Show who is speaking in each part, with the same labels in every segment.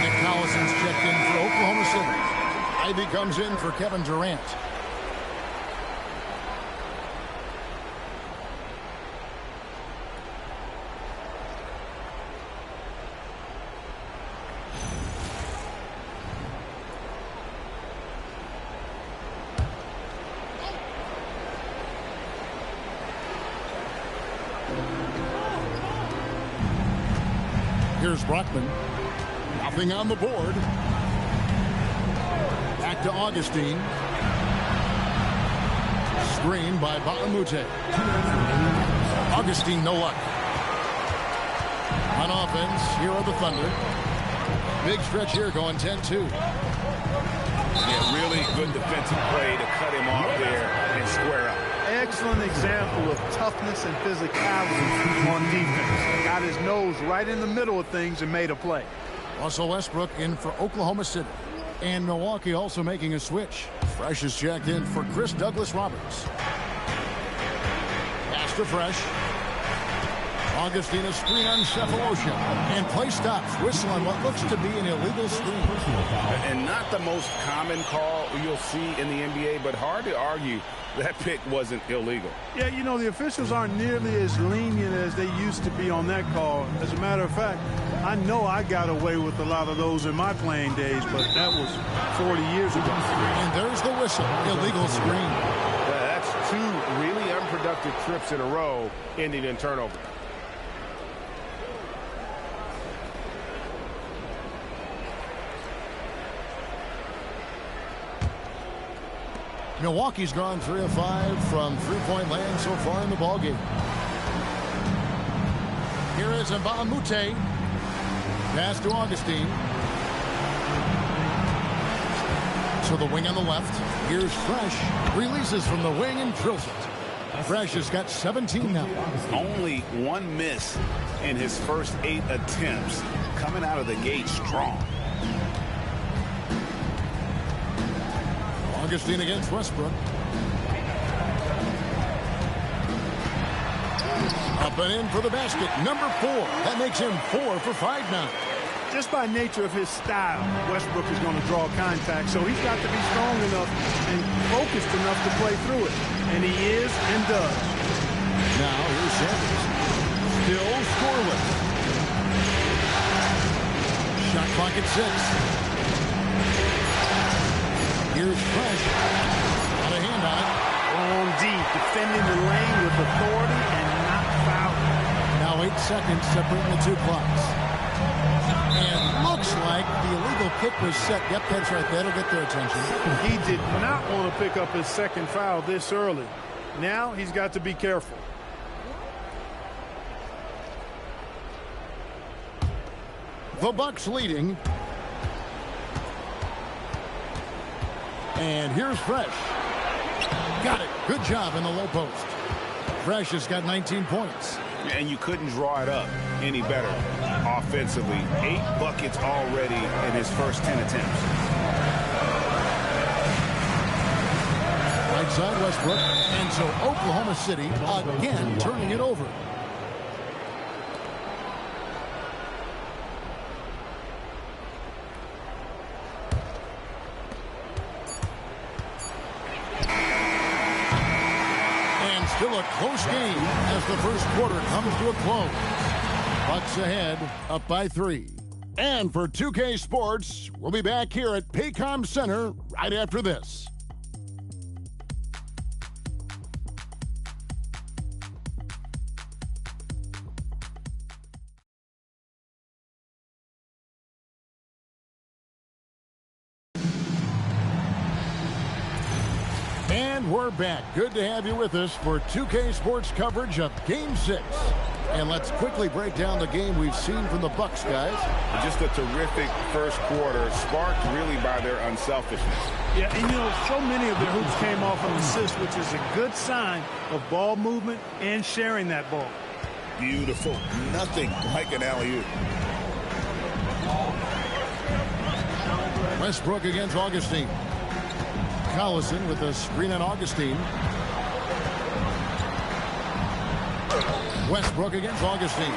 Speaker 1: Nick Collison's checked in for Oklahoma City. Ivey comes in for Kevin Durant. Here's Brockman. Nothing on the board. Back to Augustine. Screen by Baamute. Augustine, no luck. On offense, here are the Thunder. Big stretch here going 10-2.
Speaker 2: Yeah, really good defensive play to cut him off there and square up.
Speaker 3: Excellent example of toughness and physicality on defense. Got his nose right in the middle of things and made a play.
Speaker 1: Russell Westbrook in for Oklahoma City. And Milwaukee also making a switch. Fresh is checked in for Chris Douglas-Roberts. Pass to Fresh. Augustine, a screen on Cephalosha. And play stops. Whistle on what looks to be an illegal screen.
Speaker 2: And not the most common call you'll see in the NBA, but hard to argue that pick wasn't illegal.
Speaker 3: Yeah, you know, the officials aren't nearly as lenient as they used to be on that call. As a matter of fact, I know I got away with a lot of those in my playing days, but that was 40 years ago.
Speaker 1: And there's the whistle. Illegal screen.
Speaker 2: That's two really unproductive trips in a row ending in turnover.
Speaker 1: Milwaukee's gone 3 of 5 from three-point land so far in the ballgame. Here is Baamute. Pass to Augustine. So the wing on the left. Here's Fresh. Releases from the wing and drills it. Fresh has got 17 now.
Speaker 2: Only one miss in his first 8 attempts. Coming out of the gate strong.
Speaker 1: Augustine against Westbrook. Up and in for the basket. Number 4. That makes him 4 for 5 now.
Speaker 3: Just by nature of his style, Westbrook is going to draw contact, so he's got to be strong enough and focused enough to play through it. And he is and does.
Speaker 1: Now here's Sanders. Still scoreless. Shot clock at 6. Here's Fresh. Got a hand on it.
Speaker 3: On deep, defending the lane with authority and not fouling.
Speaker 1: Now 8 seconds separating the two clocks. And looks like the illegal kick was set. Yep, that's right. That'll get their attention.
Speaker 3: He did not want to pick up his second foul this early. Now he's got to be careful.
Speaker 1: The Bucks leading. And here's Fresh. Got it. Good job in the low post. Fresh has got 19 points.
Speaker 2: And you couldn't draw it up any better offensively. 8 buckets already in his first 10 attempts.
Speaker 1: Right side Westbrook. And so Oklahoma City again turning it over. Still a close game as the first quarter comes to a close. Bucks ahead, up by 3. And for 2K Sports, we'll be back here at Paycom Center right after this. And we're back. Good to have you with us for 2K Sports coverage of Game 6. And let's quickly break down the game we've seen from the Bucks, guys.
Speaker 2: Just a terrific first quarter, sparked really by their unselfishness.
Speaker 3: Yeah, and you know, so many of their hoops came off an assist, which is a good sign of ball movement and sharing that ball.
Speaker 2: Beautiful. Nothing like an alley-oop.
Speaker 1: Westbrook against Augustine. Collison with a screen on Augustine. Westbrook against Augustine.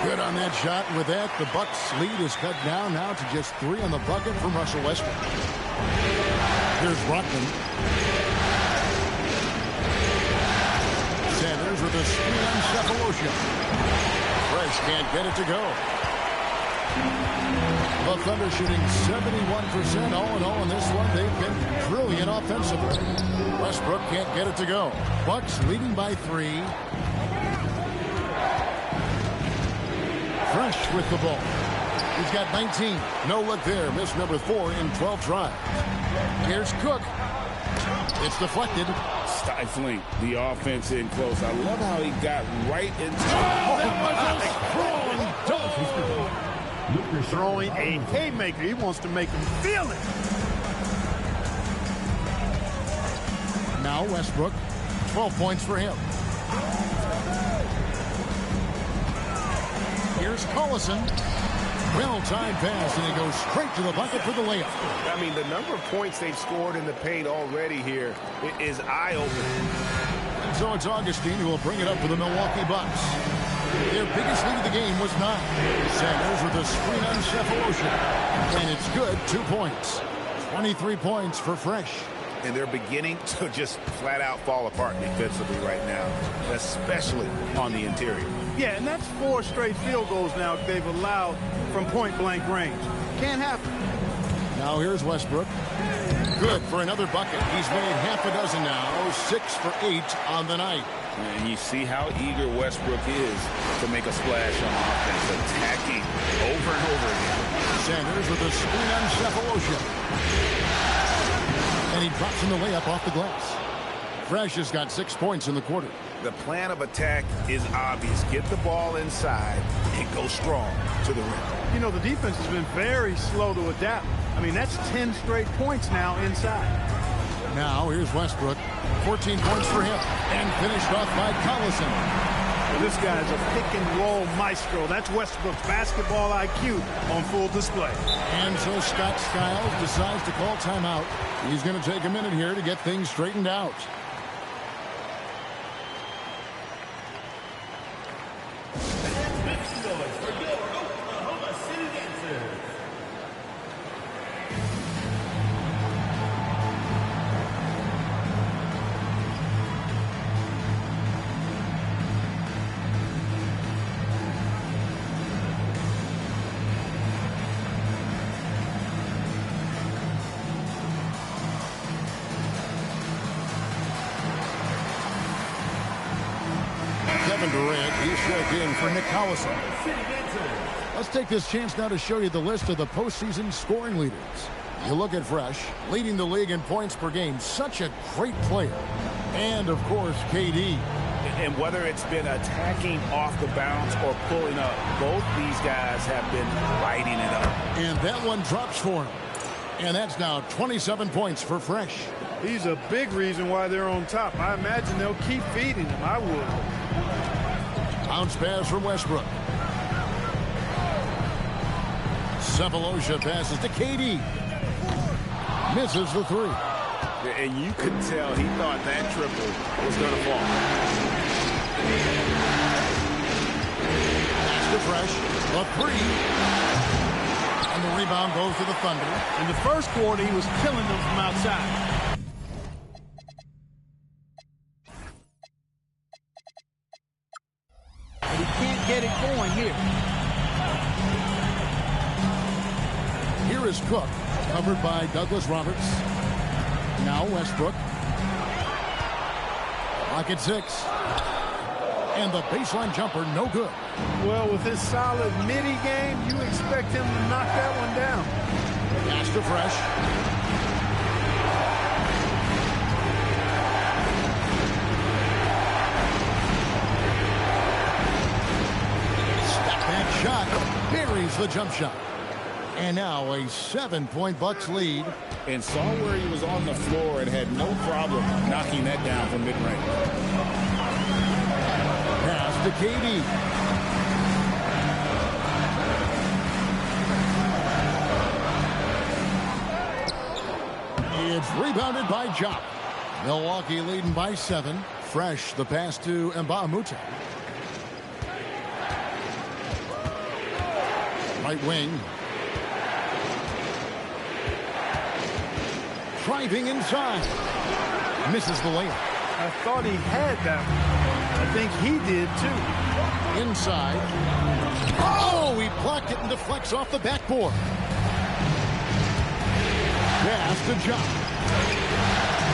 Speaker 1: Good on that shot. With that, the Bucks' lead is cut down now to just 3 on the bucket from Russell Westbrook. Here's Rockman. Sanders with a screen on Cephalosha. Fresh can't get it to go. The Thunder shooting 71% all in all in this one. They've been brilliant offensively. Westbrook can't get it to go. Bucks leading by 3. Fresh with the ball. He's got 19. No look there. Missed number 4 in 12 tries. Here's Cook. It's deflected.
Speaker 2: Stifling the offense in close. I love how he got right into
Speaker 3: Luka's throwing a haymaker. He wants to make him feel it.
Speaker 1: Now Westbrook. 12 points for him. Here's Collison. Well-timed pass, and he goes straight to the bucket for the layup.
Speaker 2: I mean, the number of points they've scored in the paint already here is eye-opening.
Speaker 1: And so it's Augustine who will bring it up for the Milwaukee Bucks. Their biggest lead of the game was 9. Sanders with a screen on Cephalosha. And it's good, 2 points. 23 points for Fresh.
Speaker 2: And they're beginning to just flat-out fall apart defensively right now, especially on the interior.
Speaker 3: Yeah, and that's 4 straight field goals now they've allowed from point-blank range. Can't happen.
Speaker 1: Now here's Westbrook. Good for another bucket. He's made half a dozen now, 6 for 8 on the night.
Speaker 2: And you see how eager Westbrook is to make a splash on offense, attacking over and over again.
Speaker 1: Sanders with a screen on Cephalosha. And he drops in the layup off the glass. Fresh has got 6 points in the quarter.
Speaker 2: The plan of attack is obvious. Get the ball inside and go strong to the rim.
Speaker 3: You know, the defense has been very slow to adapt. I mean, that's 10 straight points now inside.
Speaker 1: Now here's Westbrook. 14 points for him. And finished off by Collison.
Speaker 3: Well, this guy is a pick-and-roll maestro. That's Westbrook's basketball IQ on full display.
Speaker 1: And so Scott Skiles decides to call timeout. He's going to take a minute here to get things straightened out. Kevin Durant, he's checked in for Nick Collison. Let's take this chance now to show you the list of the postseason scoring leaders. You look at Fresh, leading the league in points per game. Such a great player. And, of course, KD.
Speaker 2: And whether it's been attacking off the bounce or pulling up, both these guys have been lighting it up.
Speaker 1: And that one drops for him. And that's now 27 points for Fresh.
Speaker 3: He's a big reason why they're on top. I imagine they'll keep feeding him. I would.
Speaker 1: Bounce pass from Westbrook. Cephalosha passes to KD. Misses the 3.
Speaker 2: And you could tell he thought that triple was going to fall.
Speaker 1: Pass to Fresh. The 3. And the rebound goes to the Thunder.
Speaker 3: In the first quarter, he was killing them from outside. He can't get it going here.
Speaker 1: Here is Cook, covered by Douglas Roberts. Now Westbrook. Clock at 6. And the baseline jumper, no good.
Speaker 3: Well, with his solid midi game, you expect him to knock that one down.
Speaker 1: Pass to Fresh. Shot buries the jump shot. And now a 7-point Bucks lead.
Speaker 2: And saw where he was on the floor and had no problem knocking that down from mid-range.
Speaker 1: Pass to KD. It's rebounded by Jock. Milwaukee leading by 7. Fresh the pass to Mbah a Moute. Right wing. Driving inside. Misses the layup.
Speaker 3: I thought he had that one. I think he did too.
Speaker 1: Inside. Oh, he blocked it and deflects off the backboard. Pass to John.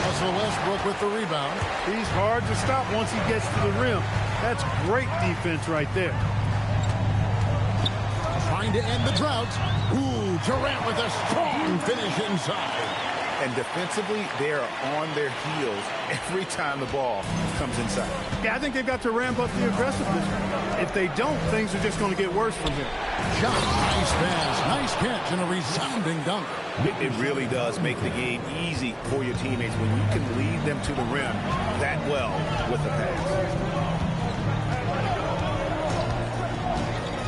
Speaker 1: Russell Westbrook with the rebound.
Speaker 3: He's hard to stop once he gets to the rim. That's great defense right there.
Speaker 1: Trying to end the drought. Ooh, Durant with a strong finish inside.
Speaker 2: And defensively, they are on their heels every time the ball comes inside.
Speaker 3: Yeah, I think they've got to ramp up the aggressiveness. If they don't, things are just going to get worse from here.
Speaker 1: Shot, nice pass, nice catch, and a resounding dunk.
Speaker 2: It really does make the game easy for your teammates when you can lead them to the rim that well with the pass.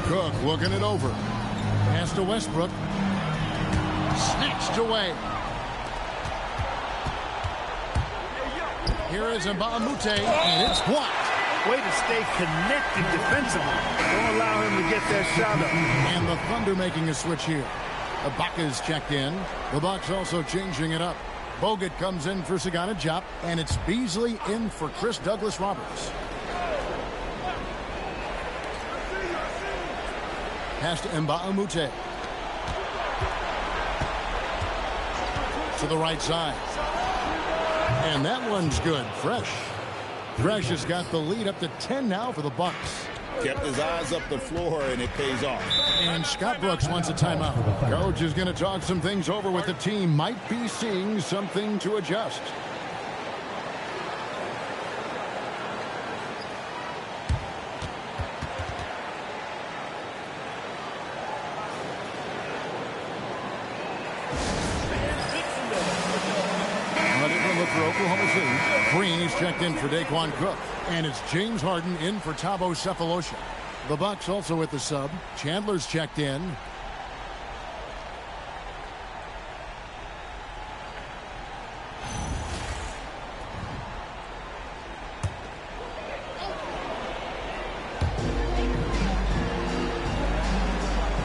Speaker 1: Cook looking it over. Pass to Westbrook. Snatched away. Here is Mbah a Moute, and it's blocked.
Speaker 3: Way to stay connected defensively. Don't allow him to get that shot up.
Speaker 1: And the Thunder making a switch here. Ibaka's checked in. The Bucks also changing it up. Bogut comes in for Sagana Diop, and it's Beasley in for Chris Douglas-Roberts. Pass to Mbah a Moute. To the right side. And that one's good. Fresh. Fresh has got the lead up to 10 now for the Bucks.
Speaker 2: Kept his eyes up the floor, and it pays off.
Speaker 1: And Scott Brooks wants a timeout. Coach is going to talk some things over with the team. Might be seeing something to adjust. For Oklahoma City. Green is checked in for Daquan Cook. And it's James Harden in for Thabo Sefolosha. The Bucks also with the sub. Chandler's checked in.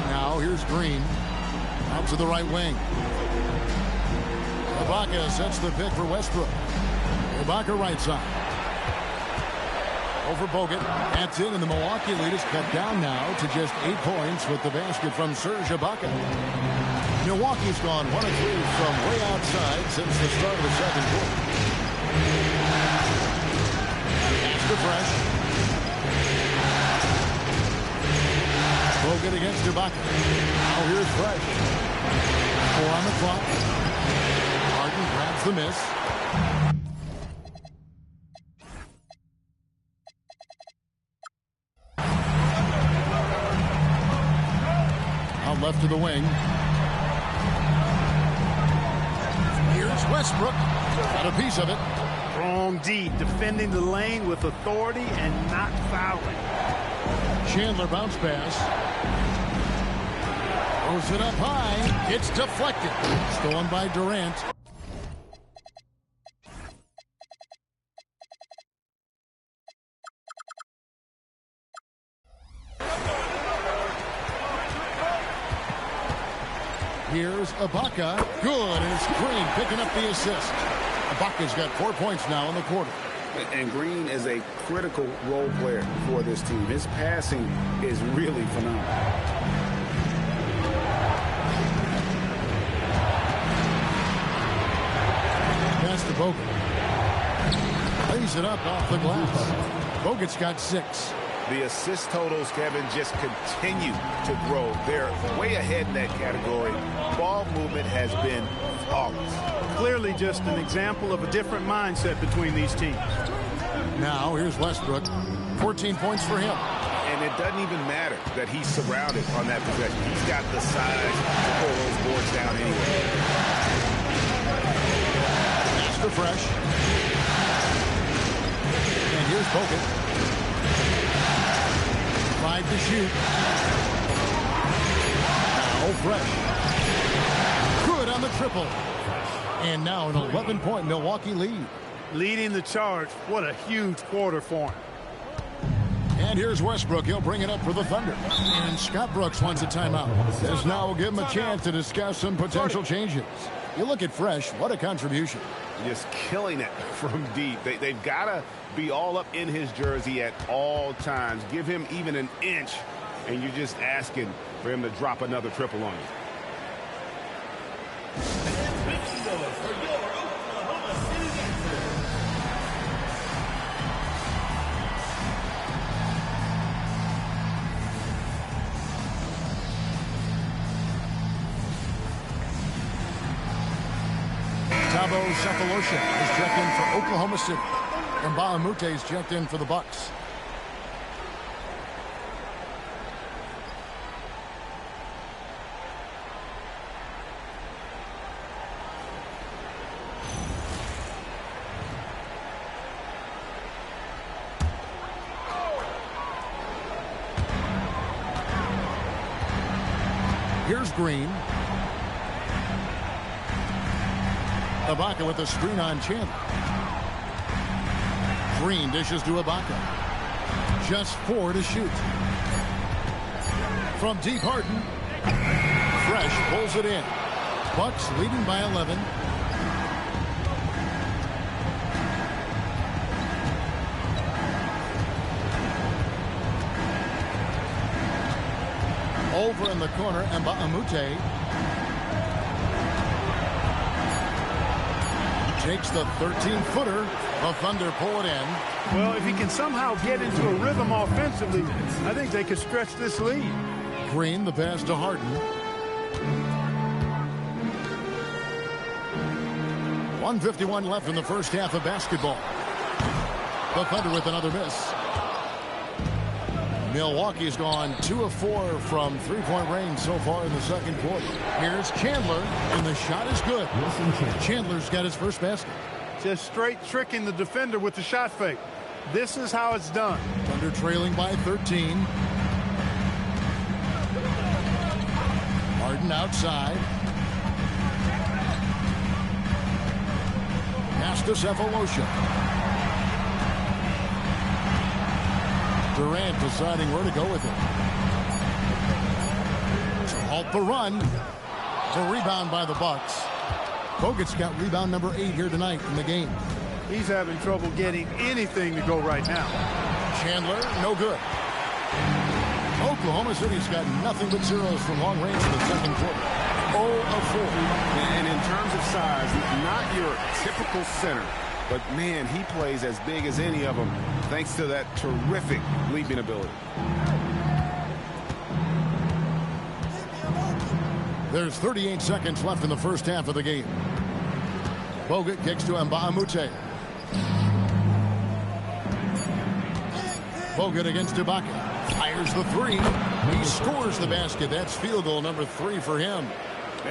Speaker 1: Now here's Green. Out to the right wing. Ibaka sets the pick for Westbrook. Ibaka right side. Over Bogut. That's in, and the Milwaukee lead is cut down now to just 8 points with the basket from Serge Ibaka. Milwaukee's gone 1 of 3 from way outside since the start of the second quarter. Pass to Fresh. Bogut against Ibaka. Now here's Fresh. 4 on the clock. Grabs the miss. Out left to the wing. Here's Westbrook. Got a piece of it.
Speaker 3: Strong D, defending the lane with authority and not fouling.
Speaker 1: Chandler bounce pass. Throws it up high. It's deflected. Stolen by Durant. Here's Ibaka. Good, and it's Green picking up the assist. Ibaka's got 4 points now in the quarter.
Speaker 2: And Green is a critical role player for this team. His passing is really phenomenal.
Speaker 1: Pass to Bogut. Lays it up off the glass. Bogut's got 6.
Speaker 2: The assist totals, Kevin, just continue to grow. They're way ahead in that category. Ball movement has been flawless.
Speaker 3: Clearly just an example of a different mindset between these teams.
Speaker 1: Now here's Westbrook. 14 points for him.
Speaker 2: And it doesn't even matter that he's surrounded on that possession. He's got the size to pull those boards down anyway.
Speaker 1: Pass to Fresh. And here's Bogut. 5 to shoot. Now Fresh. Good on the triple. And now an 11-point Milwaukee lead.
Speaker 3: Leading the charge. What a huge quarter for him.
Speaker 1: And here's Westbrook. He'll bring it up for the Thunder. And Scott Brooks wants a timeout. This now will give him a chance to discuss some potential changes. You look at Fresh, what a contribution.
Speaker 2: Just killing it from deep. They've got to be all up in his jersey at all times. Give him even an inch, and you're just asking for him to drop another triple on you.
Speaker 1: Thabo Sefolosha is checked in for Oklahoma City. And Mbah a Moute is checked in for the Bucks. Here's Green. Ibaka with a screen on Chandler. Green dishes to Ibaka. Just 4 to shoot. From deep, Harden. Fresh pulls it in. Bucks leading by 11. Over in the corner, Mbah a Moute takes the 13-footer. The Thunder pull it in.
Speaker 3: Well, if he can somehow get into a rhythm offensively, I think they could stretch this lead.
Speaker 1: Green, the pass to Harden. 1:51 left in the first half of basketball. The Thunder with another miss. Milwaukee's gone 2 of 4 from three-point range so far in the second quarter. Here's Chandler, and the shot is good. Chandler's got his first basket.
Speaker 3: Just straight tricking the defender with the shot fake. This is how it's done.
Speaker 1: Thunder trailing by 13. Harden outside. Pass to Sefolosha. Durant deciding where to go with it. To halt the run. The rebound by the Bucks. Bogut's got rebound number 8 here tonight in the game.
Speaker 3: He's having trouble getting anything to go right now.
Speaker 1: Chandler, no good. Oklahoma City's got nothing but zeros from long range in the second quarter. 0 of 4.
Speaker 2: And in terms of size, not your typical center. But, man, he plays as big as any of them thanks to that terrific leaping ability.
Speaker 1: There's 38 seconds left in the first half of the game. Bogut kicks to Mbah a Moute. Bogut against Ibaka. Fires the 3. He scores the basket. That's field goal number 3 for him.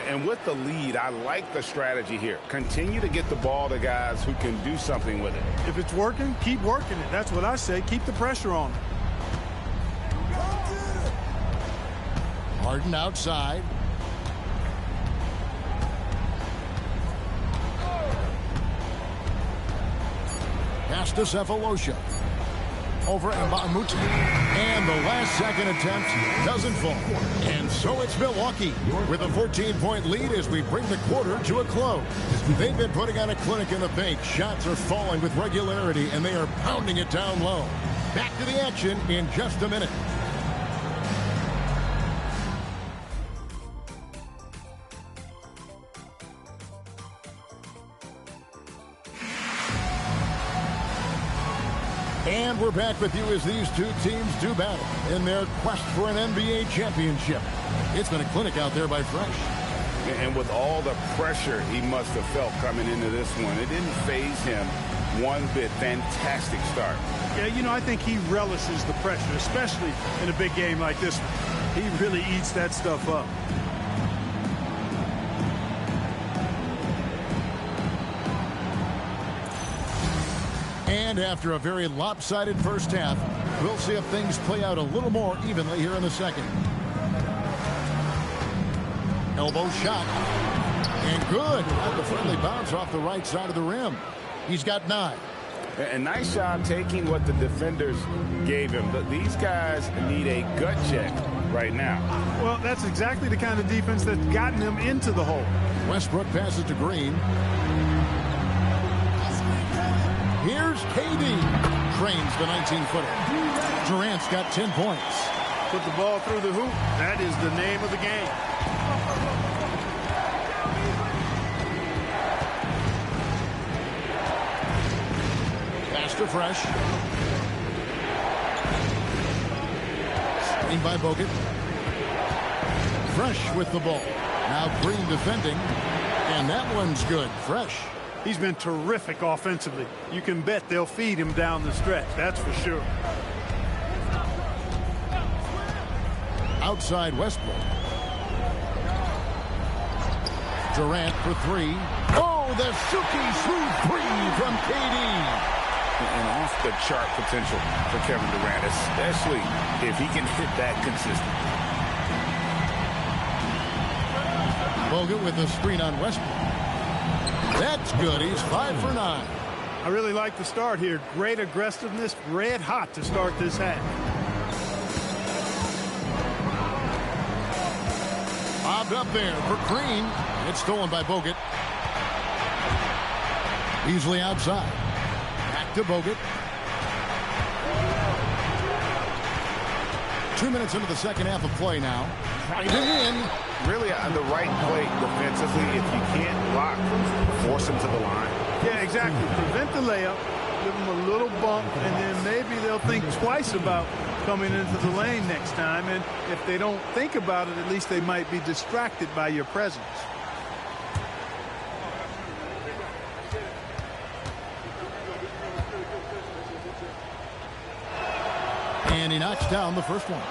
Speaker 2: And with the lead, I like the strategy here. Continue to get the ball to guys who can do something with it.
Speaker 3: If it's working, keep working it. That's what I say. Keep the pressure on.
Speaker 1: Harden outside. Pass to Sefolosha. Over Mbah a Moute. And the last second attempt doesn't fall. And so it's Milwaukee with a 14-point lead as we bring the quarter to a close. They've been putting on a clinic in the paint. Shots are falling with regularity, and they are pounding it down low. Back to the action in just a minute. And we're back with you as these two teams do battle in their quest for an NBA championship. It's been a clinic out there by Fresh.
Speaker 2: And with all the pressure he must have felt coming into this one, it didn't faze him one bit. Fantastic start.
Speaker 3: Yeah, you know, I think he relishes the pressure, especially in a big game like this one. He really eats that stuff up.
Speaker 1: And after a very lopsided first half, we'll see if things play out a little more evenly here in the second. Elbow shot. And good. Got the friendly bounce off the right side of the rim. He's got 9.
Speaker 2: And nice job taking what the defenders gave him. These guys need a gut check right now.
Speaker 3: Well, that's exactly the kind of defense that's gotten them into the hole.
Speaker 1: Westbrook passes to Green. Here's KD. Trains the 19-footer. Durant's got 10 points.
Speaker 3: Put the ball through the hoop. That is the name of the game.
Speaker 1: Pass to Fresh. Screened by Bogut. Fresh with the ball. Now Green defending. And that one's good. Fresh.
Speaker 3: He's been terrific offensively. You can bet they'll feed him down the stretch. That's for sure.
Speaker 1: Outside Westbrook. Durant for three. Oh, the silky smooth three from KD.
Speaker 2: And off-the-chart potential for Kevin Durant, especially if he can hit that consistently.
Speaker 1: Bogut with a screen on Westbrook. That's good. He's 5 for 9.
Speaker 3: I really like the start here. Great aggressiveness, red hot to start this half.
Speaker 1: Bobbed up there for Green. It's stolen by Bogut. Easily outside. Back to Bogut. 2 minutes into the second half of play now. Driving in.
Speaker 2: Really on the right play defensively. If you can't block, force him to the line.
Speaker 3: Yeah, exactly. Prevent the layup, give them a little bump, and then maybe they'll think twice about coming into the lane next time. And if they don't think about it, at least they might be distracted by your presence.
Speaker 1: And he knocks down the first one.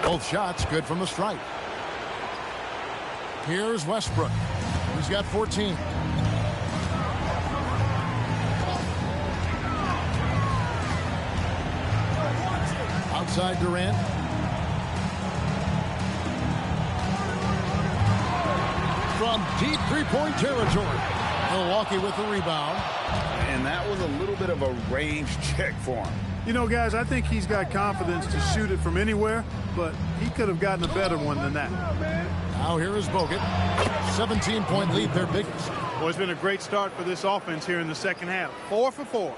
Speaker 1: Both shots good from the stripe. Here's Westbrook. He's got 14. Outside Durant. From deep three-point territory. Milwaukee with the rebound.
Speaker 2: And that was a little bit of a range check for him.
Speaker 3: You know, guys, I think he's got confidence to shoot it from anywhere, but he could have gotten a better one than that.
Speaker 1: Now here is Bogut. 17-point lead, their biggest.
Speaker 3: Well, it's been a great start for this offense here in the second half. 4 for 4.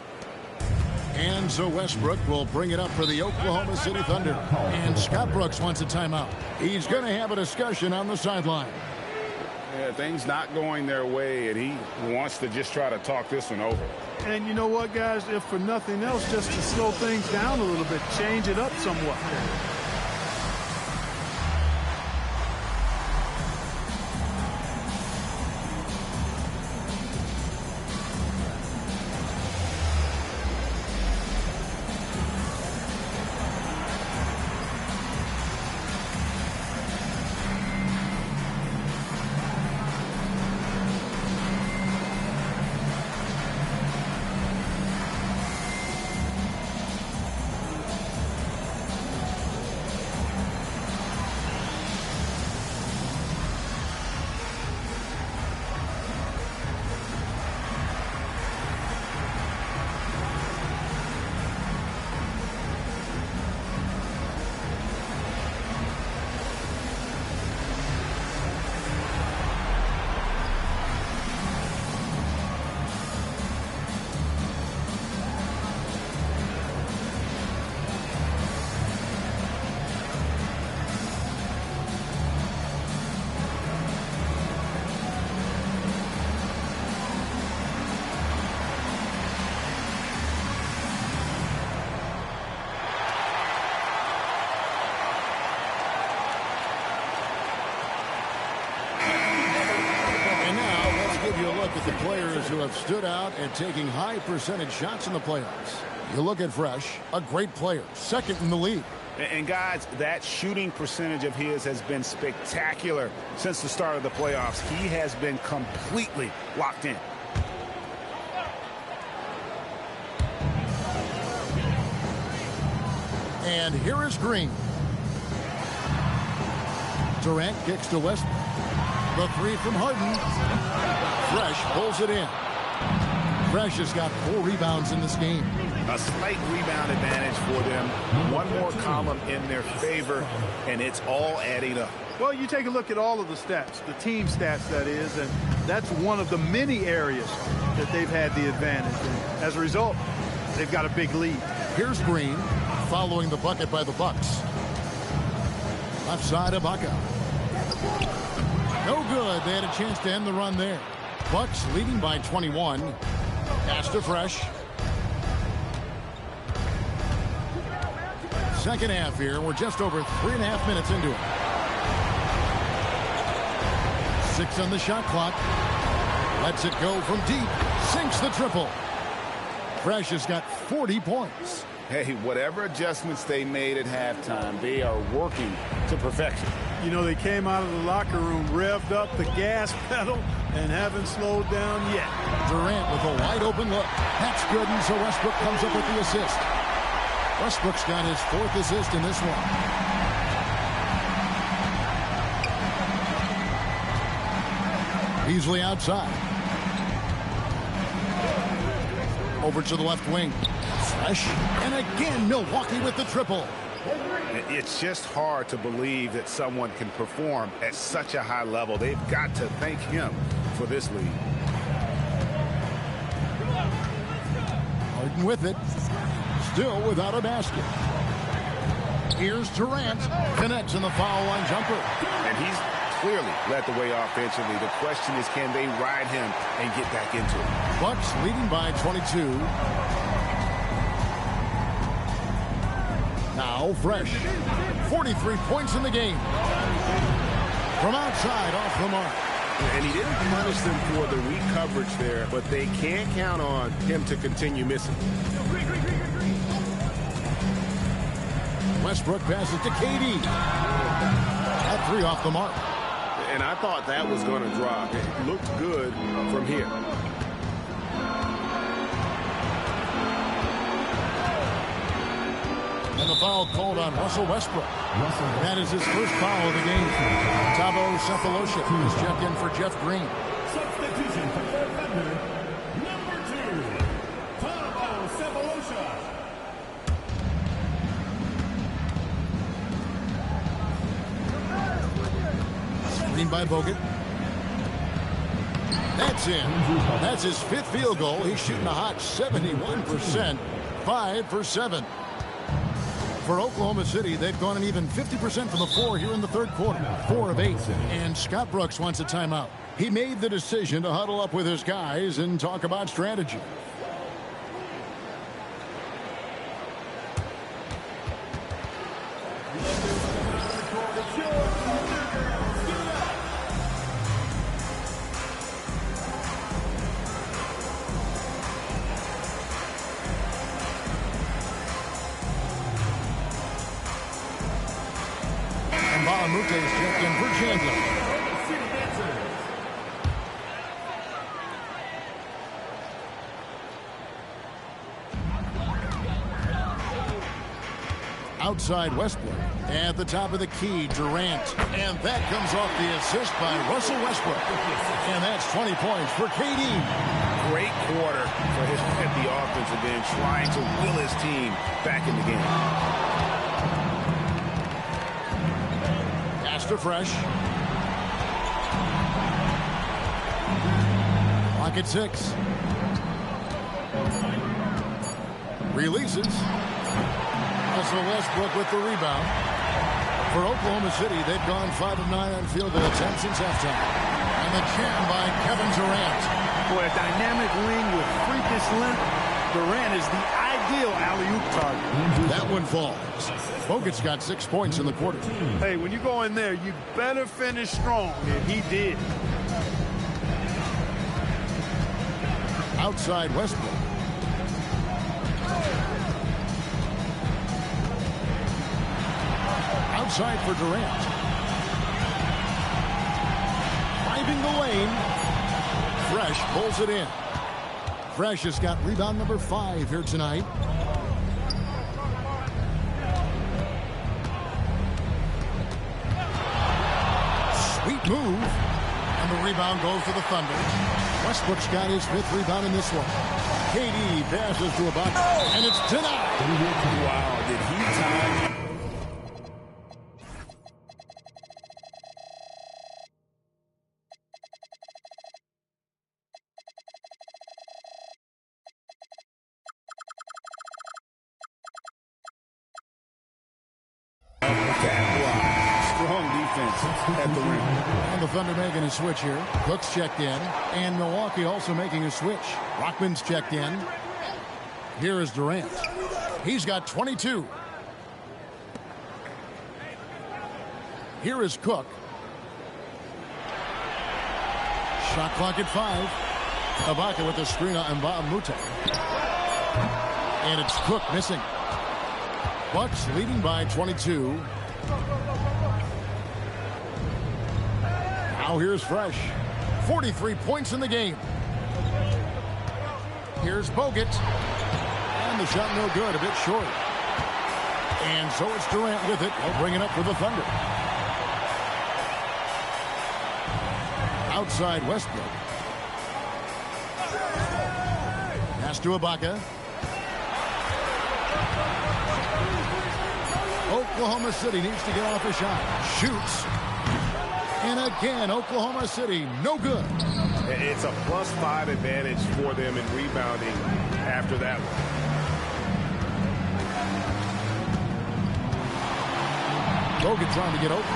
Speaker 1: And so Westbrook will bring it up for the Oklahoma City Thunder. And Scott Brooks wants a timeout. He's going to have a discussion on the sideline.
Speaker 2: Yeah, things not going their way, and he wants to just try to talk this one over.
Speaker 3: And you know what, guys? If for nothing else, just to slow things down a little bit, change it up somewhat.
Speaker 1: At the players who have stood out and taking high percentage shots in the playoffs. You look at Fresh, a great player, second in the league.
Speaker 2: And guys, that shooting percentage of his has been spectacular since the start of the playoffs. He has been completely locked in.
Speaker 1: And here is Green. Durant kicks to Westbrook. The three from Harden. Fresh pulls it in. Fresh has got 4 rebounds in this game.
Speaker 2: A slight rebound advantage for them. One more column in their favor, and it's all adding up.
Speaker 3: Well, you take a look at all of the stats, the team stats, that is, and that's one of the many areas that they've had the advantage. And as a result, they've got a big lead.
Speaker 1: Here's Green following the bucket by the Bucks. Left side of Ibaka. No good. They had a chance to end the run there. Bucks leading by 21. Pass to Fresh. Second half here. We're just over 3.5 minutes into it. 6 on the shot clock. Lets it go from deep. Sinks the triple. Fresh has got 40 points.
Speaker 2: Hey, whatever adjustments they made at halftime, they are working to perfection.
Speaker 3: You know, they came out of the locker room, revved up the gas pedal, and haven't slowed down yet.
Speaker 1: Durant with a wide open look. That's good, and so Westbrook comes up with the assist. Westbrook's got his 4th assist in this one. Beasley outside. Over to the left wing. Fresh. And again, Milwaukee with the triple.
Speaker 2: It's just hard to believe that someone can perform at such a high level. They've got to thank him for this lead.
Speaker 1: Harden with it. Still without a basket. Here's Durant. Connects in the foul line jumper.
Speaker 2: And he's clearly led the way offensively. The question is, can they ride him and get back into it?
Speaker 1: Bucks leading by 22. Now Fresh. 43 points in the game. From outside, off the mark.
Speaker 2: And he didn't punish them for the weak coverage there, but they can't count on him to continue missing.
Speaker 1: Westbrook passes to KD. That 3 off the mark.
Speaker 2: And I thought that was going to drop. It looked good from here.
Speaker 1: And the foul called on Russell Westbrook. That is his first foul of the game. Thabo Sefolosha is checked in for Jeff Green.
Speaker 4: Substitution for third member, number 2, Thabo Sefolosha.
Speaker 1: Screen by Bogut. That's in. That's his 5th field goal. He's shooting a hot 71%. 5 for 7. For Oklahoma City, they've gone an even 50% from the floor here in the third quarter. 4 of 8. And Scott Brooks wants a timeout. He made the decision to huddle up with his guys and talk about strategy. Bahamute is checked in for Chandler. Outside Westbrook. At the top of the key, Durant. And that comes off the assist by Russell Westbrook. And that's 20 points for KD.
Speaker 2: Great quarter for him at the offensive end, trying to will his team back in the game.
Speaker 1: To Fresh. Clock at 6. Releases. Russell Westbrook with the rebound. For Oklahoma City, they've gone 5 of 9 on field goal attempts since halftime. And the jam by Kevin Durant.
Speaker 3: Boy, a dynamic wing with freakish length. Durant is the ideal alley-oop target.
Speaker 1: That one falls. Bogut's got 6 points in the quarter.
Speaker 3: Hey, when you go in there, you better finish strong, and he did.
Speaker 1: Outside Westbrook. Outside for Durant. Driving the lane. Fresh pulls it in. Fresh has got rebound number 5 here tonight. Sweet move. And the rebound goes to the Thunder. Westbrook's got his 5th rebound in this one. KD passes to Ibaka, and it's denied.
Speaker 2: Wow, did he time? Strong defense at the rim.
Speaker 1: And the Thunder making a switch here. Cook's checked in. And Milwaukee also making a switch. Rockman's checked in. Here is Durant. He's got 22. Here is Cook. Shot clock at 5. Ibaka with the screen on Mbamute. And it's Cook missing. Bucks leading by 22. Now here's Fresh. 43 points in the game. Here's Bogut. And the shot no good, a bit short. And so it's Durant with it. He'll bring it up for the Thunder. Outside Westbrook. Pass to Ibaka. Oklahoma City needs to get off a shot. Shoots. And again, Oklahoma City, no good.
Speaker 2: It's a +5 advantage for them in rebounding after that one.
Speaker 1: Bogut trying to get open.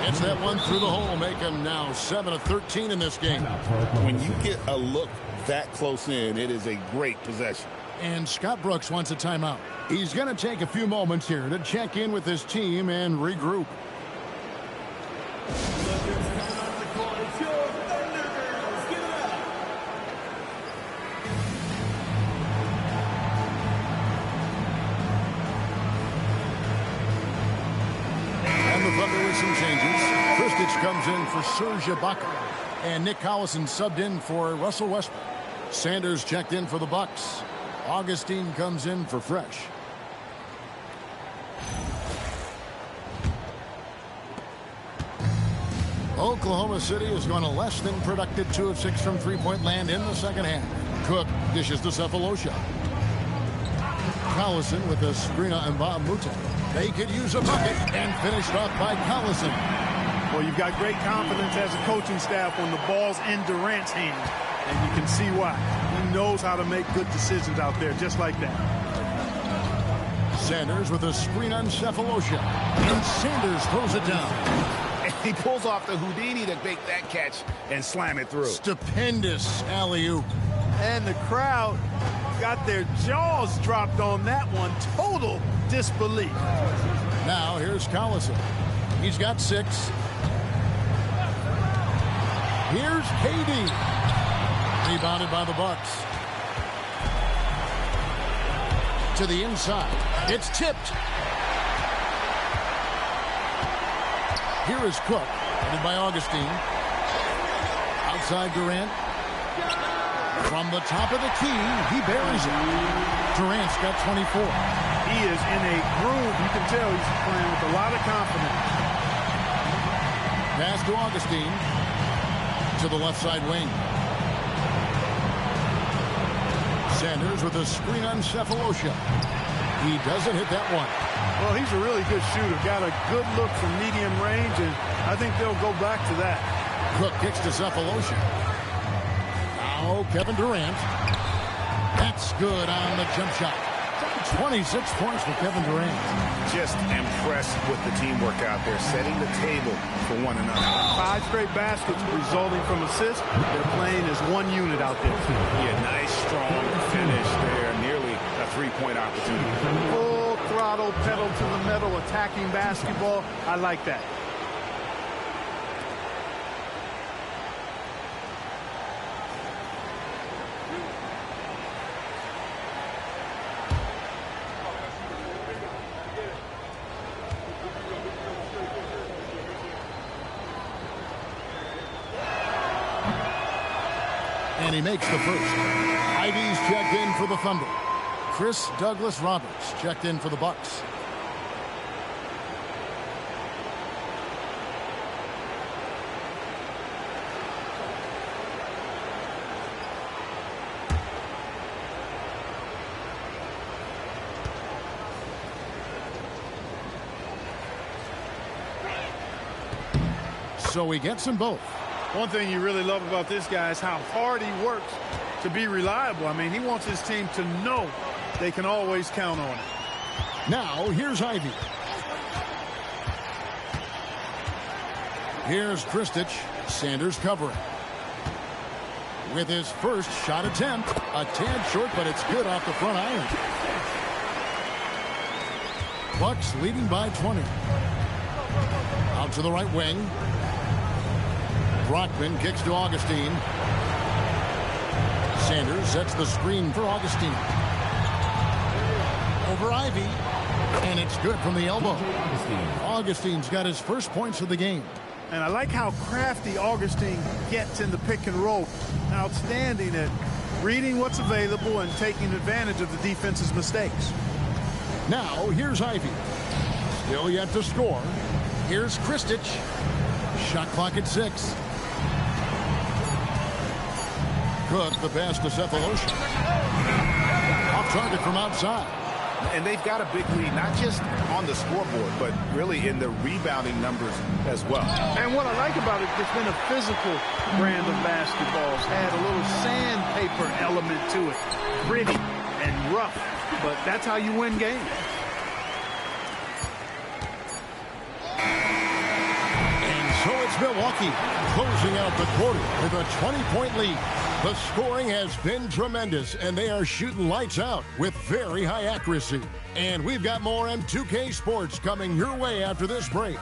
Speaker 1: Gets that one through the hole, make him now 7 of 13 in this game.
Speaker 2: When you get a look that close in, it is a great possession.
Speaker 1: And Scott Brooks wants a timeout. He's going to take a few moments here to check in with his team and regroup. And the Thunder with some changes. Kristich comes in for Serge Ibaka. And Nick Collison subbed in for Russell Westbrook. Sanders checked in for the Bucks. Augustine comes in for Fresh. Oklahoma City is going to less than productive 2 of 6 from three-point land in the second half. Cook dishes to Cephalosha. Collison with a screen on Mbamute. They could use a bucket and finished off by Collison.
Speaker 3: Well, you've got great confidence as a coaching staff when the ball's in Durant's hands, and you can see why. He knows how to make good decisions out there, just like that.
Speaker 1: Sanders with a screen on Cephalosha. And Sanders throws it down.
Speaker 2: And he pulls off the Houdini to make that catch and slam it through.
Speaker 1: Stupendous alley-oop.
Speaker 3: And the crowd got their jaws dropped on that one. Total disbelief.
Speaker 1: Now here's Collison. He's got 6. Here's KD. Rebounded by the Bucks. To the inside. It's tipped. Here is Cook. Headed by Augustine. Outside Durant. From the top of the key, he buries it. Durant's got 24.
Speaker 3: He is in a groove. You can tell he's playing with a lot of confidence.
Speaker 1: Pass to Augustine. To the left side wing. Sanders with a screen on Cephalosha. He doesn't hit that one.
Speaker 3: Well, he's a really good shooter. Got a good look from medium range, and I think they'll go back to that.
Speaker 1: Cook kicks to Cephalosha. Now Kevin Durant. That's good on the jump shot. 26 points for Kevin Durant.
Speaker 2: Just impressed with the teamwork out there, setting the table for one another.
Speaker 3: 5 straight baskets resulting from assists. They're playing as one unit out there.
Speaker 2: Yeah, nice, strong finish there. Nearly a 3-point opportunity.
Speaker 3: Full throttle, pedal to the metal, attacking basketball. I like that.
Speaker 1: And he makes the first. Ivy's checked in for the Thunder. Chris Douglas Roberts checked in for the Bucks. so he gets them both.
Speaker 3: One thing you really love about this guy is how hard he works to be reliable. I mean, he wants his team to know they can always count on it.
Speaker 1: Now, here's Ivy. Here's Kristich. Sanders covering. With his first shot attempt. A tad short, but it's good off the front iron. Bucks leading by 20. Out to the right wing. Brockman kicks to Augustine. Sanders sets the screen for Augustine. Over Ivy. And it's good from the elbow. Augustine's got his first points of the game.
Speaker 3: And I like how crafty Augustine gets in the pick and roll. Outstanding at reading what's available and taking advantage of the defense's mistakes.
Speaker 1: Now, here's Ivy. Still yet to score. Here's Kristich. Shot clock at 6. Cook, the pass to Sefolosha. Off target from outside.
Speaker 2: And they've got a big lead, not just on the scoreboard, but really in the rebounding numbers as well.
Speaker 3: And what I like about it, it's been a physical brand of basketball. It's had a little sandpaper element to it. Gritty and rough, but that's how you win games.
Speaker 1: And so it's Milwaukee closing out the quarter with a 20-point lead. The scoring has been tremendous, and they are shooting lights out with very high accuracy. And we've got more M2K Sports coming your way after this break.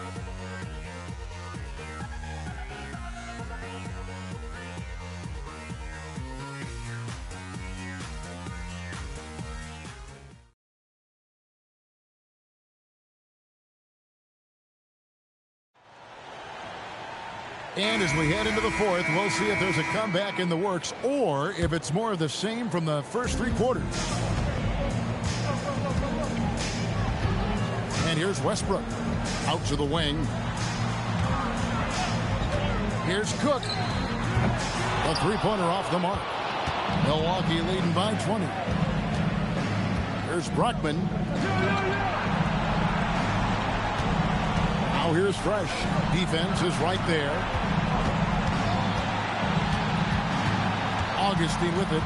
Speaker 1: And as we head into the fourth, we'll see if there's a comeback in the works or if it's more of the same from the first 3 quarters. And here's Westbrook. Out to the wing. Here's Cook. A three-pointer off the mark. Milwaukee leading by 20. Here's Brockman. Now here's Fresh. Defense is right there. Augustine with it.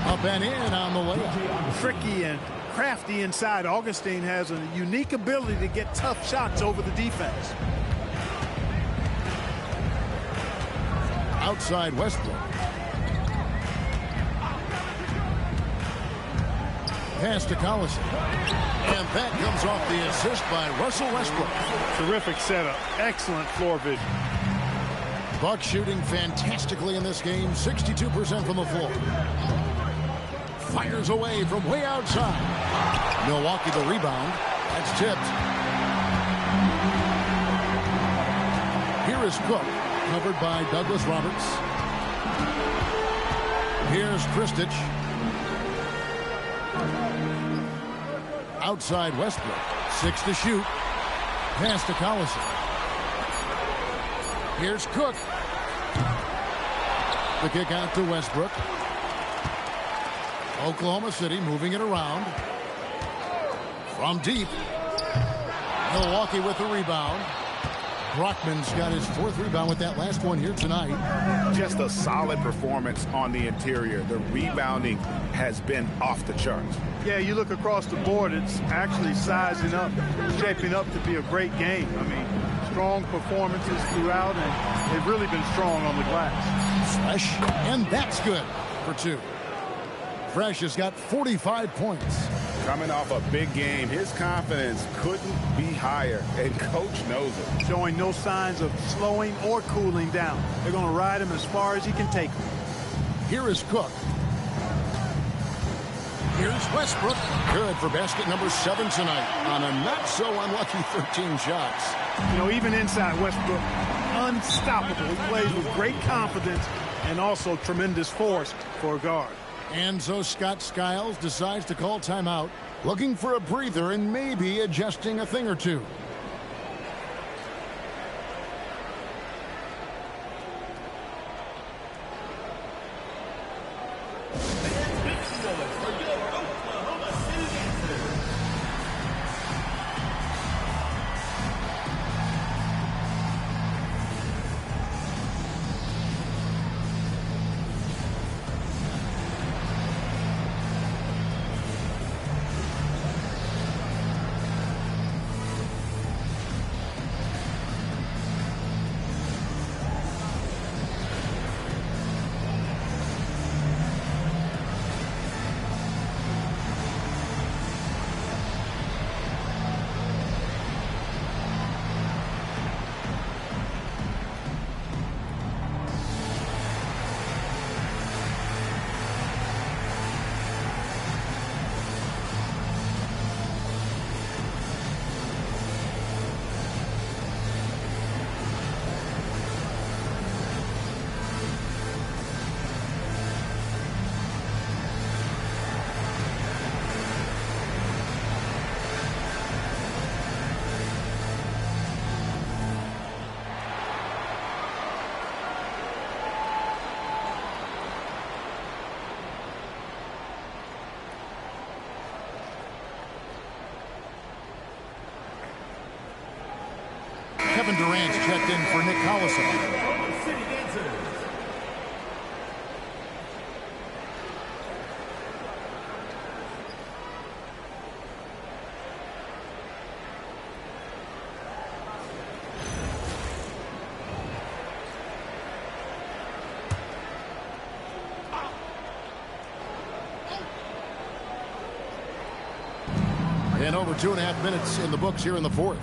Speaker 1: Up and in on the layup.
Speaker 3: Tricky and crafty inside. Augustine has a unique ability to get tough shots over the defense.
Speaker 1: Outside Westbrook. Pass to Collison. And that comes off the assist by Russell Westbrook.
Speaker 3: Terrific setup. Excellent floor vision.
Speaker 1: Bucks shooting fantastically in this game. 62% from the floor. Fires away from way outside. Milwaukee the rebound. That's tipped. Here is Cook. Covered by Douglas Roberts. Here's Kristich. Outside Westbrook. 6 to shoot. Pass to Collison. Here's Cook. The kick out to Westbrook. Oklahoma City moving it around. From deep. Milwaukee with the rebound. Brockman's got his 4th rebound with that last one here tonight.
Speaker 2: Just a solid performance on the interior. The rebounding has been off the charts.
Speaker 3: Yeah, you look across the board, it's actually sizing up, shaping up to be a great game. I mean, strong performances throughout, and they've really been strong on the glass.
Speaker 1: Fresh, and that's good for 2. Fresh has got 45 points.
Speaker 2: Coming off a big game, his confidence couldn't be higher, and coach knows it.
Speaker 3: Showing no signs of slowing or cooling down. They're going to ride him as far as he can take him.
Speaker 1: Here is Cook. Here's Westbrook. Good for basket number 7 tonight on a not-so-unlucky 13 shots.
Speaker 3: You know, even inside Westbrook, unstoppable. He plays with great confidence and also tremendous force for a guard.
Speaker 1: And so Scott Skiles decides to call timeout, looking for a breather and maybe adjusting a thing or two. Kevin Durant's checked in for Nick Collison.
Speaker 4: Oklahoma City Dancers.
Speaker 1: And over 2.5 minutes in the books here in the fourth.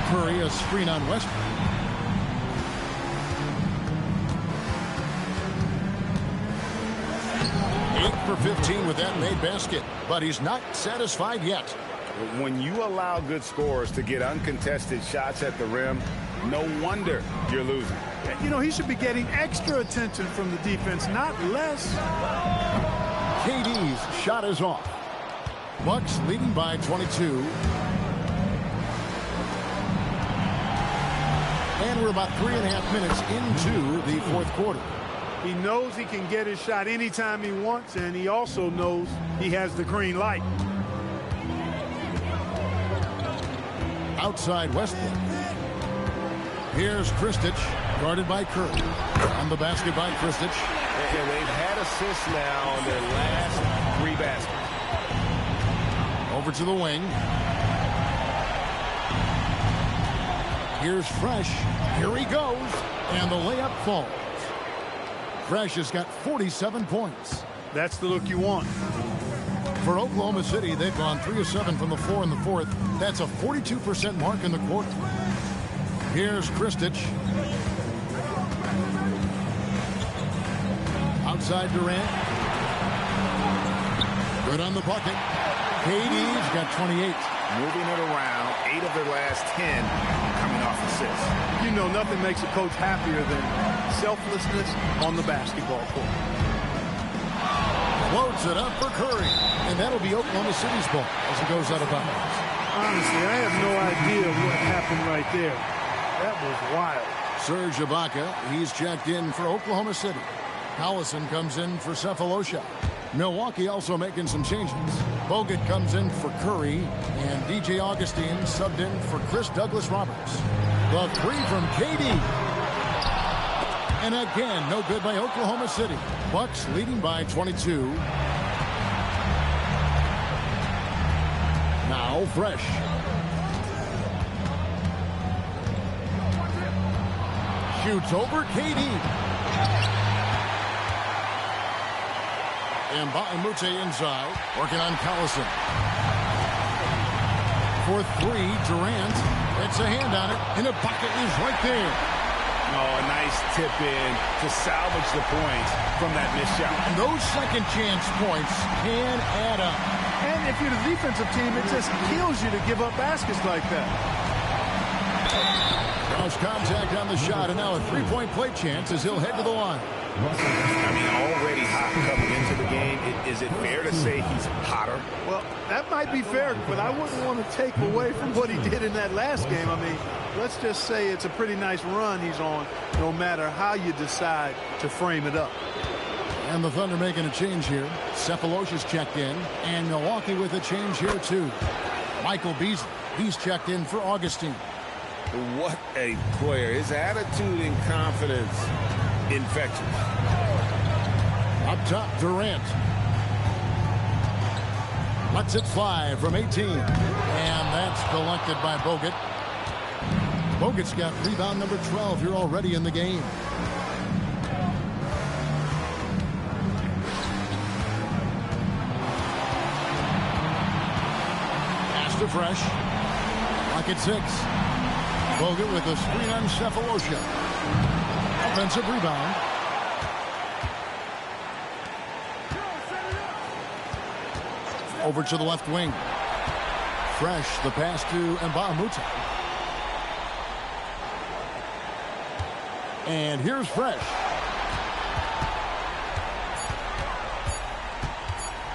Speaker 1: Curry, a screen on Westbrook. Eight for 15 with that made basket, but he's not satisfied yet.
Speaker 2: When you allow good scorers to get uncontested shots at the rim, no wonder you're losing.
Speaker 3: You know, he should be getting extra attention from the defense, not less.
Speaker 1: KD's shot is off. Bucks leading by 22. And we're about 3.5 minutes into the fourth quarter.
Speaker 3: He knows he can get his shot anytime he wants, and he also knows he has the green light.
Speaker 1: Outside Westbrook. Here's Kristich, guarded by Curry. On the basket by Kristich.
Speaker 2: And they've had assists now on their last 3 baskets.
Speaker 1: Over to the wing. Here's Fresh. Here he goes. And the layup falls. Fresh has got 47 points.
Speaker 3: That's the look you want.
Speaker 1: For Oklahoma City, they've gone 3 of 7 from the floor in the fourth. That's a 42% mark in the quarter. Here's Kristich. Outside Durant. Good on the bucket. KD's got 28.
Speaker 2: Moving it around, 8 of their last 10 coming off assists.
Speaker 3: You know, nothing makes a coach happier than selflessness on the basketball court.
Speaker 1: Floats it up for Curry. And that'll be Oklahoma City's ball as it goes out of bounds.
Speaker 3: Honestly, I have no idea what happened right there. That was wild.
Speaker 1: Serge Ibaka, he's checked in for Oklahoma City. Collison comes in for Cephalosha. Milwaukee also making some changes. Bogut comes in for Curry, and DJ Augustine subbed in for Chris Douglas-Roberts. The 3 from KD. And again, no good by Oklahoma City. Bucks leading by 22. Now Fresh. Shoots over KD. And Mbah-a-Moute inside, working on Collison. For 3, Durant. It's a hand on it, and Ibaka is right there.
Speaker 2: Oh, a nice tip in to salvage the points from that missed shot.
Speaker 1: And those second chance points can add up.
Speaker 3: And if you're the defensive team, it just kills you to give up baskets like that.
Speaker 1: Cross contact on the shot, and now a 3-point play chance as he'll head to the line.
Speaker 2: I mean, already hot coming into the game. Is it fair to say he's hotter?
Speaker 3: Well, that might be fair, but I wouldn't want to take away from what he did in that last game. I mean, let's just say it's a pretty nice run he's on, no matter how you decide to frame it up.
Speaker 1: And the Thunder making a change here. Cephalosha's checked in, and Milwaukee with a change here too. Michael Beasley, he's checked in for Augustine.
Speaker 2: What a player. His attitude and confidence, infectious.
Speaker 1: Up top, Durant. Lets it fly from 18. And that's collected by Bogut. Bogut's got rebound number 12 here already in the game. Pass to Fresh. Lock at 6. Bogut with a screen on Cephalosha. Offensive rebound. Over to the left wing. Fresh, the pass to Mbah-a-Moute. And here's Fresh.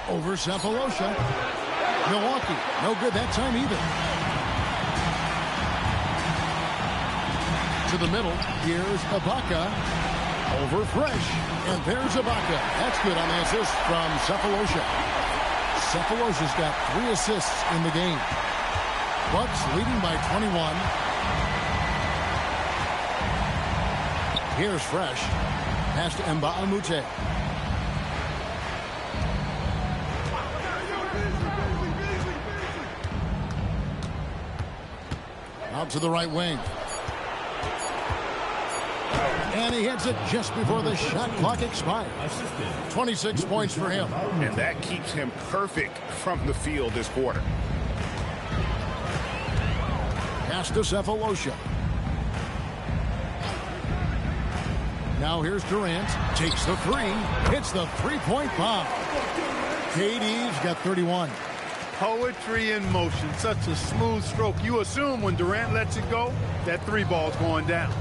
Speaker 1: Over Cephalosha. Milwaukee, no good that time either. To the middle, here's Ibaka. Over Fresh. And there's Ibaka. That's good on the assist from Cephalosha. Cephalosha's got 3 assists in the game. Bucks leading by 21. Here's Fresh. Pass to Mbah a Moute. Out to the right wing. And he hits it just before the shot clock expires. 26 points for him.
Speaker 2: And that keeps him perfect from the field this quarter.
Speaker 1: Pass to Sefolosha. Now here's Durant. Takes the three. Hits the three-point bomb. KD's got 31.
Speaker 3: Poetry in motion. Such a smooth stroke. You assume when Durant lets it go, that three ball's going down.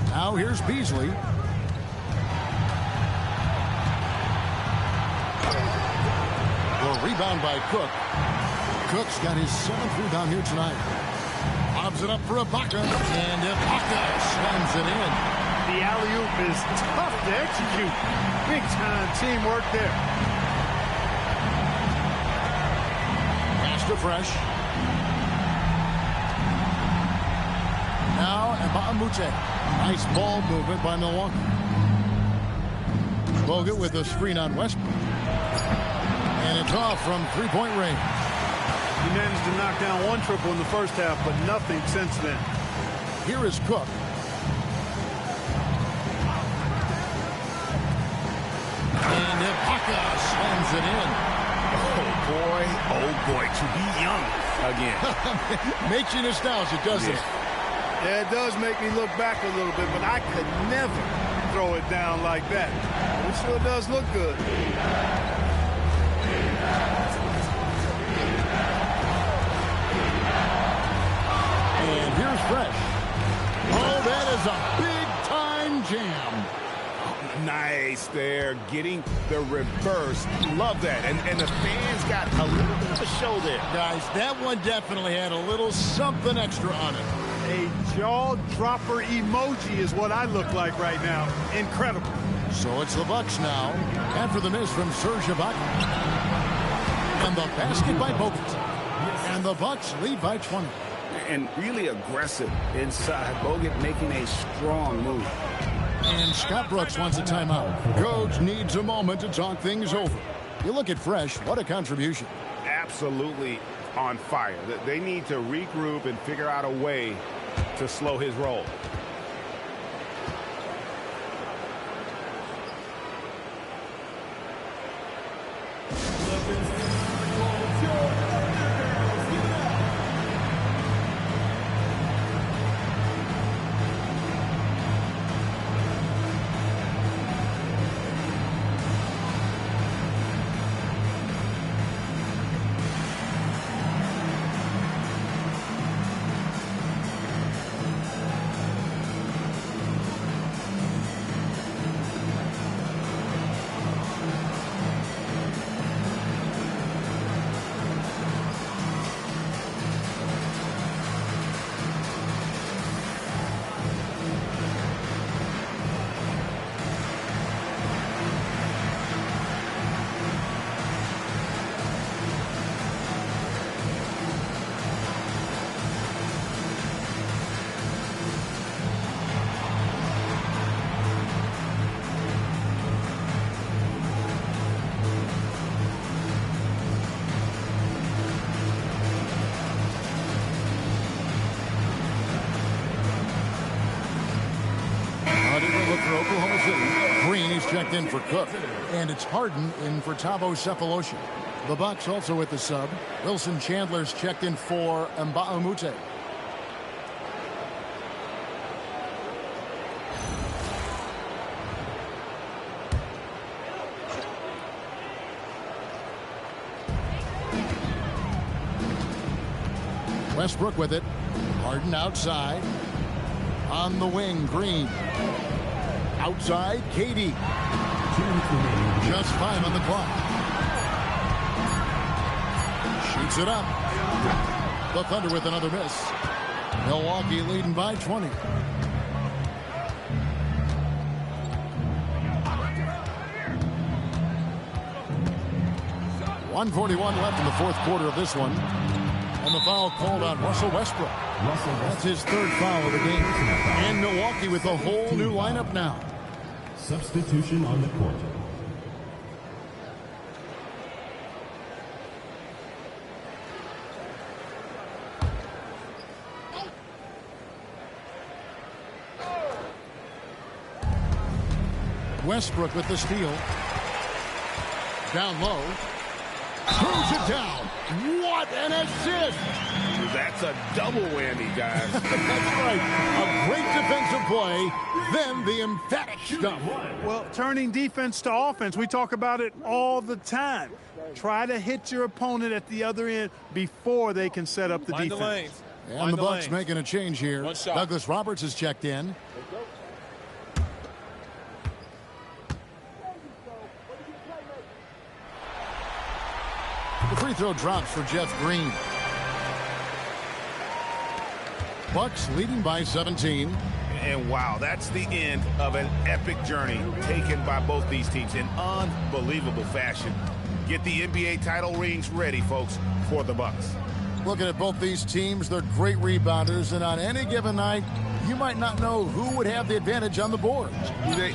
Speaker 1: Now here's Beasley. The rebound by Cook. Cook's got his 7th rebound here tonight. Lobs it up for Ibaka. And Ibaka slams it in.
Speaker 3: The alley-oop is tough to execute. Big-time teamwork there.
Speaker 1: Pass to Fresh. Now Mbah a Moute. Nice ball movement by Milwaukee. Bogut with a screen on Westbrook. And it's off from three-point range.
Speaker 3: He managed to knock down one triple in the first half, but nothing since then.
Speaker 1: Here is Cook. And Ibaka slams it in.
Speaker 2: Oh boy, to be young again.
Speaker 1: Makes you nostalgic, doesn't it?
Speaker 3: Yeah, it does make me look back a little bit, but I could never throw it down like that. It sure does look good.
Speaker 1: And here's Fresh. Oh, that is a big-time jam.
Speaker 2: Nice there, getting the reverse. Love that. And the fans got a little bit of a show there.
Speaker 1: Guys, that one definitely had a little something extra on it.
Speaker 3: A jaw-dropper emoji is what I look like right now. Incredible.
Speaker 1: So it's the Bucks now, after the miss from Serge Ibaka. And the basket by Bogut. And the Bucks lead by 20.
Speaker 2: And really aggressive inside. Bogut making a strong move.
Speaker 1: And Scott Brooks wants a timeout. Coach needs a moment to talk things over. You look at Fresh, what a contribution.
Speaker 2: Absolutely on fire. They need to regroup and figure out a way to slow his roll.
Speaker 1: For Oklahoma City. Green is checked in for Cook. And it's Harden in for Thabo Sefolosha. The Bucks also with the sub. Wilson Chandler's checked in for Mbah a Moute. Westbrook with it. Harden outside. On the wing, Green. Outside, KD. Just 5 on the clock. Shoots it up. The Thunder with another miss. Milwaukee leading by 20. 1:41 left in the fourth quarter of this one. And the foul called on Russell Westbrook. That's his third foul of the game. And Milwaukee with a whole new lineup now.
Speaker 4: Substitution on the court.
Speaker 1: Westbrook with the steal. Down low. Throws it down. What an assist!
Speaker 2: That's a double whammy, guys.
Speaker 1: That's right. A great defensive play, then the emphatic stuff.
Speaker 3: Well, turning defense to offense, we talk about it all the time. Try to hit your opponent at the other end before they can set up the defense.
Speaker 1: And the Bucks making a change here. Douglas Roberts has checked in. The free throw drops for Jeff Green. Bucks leading by 17.
Speaker 2: And wow, that's the end of an epic journey taken by both these teams in unbelievable fashion. Get the NBA title rings ready, folks, for the Bucks.
Speaker 1: Looking at both these teams, they're great rebounders, and on any given night, you might not know who would have the advantage on the boards.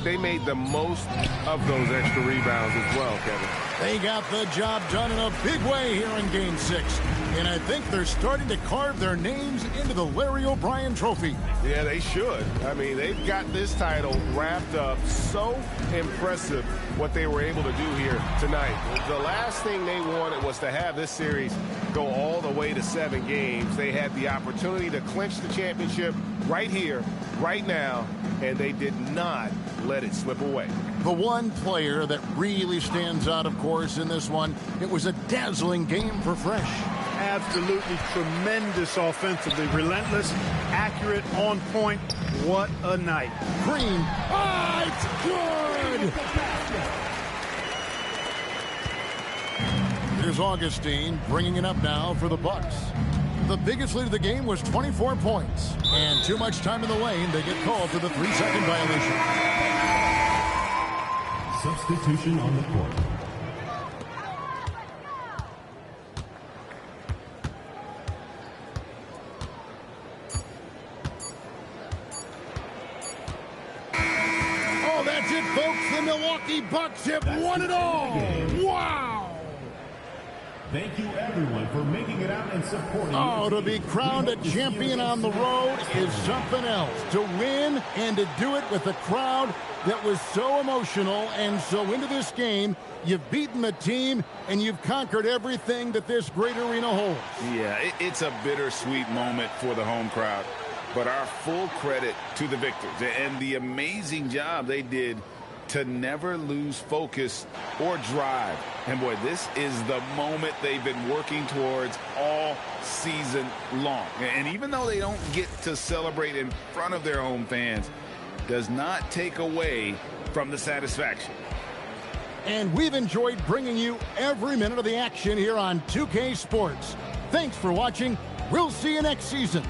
Speaker 5: They made the most of those extra rebounds as well, Kevin.
Speaker 1: They got the job done in a big way here in Game 6. And I think they're starting to carve their names into the Larry O'Brien Trophy.
Speaker 2: Yeah, they should. I mean, they've got this title wrapped up. So impressive what they were able to do here tonight. The last thing they wanted was to have this series go all the way to 7 games. They had the opportunity to clinch the championship right here, right now, and they did not let it slip away.
Speaker 1: The one player that really stands out, of course, in this one, it was a dazzling game for Fresh.
Speaker 3: Absolutely tremendous offensively. Relentless, accurate, on point. What a night.
Speaker 1: Green. Oh, it's good! Here's Augustine bringing it up now for the Bucks. The biggest lead of the game was 24 points. And too much time in the lane, they get called for the 3-second violation.
Speaker 4: Substitution on the court.
Speaker 1: Oh, that's it, folks. The Milwaukee Bucks have won it all. Wow!
Speaker 4: Thank you, everyone, for making it out and supporting.
Speaker 1: Oh, to be crowned a champion on the road is something else. To win and to do it with a crowd that was so emotional and so into this game, you've beaten the team and you've conquered everything that this great arena holds.
Speaker 6: Yeah, it's a bittersweet moment for the home crowd. But our full credit to the victors and the amazing job they did to never lose focus or drive. And boy, this is the moment they've been working towards all season long. And even though they don't get to celebrate in front of their home fans, does not take away from the satisfaction.
Speaker 1: And we've enjoyed bringing you every minute of the action here on 2K Sports. Thanks for watching. We'll see you next season.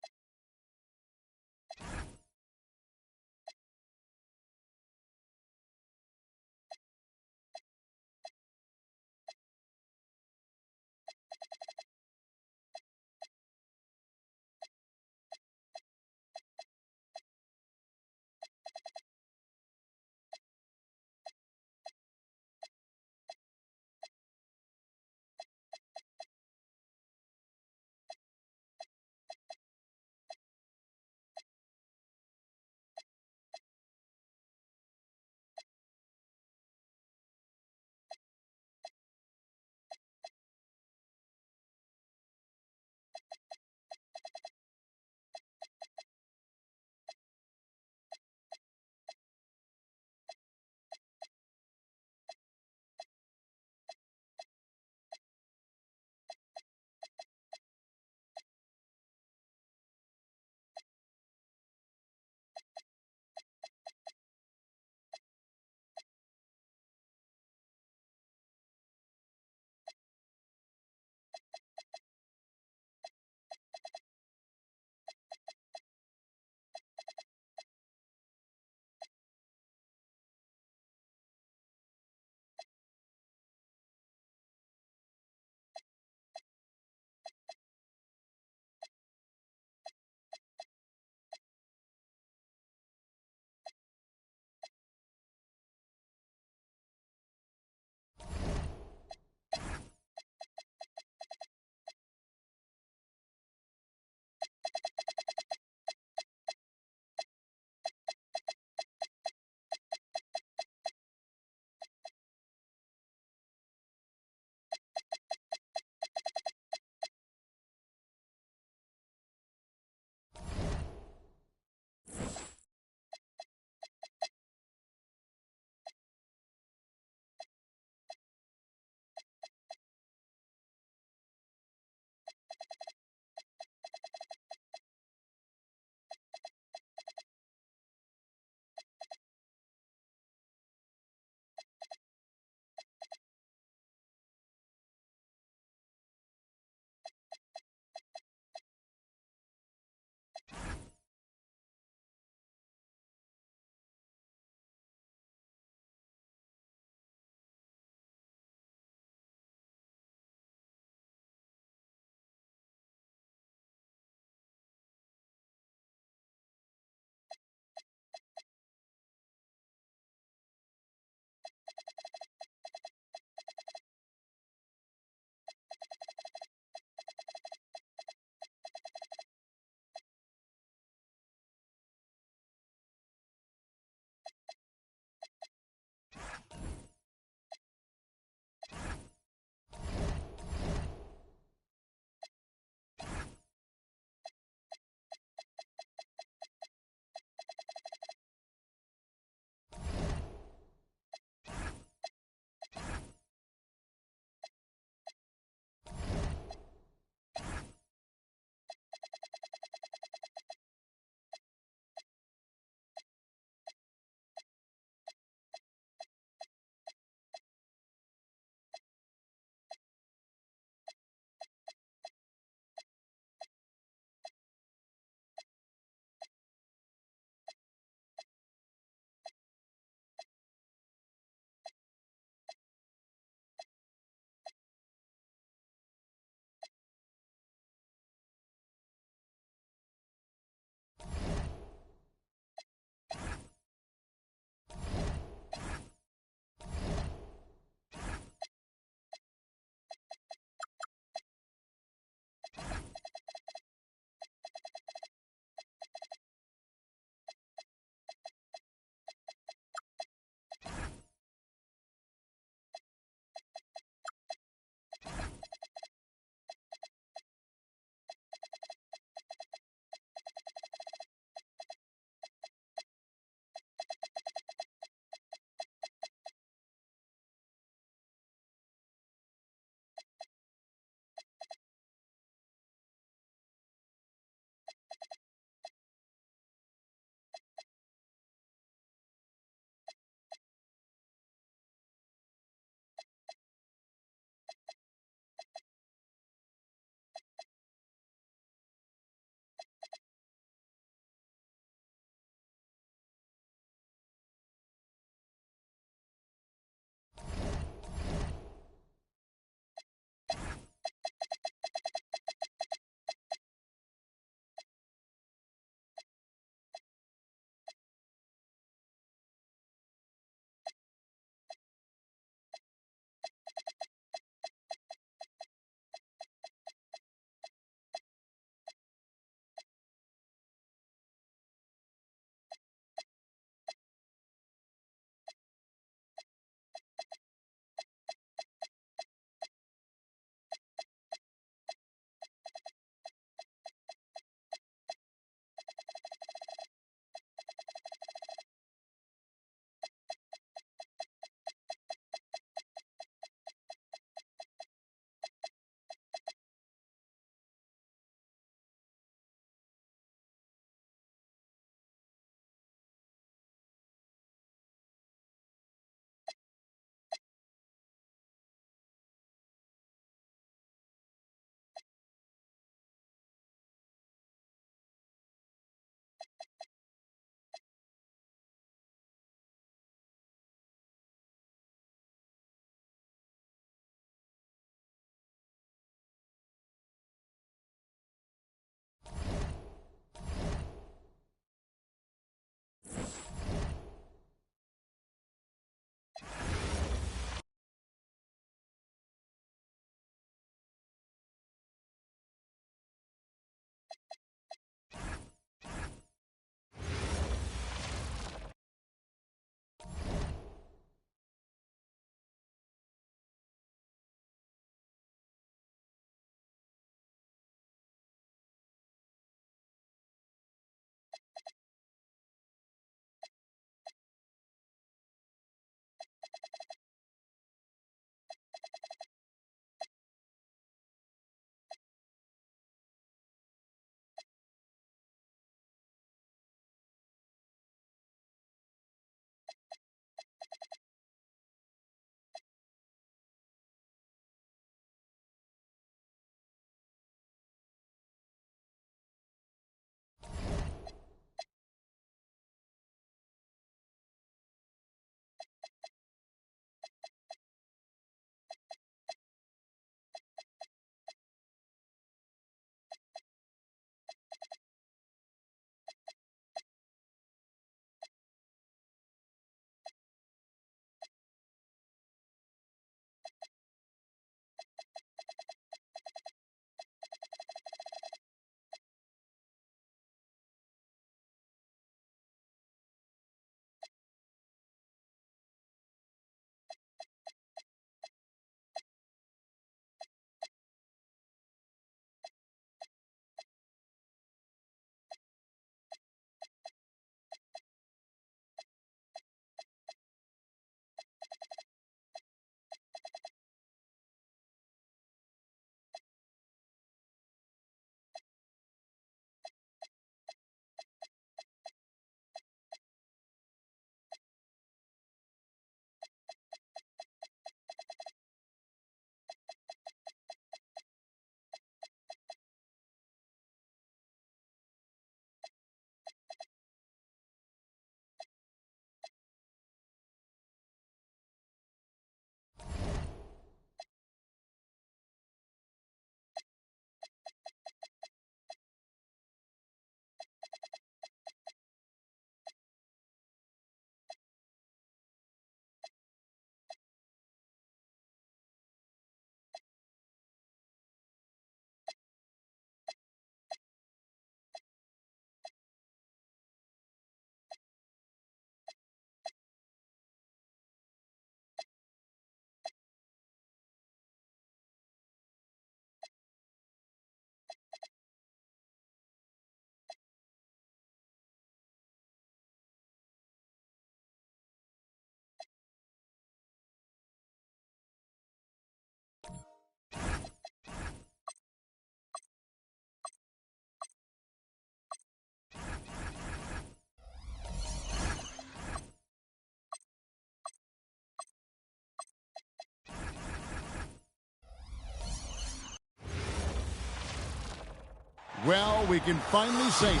Speaker 1: Well, we can finally say it.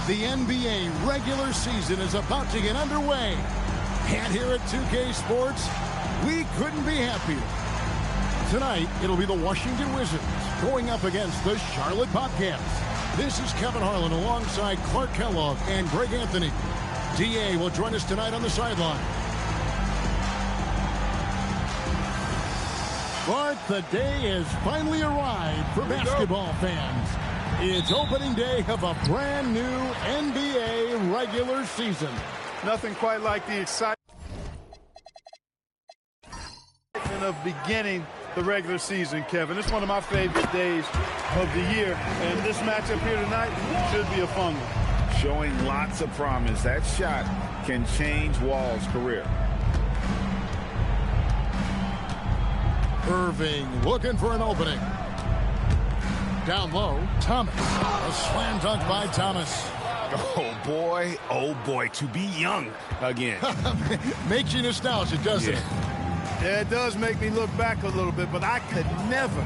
Speaker 1: The NBA regular season is about to get underway. And here at 2K Sports, we couldn't be happier. Tonight, it'll be the Washington Wizards going up against the Charlotte Bobcats. This is Kevin Harlan alongside Clark Kellogg and Greg Anthony. DA will join us tonight on the sideline. But the day has finally arrived for basketball fans. It's opening day of a brand new NBA regular season.
Speaker 3: Nothing quite like the excitement of beginning the regular season, Kevin. It's one of my favorite days of the year, and this matchup here tonight should be a fun one.
Speaker 6: Showing lots of promise. That shot can change Wall's career.
Speaker 1: Irving looking for an opening. Down low, Thomas. A slam dunk by Thomas.
Speaker 2: Oh boy, to be young again.
Speaker 1: Makes you nostalgic, doesn't it?
Speaker 3: Yeah, it does make me look back a little bit, but I could never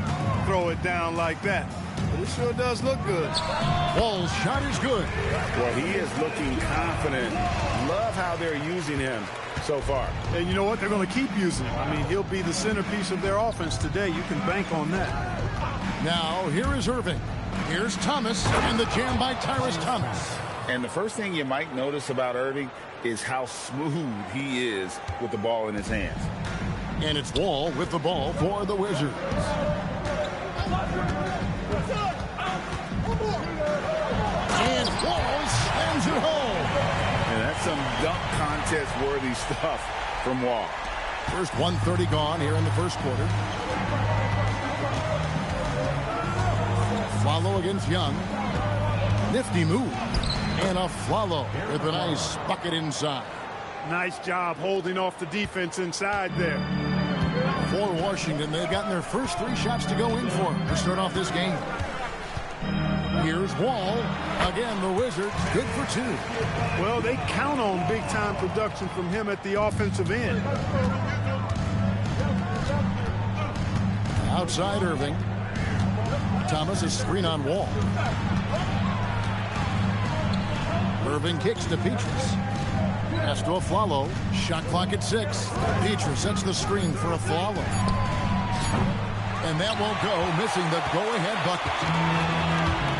Speaker 3: throw it down like that. But it sure does look good.
Speaker 1: Wall's shot is good.
Speaker 6: Well, he is looking confident. Love how they're using him so far.
Speaker 3: And you know what? They're going to keep using him. I mean, he'll be the centerpiece of their offense today. You can bank on that.
Speaker 1: Now, here is Irving. Here's Thomas, and the jam by Tyrus Thomas.
Speaker 6: And the first thing you might notice about Irving is how smooth he is with the ball in his hands.
Speaker 1: And it's Wall with the ball for the Wizards. And Wall slams it home.
Speaker 6: And that's some dunk contest-worthy stuff from Wall.
Speaker 1: First 1:30 gone here in the first quarter. Follow against Young. Nifty move. And a follow with a nice bucket inside.
Speaker 3: Nice job holding off the defense inside there.
Speaker 1: For Washington, they've gotten their first 3 shots to go in for to start off this game. Here's Wall. Again, the Wizards good for 2.
Speaker 3: Well, they count on big-time production from him at the offensive end.
Speaker 1: Outside Irving. Thomas is screen on Wall. Irving kicks to Petrus. Pass to Afflalo. Shot clock at 6. Petrus sets the screen for Afflalo. And that won't go, missing the go-ahead bucket.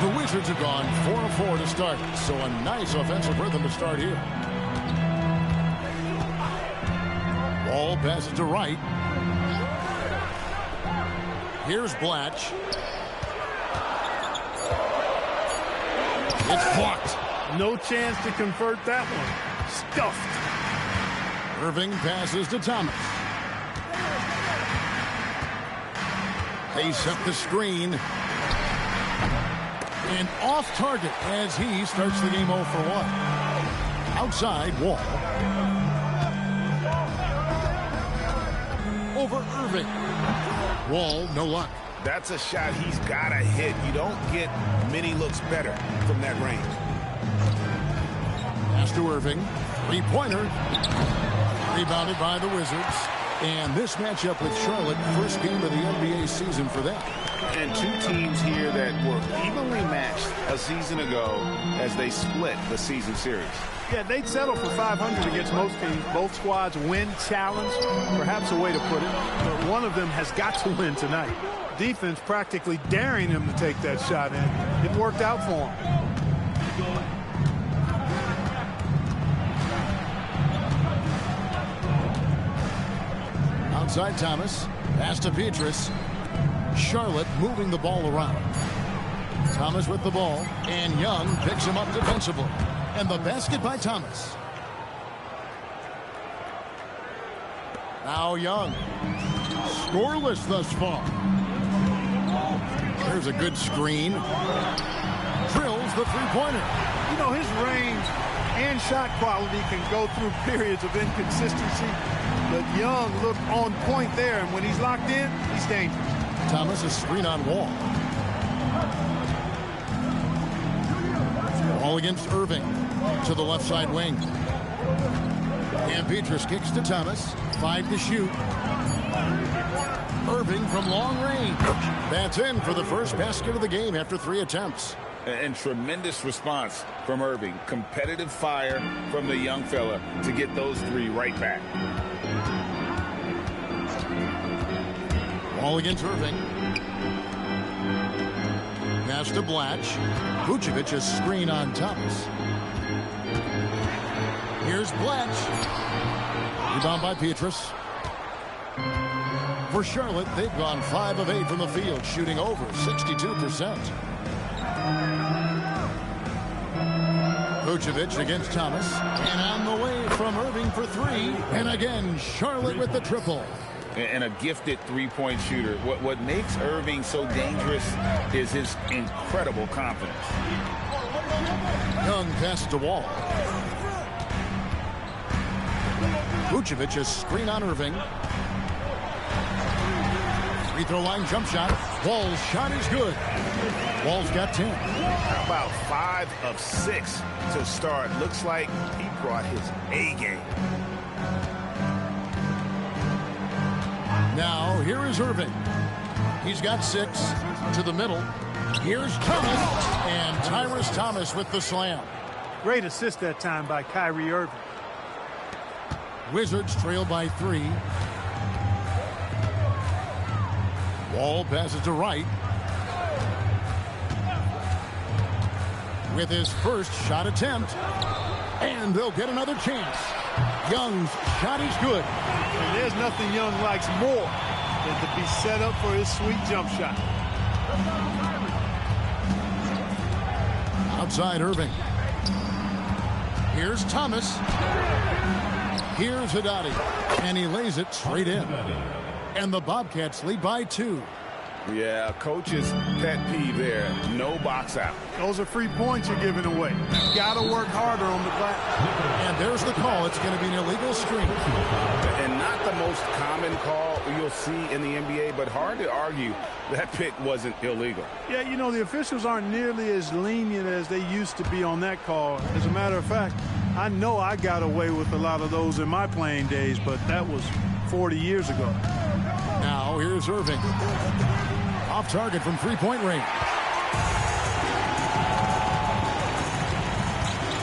Speaker 1: The Wizards have gone 4 of 4 to start, so a nice offensive rhythm to start here. Wall passes to Wright. Here's Blatch. It's blocked.
Speaker 3: No chance to convert that one. Stuffed.
Speaker 1: Irving passes to Thomas. They set the screen. And off target as he starts the game 0 for 1. Outside, Wall. Over Irving. Wall, no luck.
Speaker 2: That's a shot he's got to hit. You don't get many looks better from that range.
Speaker 1: Pass to Irving. 3-pointer. Rebounded by the Wizards. And this matchup with Charlotte, first game of the NBA season for them.
Speaker 6: And 2 teams here that were evenly matched a season ago as they split the season series.
Speaker 3: Yeah, they'd settle for 500 against most teams. Both squads win challenge, perhaps a way to put it. But one of them has got to win tonight. Defense practically daring him to take that shot in. It worked out for him.
Speaker 1: Outside Thomas. Pass to Petrus. Charlotte moving the ball around. Thomas with the ball. And Young picks him up defensively. And the basket by Thomas. Now Young. Scoreless thus far. There's a good screen. Drills the 3-pointer.
Speaker 3: You know, his range and shot quality can go through periods of inconsistency. But Young looked on point there, and when he's locked in, he's dangerous.
Speaker 1: Thomas is screen on Wall. Wall against Irving to the left side wing. And Petrus kicks to Thomas. 5 to shoot. Irving from long range. That's in for the first basket of the game after 3 attempts.
Speaker 6: And tremendous response from Irving. Competitive fire from the young fella to get those three right back.
Speaker 1: Ball against Irving. Pass to Blatch. Vucevic a screen on Thomas. Here's Blatch. Rebound by Pietrus. For Charlotte, they've gone 5 of 8 from the field, shooting over 62%. Vucevic against Thomas. And on the way from Irving for 3. And again, Charlotte with the triple.
Speaker 6: And a gifted three-point shooter. What makes Irving so dangerous is his incredible confidence.
Speaker 1: Young pass to Wall. Vucevic a screen on Irving. Free throw line jump shot. Wall's shot is good. Wall's got 10.
Speaker 2: How about 5 of 6 to start? Looks like he brought his A game.
Speaker 1: Now, here is Irving. He's got 6 to the middle. Here's Thomas, and Tyrus Thomas with the slam.
Speaker 3: Great assist that time by Kyrie Irving.
Speaker 1: Wizards trail by 3. Wall passes to Wright. With his first shot attempt. And they'll get another chance. Young's shot is good.
Speaker 3: And there's nothing Young likes more than to be set up for his sweet jump shot.
Speaker 1: Outside Irving. Here's Thomas. Here's Haddadi. And he lays it straight in. And the Bobcats lead by 2.
Speaker 2: Yeah, coach's pet peeve there. No box out.
Speaker 3: Those are free points you're giving away. You got to work harder on the glass.
Speaker 1: And there's the call. It's going to be an illegal screen.
Speaker 2: And not the most common call you'll see in the NBA, but hard to argue that pick wasn't illegal.
Speaker 3: Yeah, you know, the officials aren't nearly as lenient as they used to be on that call. As a matter of fact, I know I got away with a lot of those in my playing days, but that was 40 years ago.
Speaker 1: Now here's Irving. Off target from three-point range.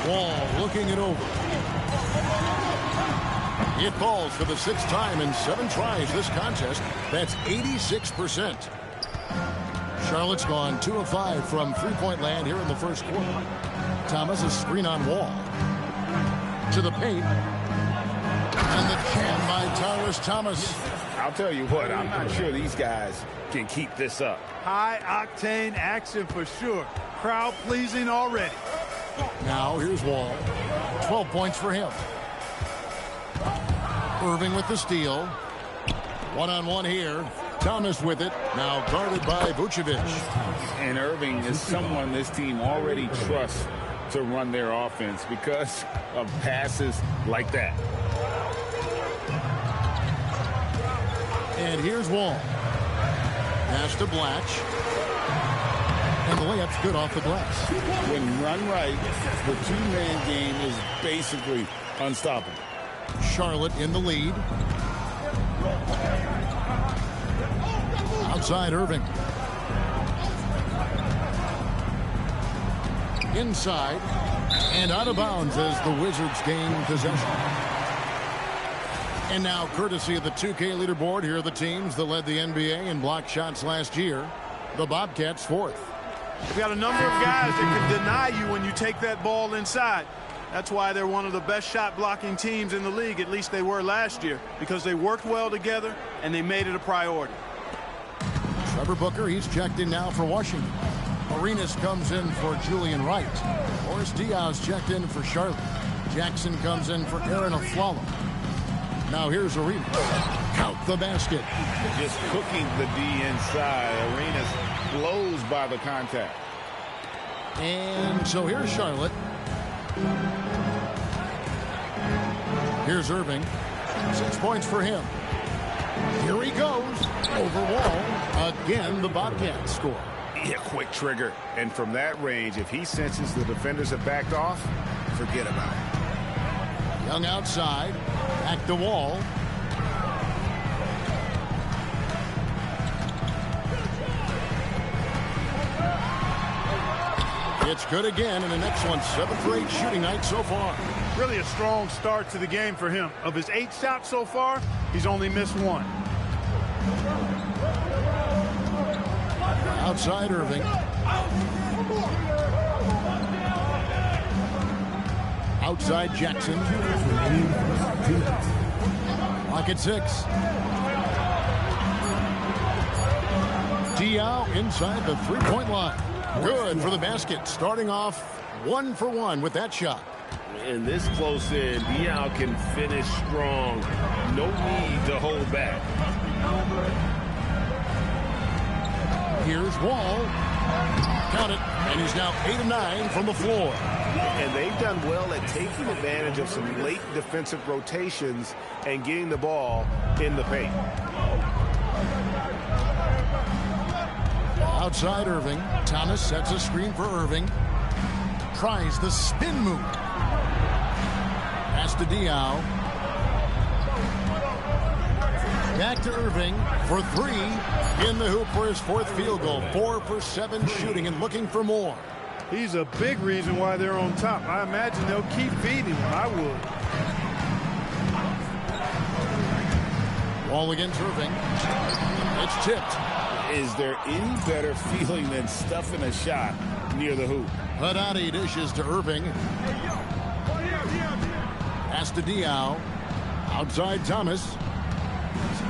Speaker 1: Wall looking it over. It falls for the 6th time in 7 tries this contest. That's 86%. Charlotte's gone 2 of 5 from three-point land here in the first quarter. Thomas a screen on Wall. To the paint. And the jam by Tyrus Thomas.
Speaker 2: I'll tell you what, I'm not sure these guys can keep this up.
Speaker 3: High-octane action for sure. Crowd pleasing already.
Speaker 1: Now here's Wall. 12 points for him. Irving with the steal. One-on-one here. Thomas with it. Now guarded by Vucevic.
Speaker 6: And Irving is someone this team already trusts to run their offense because of passes like that.
Speaker 1: And here's Wall. Pass to Blatch. And the layup's good off the glass.
Speaker 6: When run right, the two-man game is basically unstoppable.
Speaker 1: Charlotte in the lead. Outside Irving. Inside. And out of bounds as the Wizards gain possession. And now, courtesy of the 2K leaderboard, here are the teams that led the NBA in block shots last year. The Bobcats 4th.
Speaker 3: We've got a number of guys that can deny you when you take that ball inside. That's why they're one of the best shot blocking teams in the league. At least they were last year, because they worked well together and they made it a priority.
Speaker 1: Trevor Booker, he's checked in now for Washington. Arenas comes in for Julian Wright. Boris Diaz checked in for Charlotte. Jackson comes in for Aaron Aflalo. Now here's Arenas. Count the basket.
Speaker 6: Just cooking the D inside. Arenas blows by the contact.
Speaker 1: And so here's Charlotte. Here's Irving. 6 points for him. Here he goes. Over Wall. Again, the Bobcats score.
Speaker 2: Yeah, quick trigger. And from that range, if he senses the defenders have backed off, forget about it.
Speaker 1: Young outside. Back to Wall. It's good again, and an excellent 7 for 8 shooting night so far.
Speaker 3: Really a strong start to the game for him. Of his 8 shots so far, he's only missed 1.
Speaker 1: Outside Irving. Outside Jackson. Clock at 6. Diaw inside the three-point line. Good for the basket. Starting off 1 for 1 with that shot.
Speaker 2: And this close in, Diaw can finish strong. No need to hold back.
Speaker 1: Here's Wall. Count it. And he's now 8 of 9 from the floor.
Speaker 2: And they've done well at taking advantage of some late defensive rotations and getting the ball in the paint.
Speaker 1: Outside Irving. Thomas sets a screen for Irving. Tries the spin move. Pass to Diaw. Back to Irving for 3. In the hoop for his 4th field goal. 4 for 7 shooting and looking for more.
Speaker 3: He's a big reason why they're on top. I imagine they'll keep feeding him. I would.
Speaker 1: Wall against Irving. It's tipped.
Speaker 6: Is there any better feeling than stuffing a shot near the hoop?
Speaker 1: Haddadi dishes to Irving. Pass to Diaw. Outside Thomas.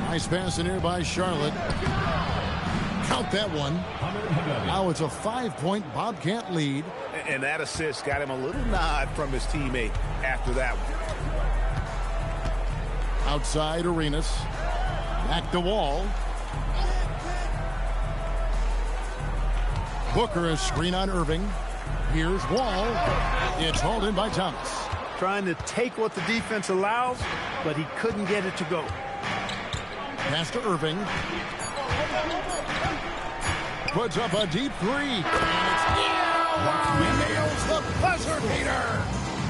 Speaker 1: Nice pass in here by Charlotte. Count that one. Now it's a 5-point Bobcat lead.
Speaker 2: And that assist got him a little nod from his teammate after that one.
Speaker 1: Outside Arenas. Back to Wall. Booker a screen on Irving. Here's Wall. It's hauled in by Thomas.
Speaker 3: Trying to take what the defense allows, but he couldn't get it to go.
Speaker 1: Pass to Irving. Puts up a deep 3. And it's he nails the buzzer beater.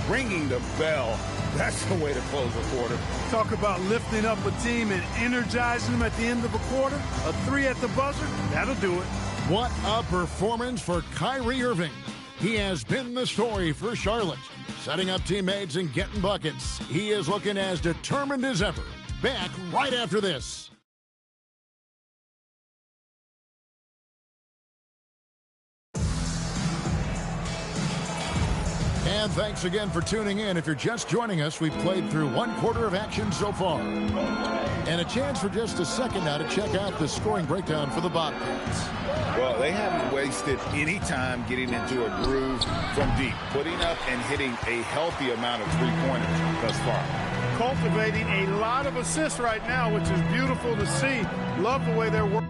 Speaker 6: Ringing the bell. That's the way to close a quarter.
Speaker 3: Talk about lifting up a team and energizing them at the end of a quarter. A 3 at the buzzer, that'll do it.
Speaker 1: What a performance for Kyrie Irving. He has been the story for Charlotte. Setting up teammates and getting buckets. He is looking as determined as ever. Back right after this. And thanks again for tuning in. If you're just joining us, we've played through 1 quarter of action so far. And a chance for just a second now to check out the scoring breakdown for the Bobcats.
Speaker 6: Well, they haven't wasted any time getting into a groove from deep, putting up and hitting a healthy amount of three-pointers thus far.
Speaker 3: Cultivating a lot of assists right now, which is beautiful to see. Love the way they're working.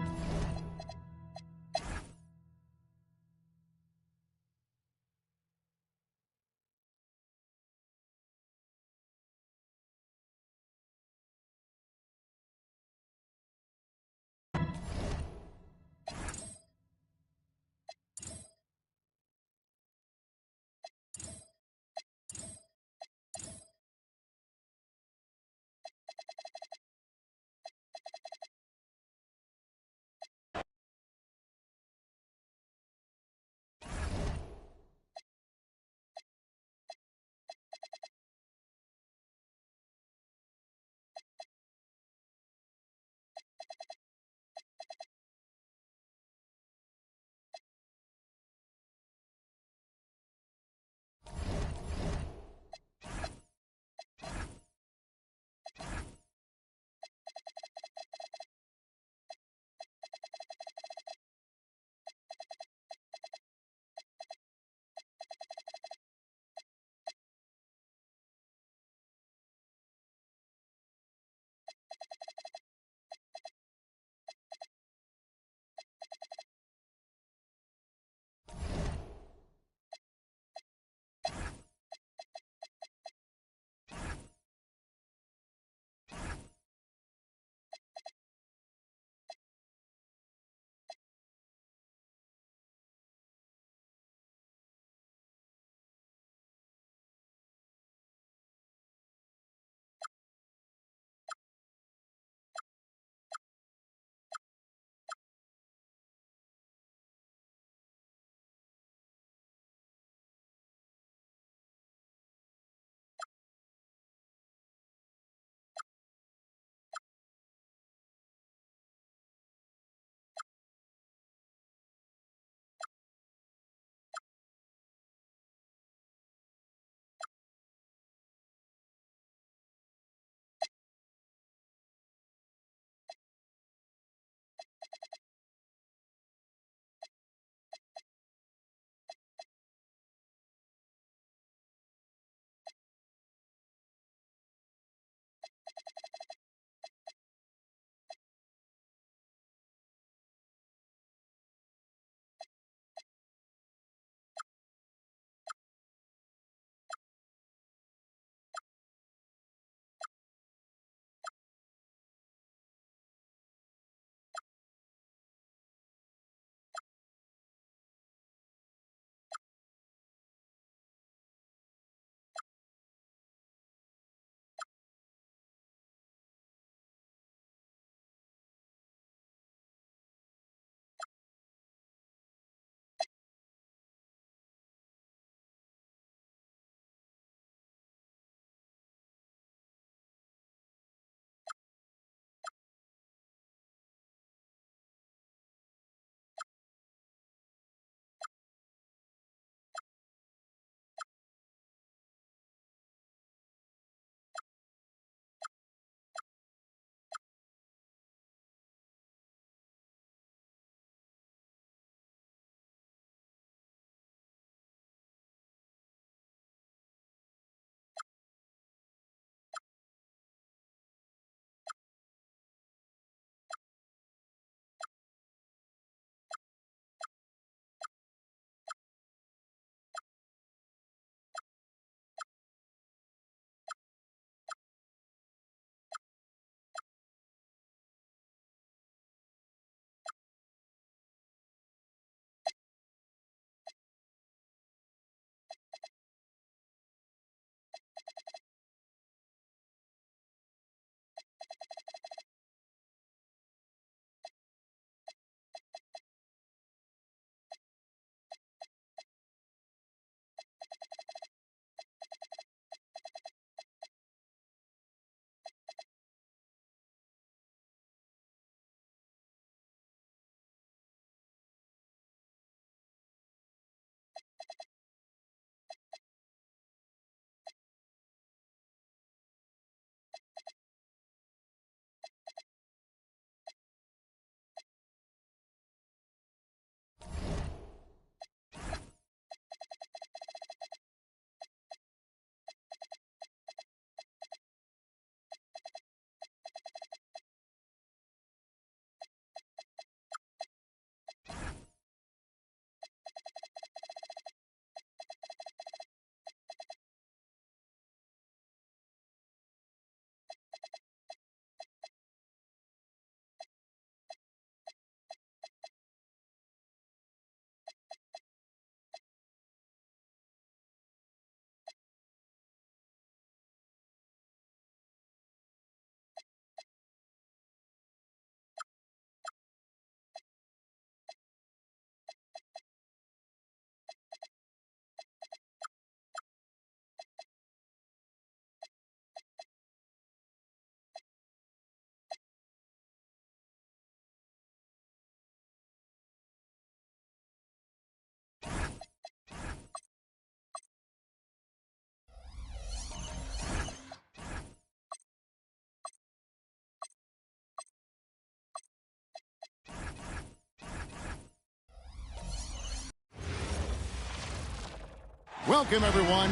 Speaker 1: Welcome, everyone.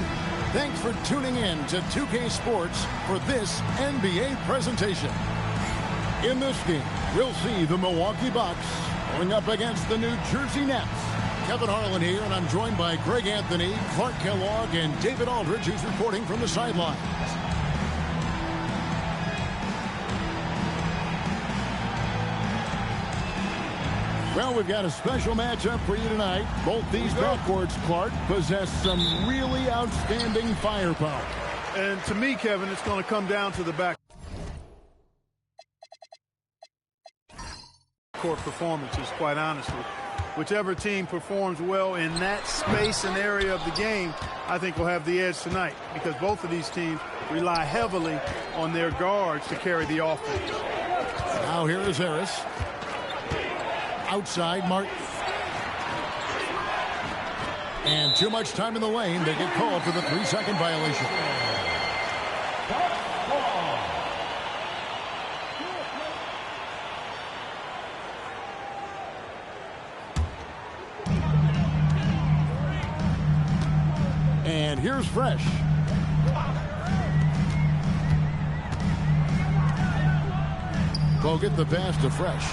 Speaker 1: Thanks for tuning in to 2K Sports for this NBA presentation. In this game, we'll see the Milwaukee Bucks going up against the New Jersey Nets. Kevin Harlan here, and I'm joined by Greg Anthony, Clark Kellogg, and David Aldridge, who's reporting from the sidelines. Well, we've got a special matchup for you tonight. Both these backcourts, Clark, possess some really outstanding firepower.
Speaker 3: And to me, Kevin, it's going to come down to the backcourt performances, quite honestly. Whichever team performs well in that space and area of the game, I think will have the edge tonight, because both of these teams rely heavily on their guards to carry the offense.
Speaker 1: Now here is Harris. Outside, Martin. And too much time in the lane. They get called for the 3-second violation. And here's Fresh. Bogut the pass to Fresh.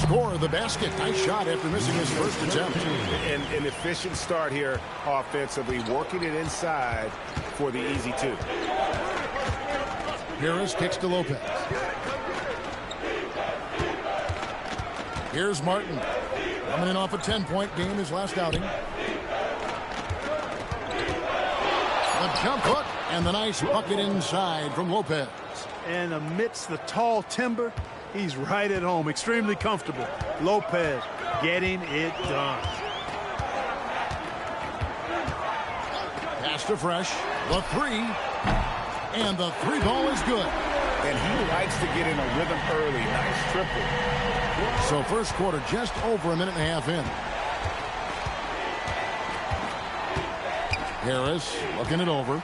Speaker 1: Score the basket. Nice shot after missing his first attempt.
Speaker 2: An efficient start here offensively, working it inside for the easy two.
Speaker 1: Harris kicks to Lopez. Here's Martin. Coming in off a 10-point game his last outing. The jump hook and the nice bucket inside from Lopez.
Speaker 3: And amidst the tall timber, he's right at home, extremely comfortable. Lopez getting it done.
Speaker 1: Pass to Fresh. The three. And the three ball is good.
Speaker 6: And he likes to get in a rhythm early. Nice triple.
Speaker 1: So first quarter just over a minute and a half in. Harris looking it over.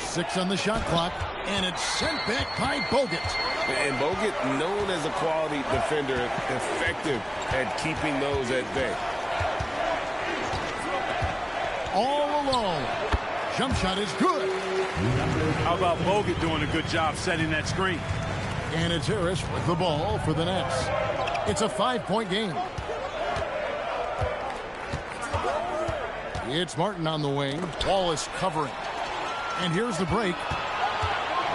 Speaker 1: Six on the shot clock, and it's sent back by Bogut.
Speaker 2: And Bogut, known as a quality defender, effective at keeping those at bay.
Speaker 1: All alone. Jump shot is good.
Speaker 3: How about Bogut doing a good job setting that screen?
Speaker 1: And it's Harris with the ball for the Nets. It's a 5-point game. It's Martin on the wing. Wallace covering. And here's the break.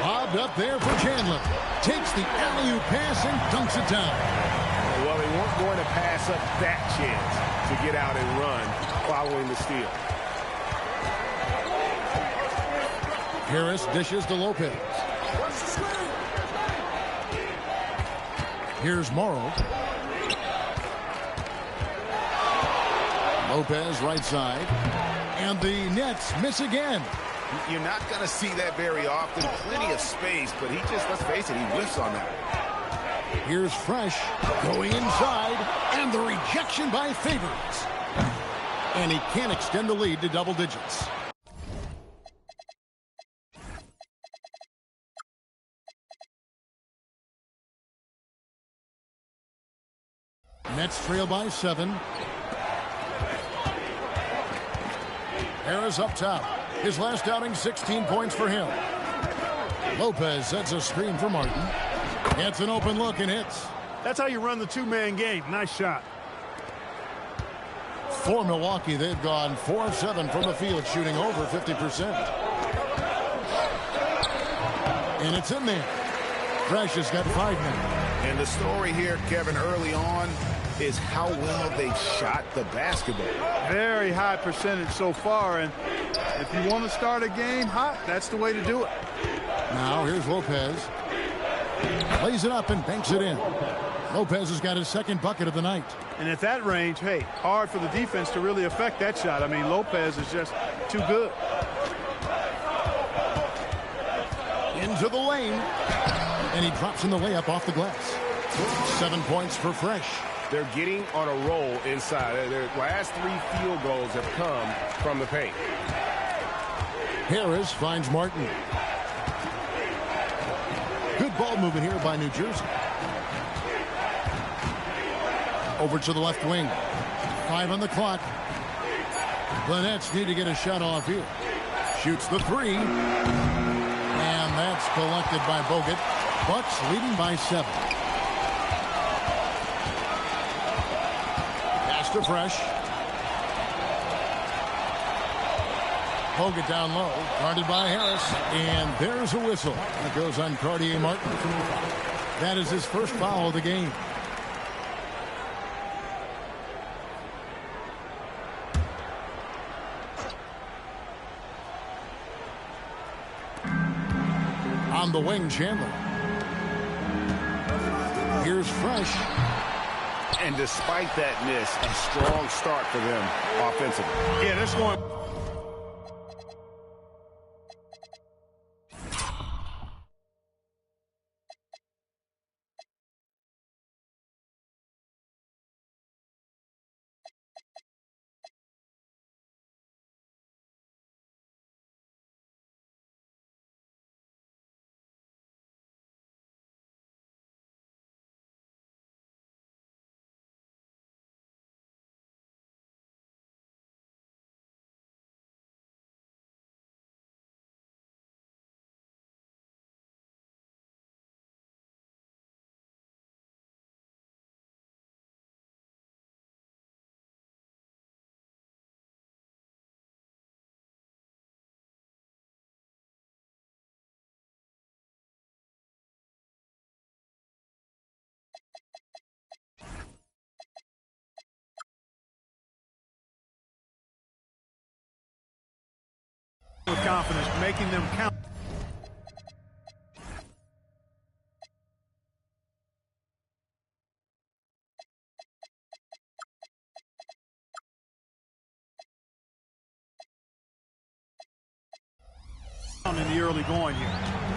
Speaker 1: Lobbed up there for Chandler. Takes the alley-oop pass and dunks it down.
Speaker 2: Well, they weren't going to pass up that chance to get out and run following the steal.
Speaker 1: Harris dishes to Lopez. Here's Morrow. Lopez right side. And the Nets miss again.
Speaker 6: You're not going to see that very often. Plenty of space, but he just, let's face it, he whiffs on that.
Speaker 1: Here's Fresh going inside, and the rejection by Favors. And he can't extend the lead to double digits. Nets trail by 7. Harris up top. His last outing, 16 points for him. Lopez sets a screen for Martin. Gets an open look and hits.
Speaker 3: That's how you run the two-man game. Nice shot.
Speaker 1: For Milwaukee, they've gone 4 of 7 from the field, shooting over 50%. And it's in there. Fresh has got 5 now.
Speaker 6: And the story here, Kevin, early on is how well they shot the basketball.
Speaker 3: Very high percentage so far, and if you want to start a game hot, that's the way to do it.
Speaker 1: Now here's Lopez. Lays it up and banks it in. Lopez has got his second bucket of the night.
Speaker 3: And at that range, hey, hard for the defense to really affect that shot. I mean, Lopez is just too good.
Speaker 1: Into the lane. And he drops in the layup off the glass. 7 points for Fresh.
Speaker 2: They're getting on a roll inside. Their last 3 field goals have come from the paint.
Speaker 1: Harris finds Martin. Good ball movement here by New Jersey. Over to the left wing. 5 on the clock. The Nets need to get a shot off here. Shoots the 3. And that's collected by Bogut. Bucks leading by 7. Pass to Fresh. Bogut down low. Guarded by Harris. And there's a whistle. That goes on Cartier Martin. That is his first foul of the game. On the wing, Chandler. Here's Fresh.
Speaker 2: And despite that miss, a strong start for them offensively.
Speaker 3: Yeah, that's going. With confidence, making them count. In the early going here.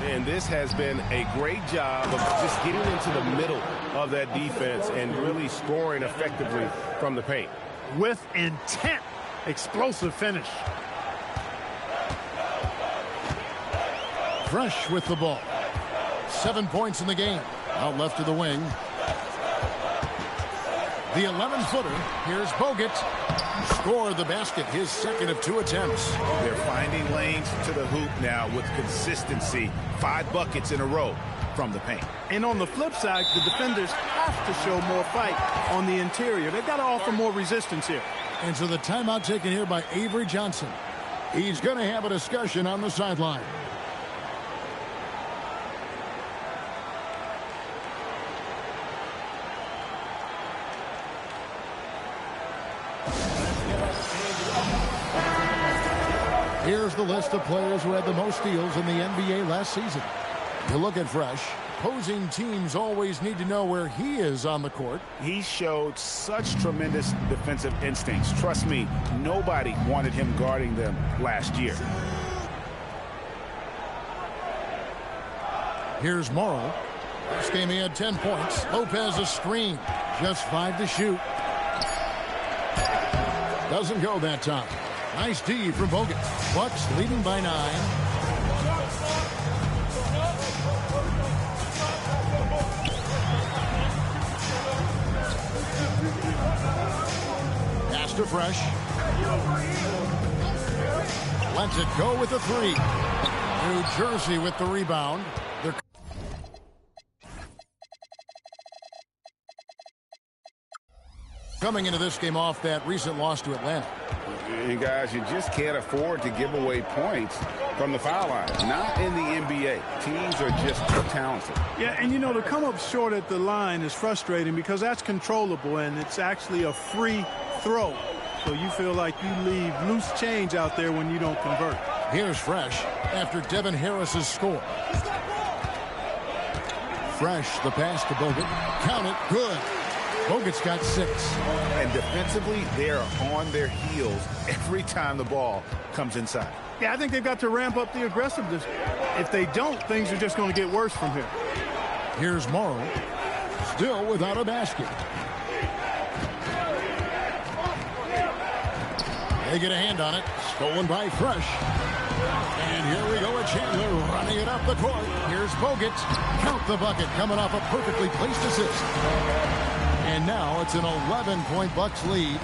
Speaker 2: And this has been a great job of just getting into the middle of that defense and really scoring effectively from the paint.
Speaker 3: With intent, explosive finish.
Speaker 1: Fresh with the ball. 7 points in the game. Out left to the wing. The 11-footer. Here's Bogut. Scored the basket. His second of 2 attempts.
Speaker 6: They're finding lanes to the hoop now with consistency. 5 buckets in a row from the paint.
Speaker 3: And on the flip side, the defenders have to show more fight on the interior. They've got to offer more resistance here.
Speaker 1: And so the timeout taken here by Avery Johnson. He's going to have a discussion on the sideline. Here's the list of players who had the most steals in the NBA last season. You look at Fresh. Opposing teams always need to know where he is on the court.
Speaker 6: He showed such tremendous defensive instincts. Trust me, nobody wanted him guarding them last year.
Speaker 1: Here's Morrow. This game he had 10 points. Lopez a screen. Just 5 to shoot. Doesn't go that time. Nice D from Bogut. Bucks leading by 9. Pass to Fresh. Lets it go with the 3. New Jersey with the rebound. They're coming into this game off that recent loss to Atlanta.
Speaker 2: And guys, you just can't afford to give away points from the foul line. Not in the NBA. Teams are just too talented.
Speaker 3: Yeah, and you know, to come up short at the line is frustrating because that's controllable and it's actually a free throw. So you feel like you leave loose change out there when you don't convert.
Speaker 1: Here's Fresh after Devin Harris's score. Fresh, the pass to Bogut. Count it, good. Bogut's got 6.
Speaker 6: And defensively, they are on their heels every time the ball comes inside.
Speaker 3: Yeah, I think they've got to ramp up the aggressiveness. If they don't, things are just going to get worse from here.
Speaker 1: Here's Morrow, still without a basket. They get a hand on it, stolen by Fresh. And here we go with Chandler running it up the court. Here's Bogut. Count the bucket coming off a perfectly placed assist. And now it's an 11-point Bucks lead.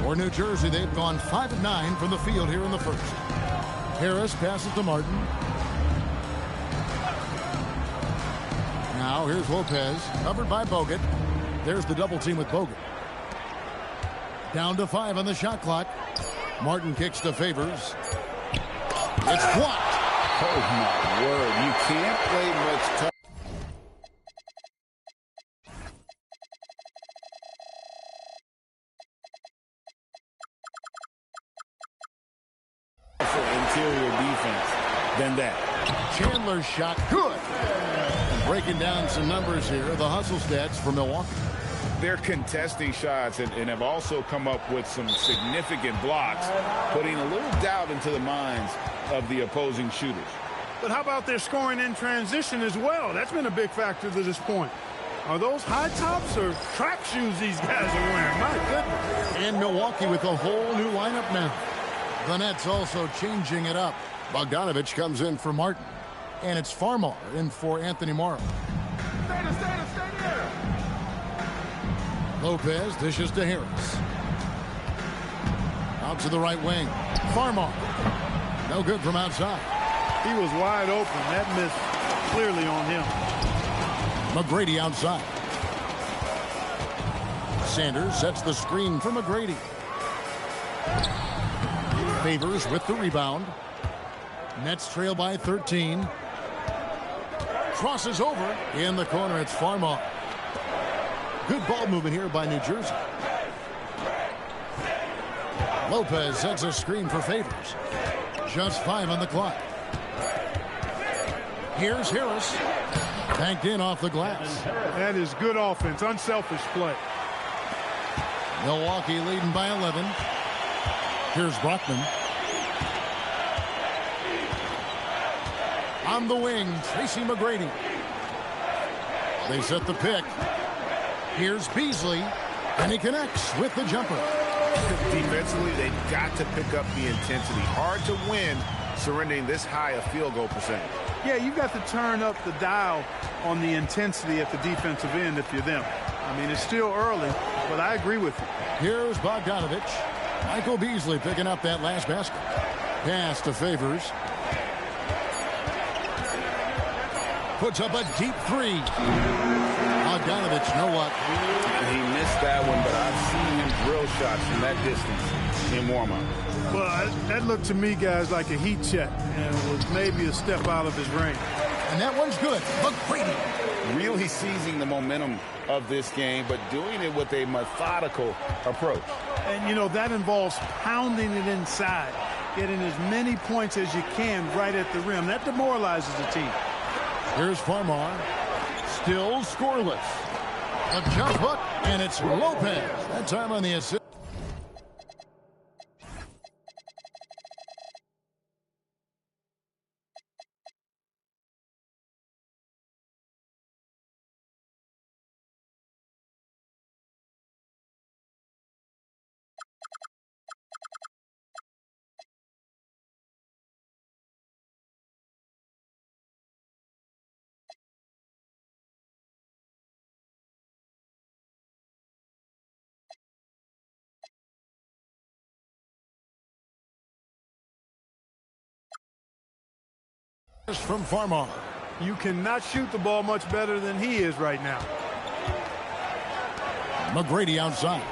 Speaker 1: For New Jersey, they've gone 5 of 9 from the field here in the first. Harris passes to Martin. Now here's Lopez, covered by Bogut. There's the double team with Bogut. Down to 5 on the shot clock. Martin kicks to Favors. It's blocked.
Speaker 6: Oh, my word. You can't play much tough interior defense than that.
Speaker 1: Chandler's shot good. And breaking down some numbers here, the hustle stats for Milwaukee.
Speaker 6: They're contesting shots and have also come up with some significant blocks, putting a little doubt into the minds of the opposing shooters.
Speaker 3: But how about their scoring in transition as well? That's been a big factor to this point. Are those high tops or track shoes these guys are wearing? My goodness.
Speaker 1: And Milwaukee with a whole new lineup now. The Nets also changing it up. Bogdanovich comes in for Martin. And it's Farmar in for Anthony Morrow.
Speaker 5: Stay there.
Speaker 1: Lopez dishes to Harris. Out to the right wing. Farmar. No good from outside.
Speaker 3: He was wide open. That missed clearly on him.
Speaker 1: McGrady outside. Sanders sets the screen for McGrady. Favors with the rebound. Nets trail by 13. Crosses over. In the corner, it's Farmar. Good ball movement here by New Jersey. Lopez sets a screen for Favors. Just 5 on the clock. Here's Harris. Banked in off the glass.
Speaker 3: That is good offense. Unselfish play.
Speaker 1: Milwaukee leading by 11. Here's Brockman. On the wing, Tracy McGrady. They set the pick. Here's Beasley, and he connects with the jumper.
Speaker 2: Defensively, they've got to pick up the intensity. Hard to win surrendering this high a field goal percentage.
Speaker 3: Yeah, you've got to turn up the dial on the intensity at the defensive end if you're them. I mean, it's still early, but I agree with you.
Speaker 1: Here's Bogdanovich. Michael Beasley picking up that last basket. Pass to Favors. Puts up a deep 3. Bogdanovich, no luck.
Speaker 6: He missed that one, but I've seen him drill shots from that distance in warm-up.
Speaker 3: Well, that looked to me, guys, like a heat check, and was maybe a step out of his range.
Speaker 1: And that one's good. McGrady.
Speaker 6: Really seizing the momentum of this game, but doing it with a methodical approach.
Speaker 3: And, you know, that involves pounding it inside, getting as many points as you can right at the rim. That demoralizes the team.
Speaker 1: Here's Farmar. Still scoreless. A jump hook, and it's Lopez. That time on the assist. From Farmar.
Speaker 3: You cannot shoot the ball much better than he is right now.
Speaker 1: McGrady outside.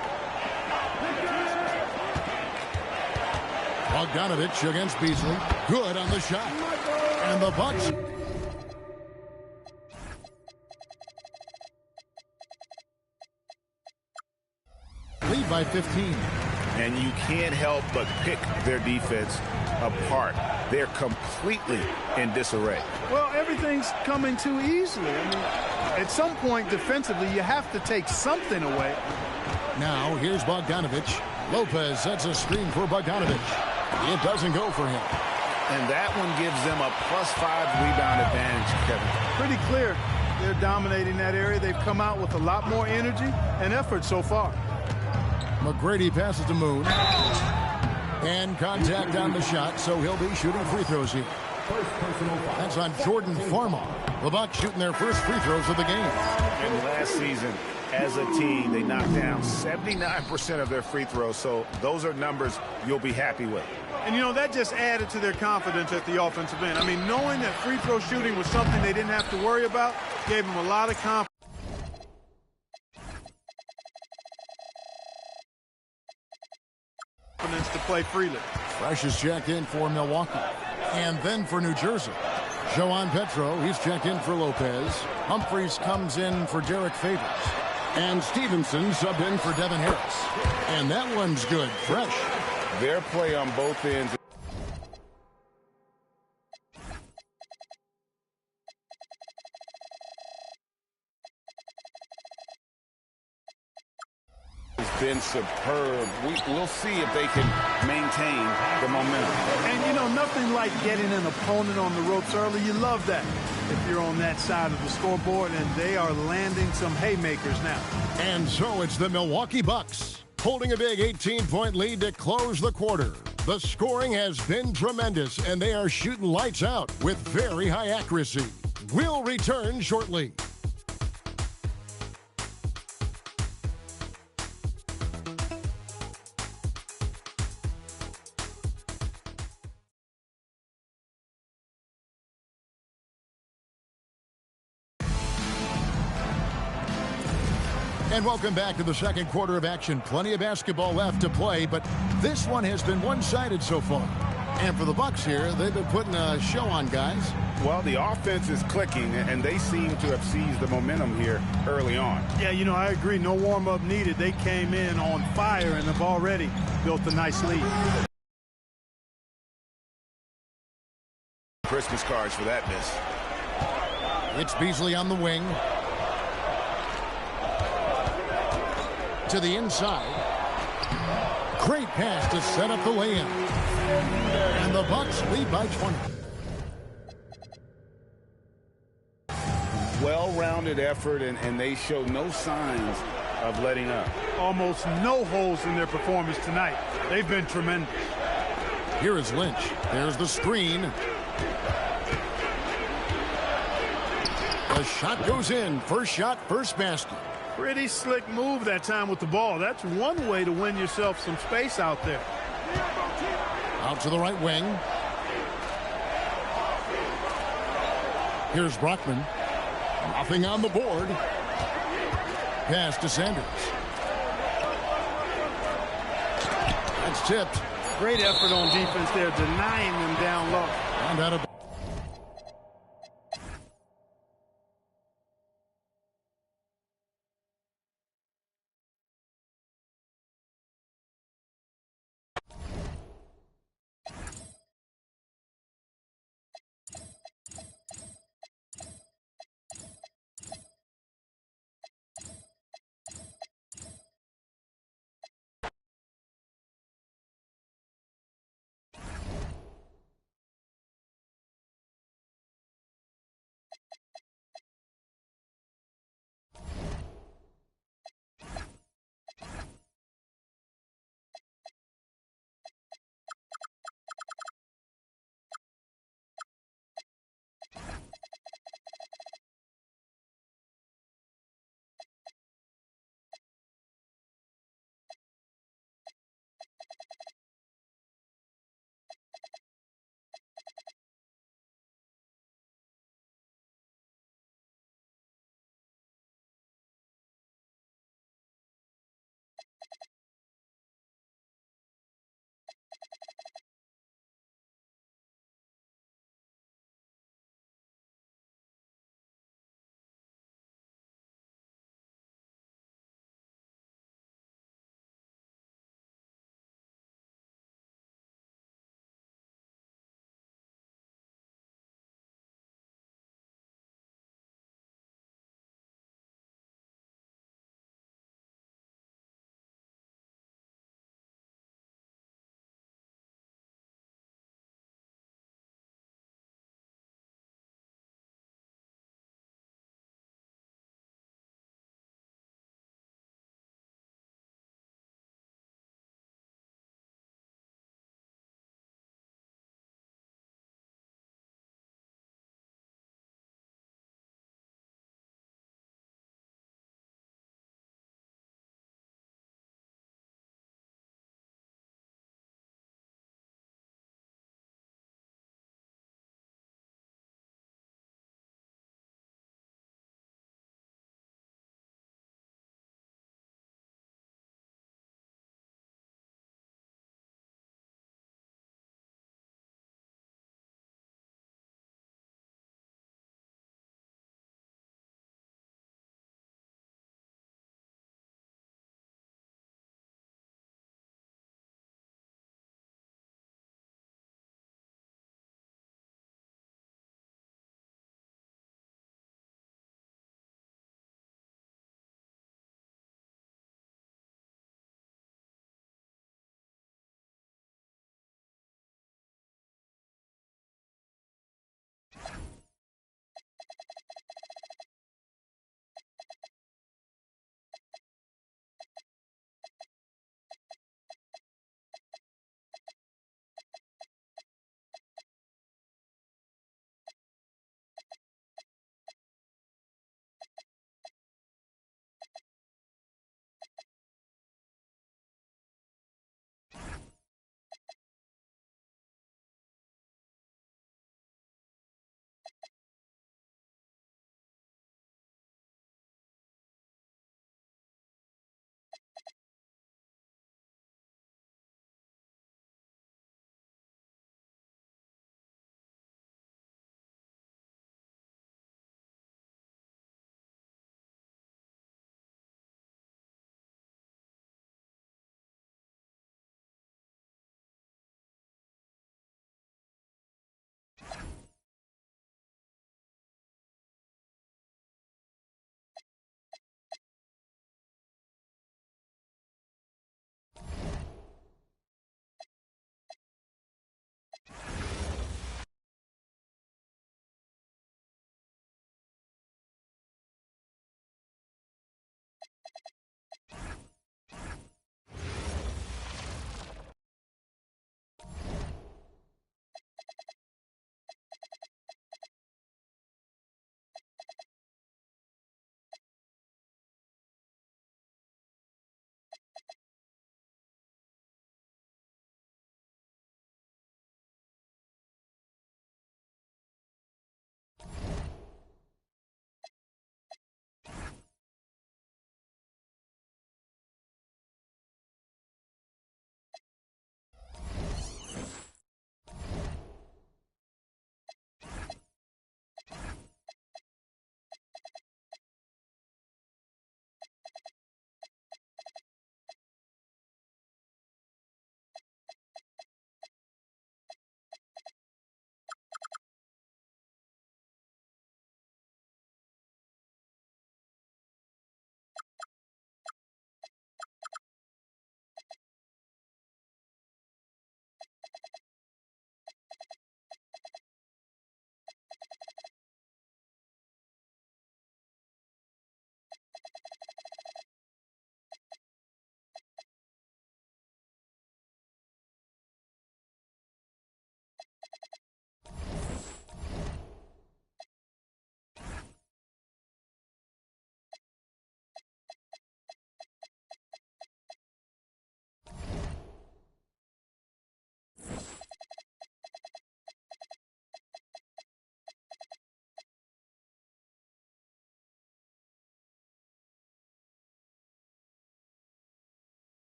Speaker 1: Bogdanovich against Beasley. Good on the shot. And the Bucks. Lead by 15.
Speaker 6: And you can't help but pick their defense apart. They're completely in disarray.
Speaker 3: Well, everything's coming too easily. I mean, at some point defensively, you have to take something away.
Speaker 1: Now, here's Bogdanovich. Lopez sets a screen for Bogdanovich. It doesn't go for him.
Speaker 6: And that one gives them a +5 rebound advantage, Kevin.
Speaker 3: Pretty clear they're dominating that area. They've come out with a lot more energy and effort so far.
Speaker 1: McGrady passes to Moon. And contact on the shot, so he'll be shooting free throws here. That's on Jordan Farmar. The Bucks shooting their first free throws of the game.
Speaker 6: And last season, as a team, they knocked down 79% of their free throws, so those are numbers you'll be happy with.
Speaker 3: And, you know, that just added to their confidence at the offensive end. I mean, knowing that free throw shooting was something they didn't have to worry about gave them a lot of confidence to play freely.
Speaker 1: Fresh is checked in for Milwaukee. And then for New Jersey, Joan Petro, he's checked in for Lopez. Humphreys comes in for Derek Favors. And Stevenson subbed in for Devin Harris. And that one's good, fresh.
Speaker 6: Their play on both ends has been superb. We'll see if they can maintain the momentum.
Speaker 3: And, you know, nothing like getting an opponent on the ropes early. You love that if you're on that side of the scoreboard, and they are landing some haymakers now.
Speaker 1: And so it's the Milwaukee Bucks holding a big 18-point lead to close the quarter. The scoring has been tremendous, and they are shooting lights out with very high accuracy. We'll return shortly. And welcome back to the second quarter of action. Plenty of basketball left to play, but this one has been one-sided so far. And for the Bucks here, they've been putting a show on, guys.
Speaker 6: Well, the offense is clicking, and they seem to have seized the momentum here early on.
Speaker 3: Yeah, you know, I agree. No warm-up needed. They came in on fire and have already built a nice lead.
Speaker 6: Christmas cards for that miss.
Speaker 1: It's Beasley on the wing. To the inside. Great pass to set up the lay-in. And the Bucks lead by 20.
Speaker 6: Well-rounded effort, and they show no signs of letting up.
Speaker 3: Almost no holes in their performance tonight. They've been tremendous.
Speaker 1: Here is Lynch. There's the screen. The shot goes in. First shot, first basket.
Speaker 3: Pretty slick move that time with the ball. That's one way to win yourself some space out there.
Speaker 1: Out to the right wing. Here's Brockman. Nothing on the board. Pass to Sanders. That's tipped.
Speaker 3: Great effort on defense there, denying them down low.
Speaker 1: And out of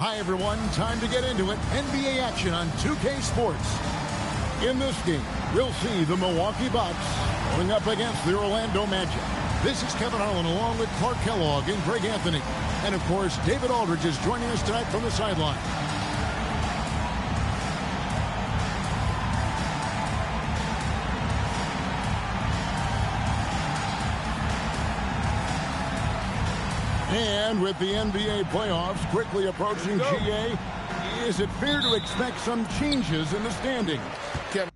Speaker 1: Hi, everyone. Time to get into it. NBA action on 2K Sports. In this game, we'll see the Milwaukee Bucks going up against the Orlando Magic. This is Kevin Harlan along with Clark Kellogg and Greg Anthony. And, of course, David Aldridge is joining us tonight from the sideline. And with the NBA playoffs quickly approaching, GA, is it fair to expect some changes in the standings?
Speaker 2: Kevin.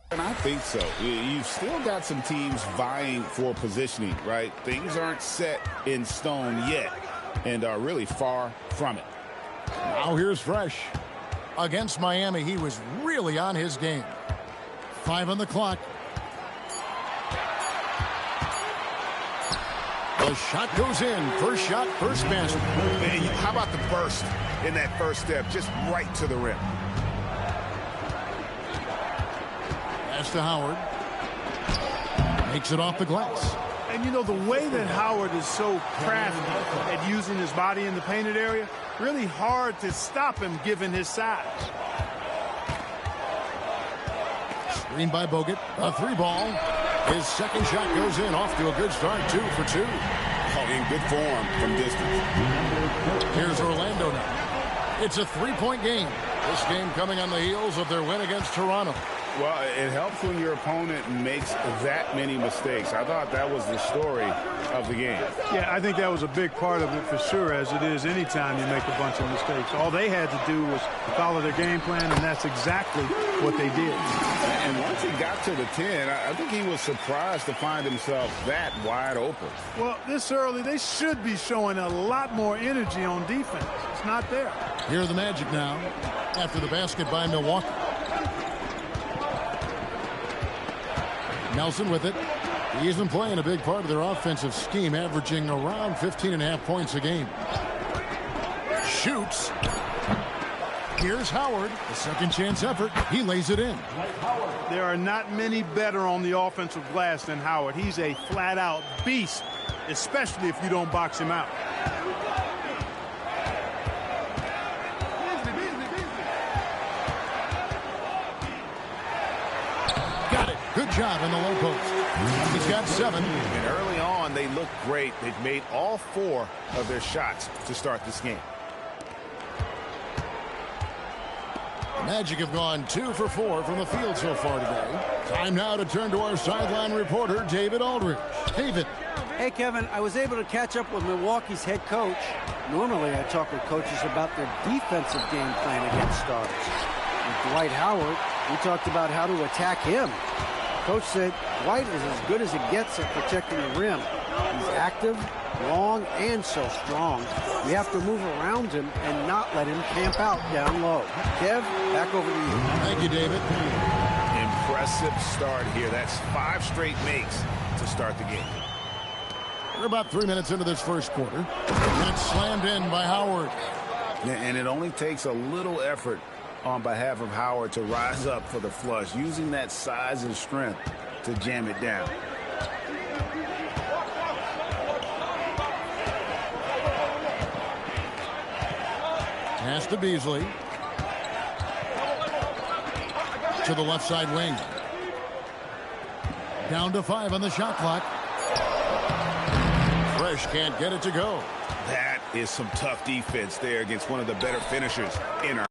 Speaker 6: And I think so. You've still got some teams vying for positioning, right? Things aren't set in stone yet and are really far from it.
Speaker 1: Now here's Fresh. Against Miami, he was really on his game. 5 on the clock. The shot goes in. First shot, first basket.
Speaker 6: Man, how about the burst in that first step, just right to the rim?
Speaker 1: Pass to Howard. Makes it off the glass.
Speaker 3: And, you know, the way that Howard is so crafty at using his body in the painted area, really hard to stop him given his size.
Speaker 1: Screened by Bogut. A 3-ball. His second shot goes in. Off to a good start. 2 for 2.
Speaker 6: Oh, in good form from distance.
Speaker 1: Here's Orlando now. It's a 3-point game. This game coming on the heels of their win against Toronto.
Speaker 6: Well, it helps when your opponent makes that many mistakes. I thought that was the story of the game.
Speaker 3: Yeah, I think that was a big part of it for sure, as it is anytime you make a bunch of mistakes. All they had to do was follow their game plan, and that's exactly what they did.
Speaker 6: And once he got to the 10, I think he was surprised to find himself that wide open.
Speaker 3: Well, this early, they should be showing a lot more energy on defense. It's not there.
Speaker 1: Here are the Magic now after the basket by Milwaukee. Nelson with it. He's been playing a big part of their offensive scheme, averaging around 15.5 points a game. Shoots. Here's Howard. A second chance effort. He lays it in.
Speaker 3: There are not many better on the offensive glass than Howard. He's a flat-out beast, especially if you don't box him out.
Speaker 1: Got it. Good job in the low post. He's got 7.
Speaker 2: And early on, they looked great. They've made all 4 of their shots to start this game.
Speaker 1: Magic have gone 2 for 4 from the field so far today. Time now to turn to our sideline reporter, David Aldridge. David.
Speaker 7: Hey, Kevin, I was able to catch up with Milwaukee's head coach. Normally, I talk with coaches about their defensive game plan against stars. With Dwight Howard, we talked about how to attack him. Coach said Dwight is as good as it gets at protecting the rim. He's active, long, and so strong. We have to move around him and not let him camp out down low. Kev, back over to you.
Speaker 1: Thank you, David.
Speaker 2: Impressive start here. That's 5 straight makes to start the game.
Speaker 1: We're about 3 minutes into this first quarter. And it's slammed in by Howard.
Speaker 6: And it only takes a little effort on behalf of Howard to rise up for the flush, using that size and strength to jam it down.
Speaker 1: Pass to Beasley. To the left side wing. Down to 5 on the shot clock. Fresh can't get it to go.
Speaker 2: That is some tough defense there against one of the better finishers in our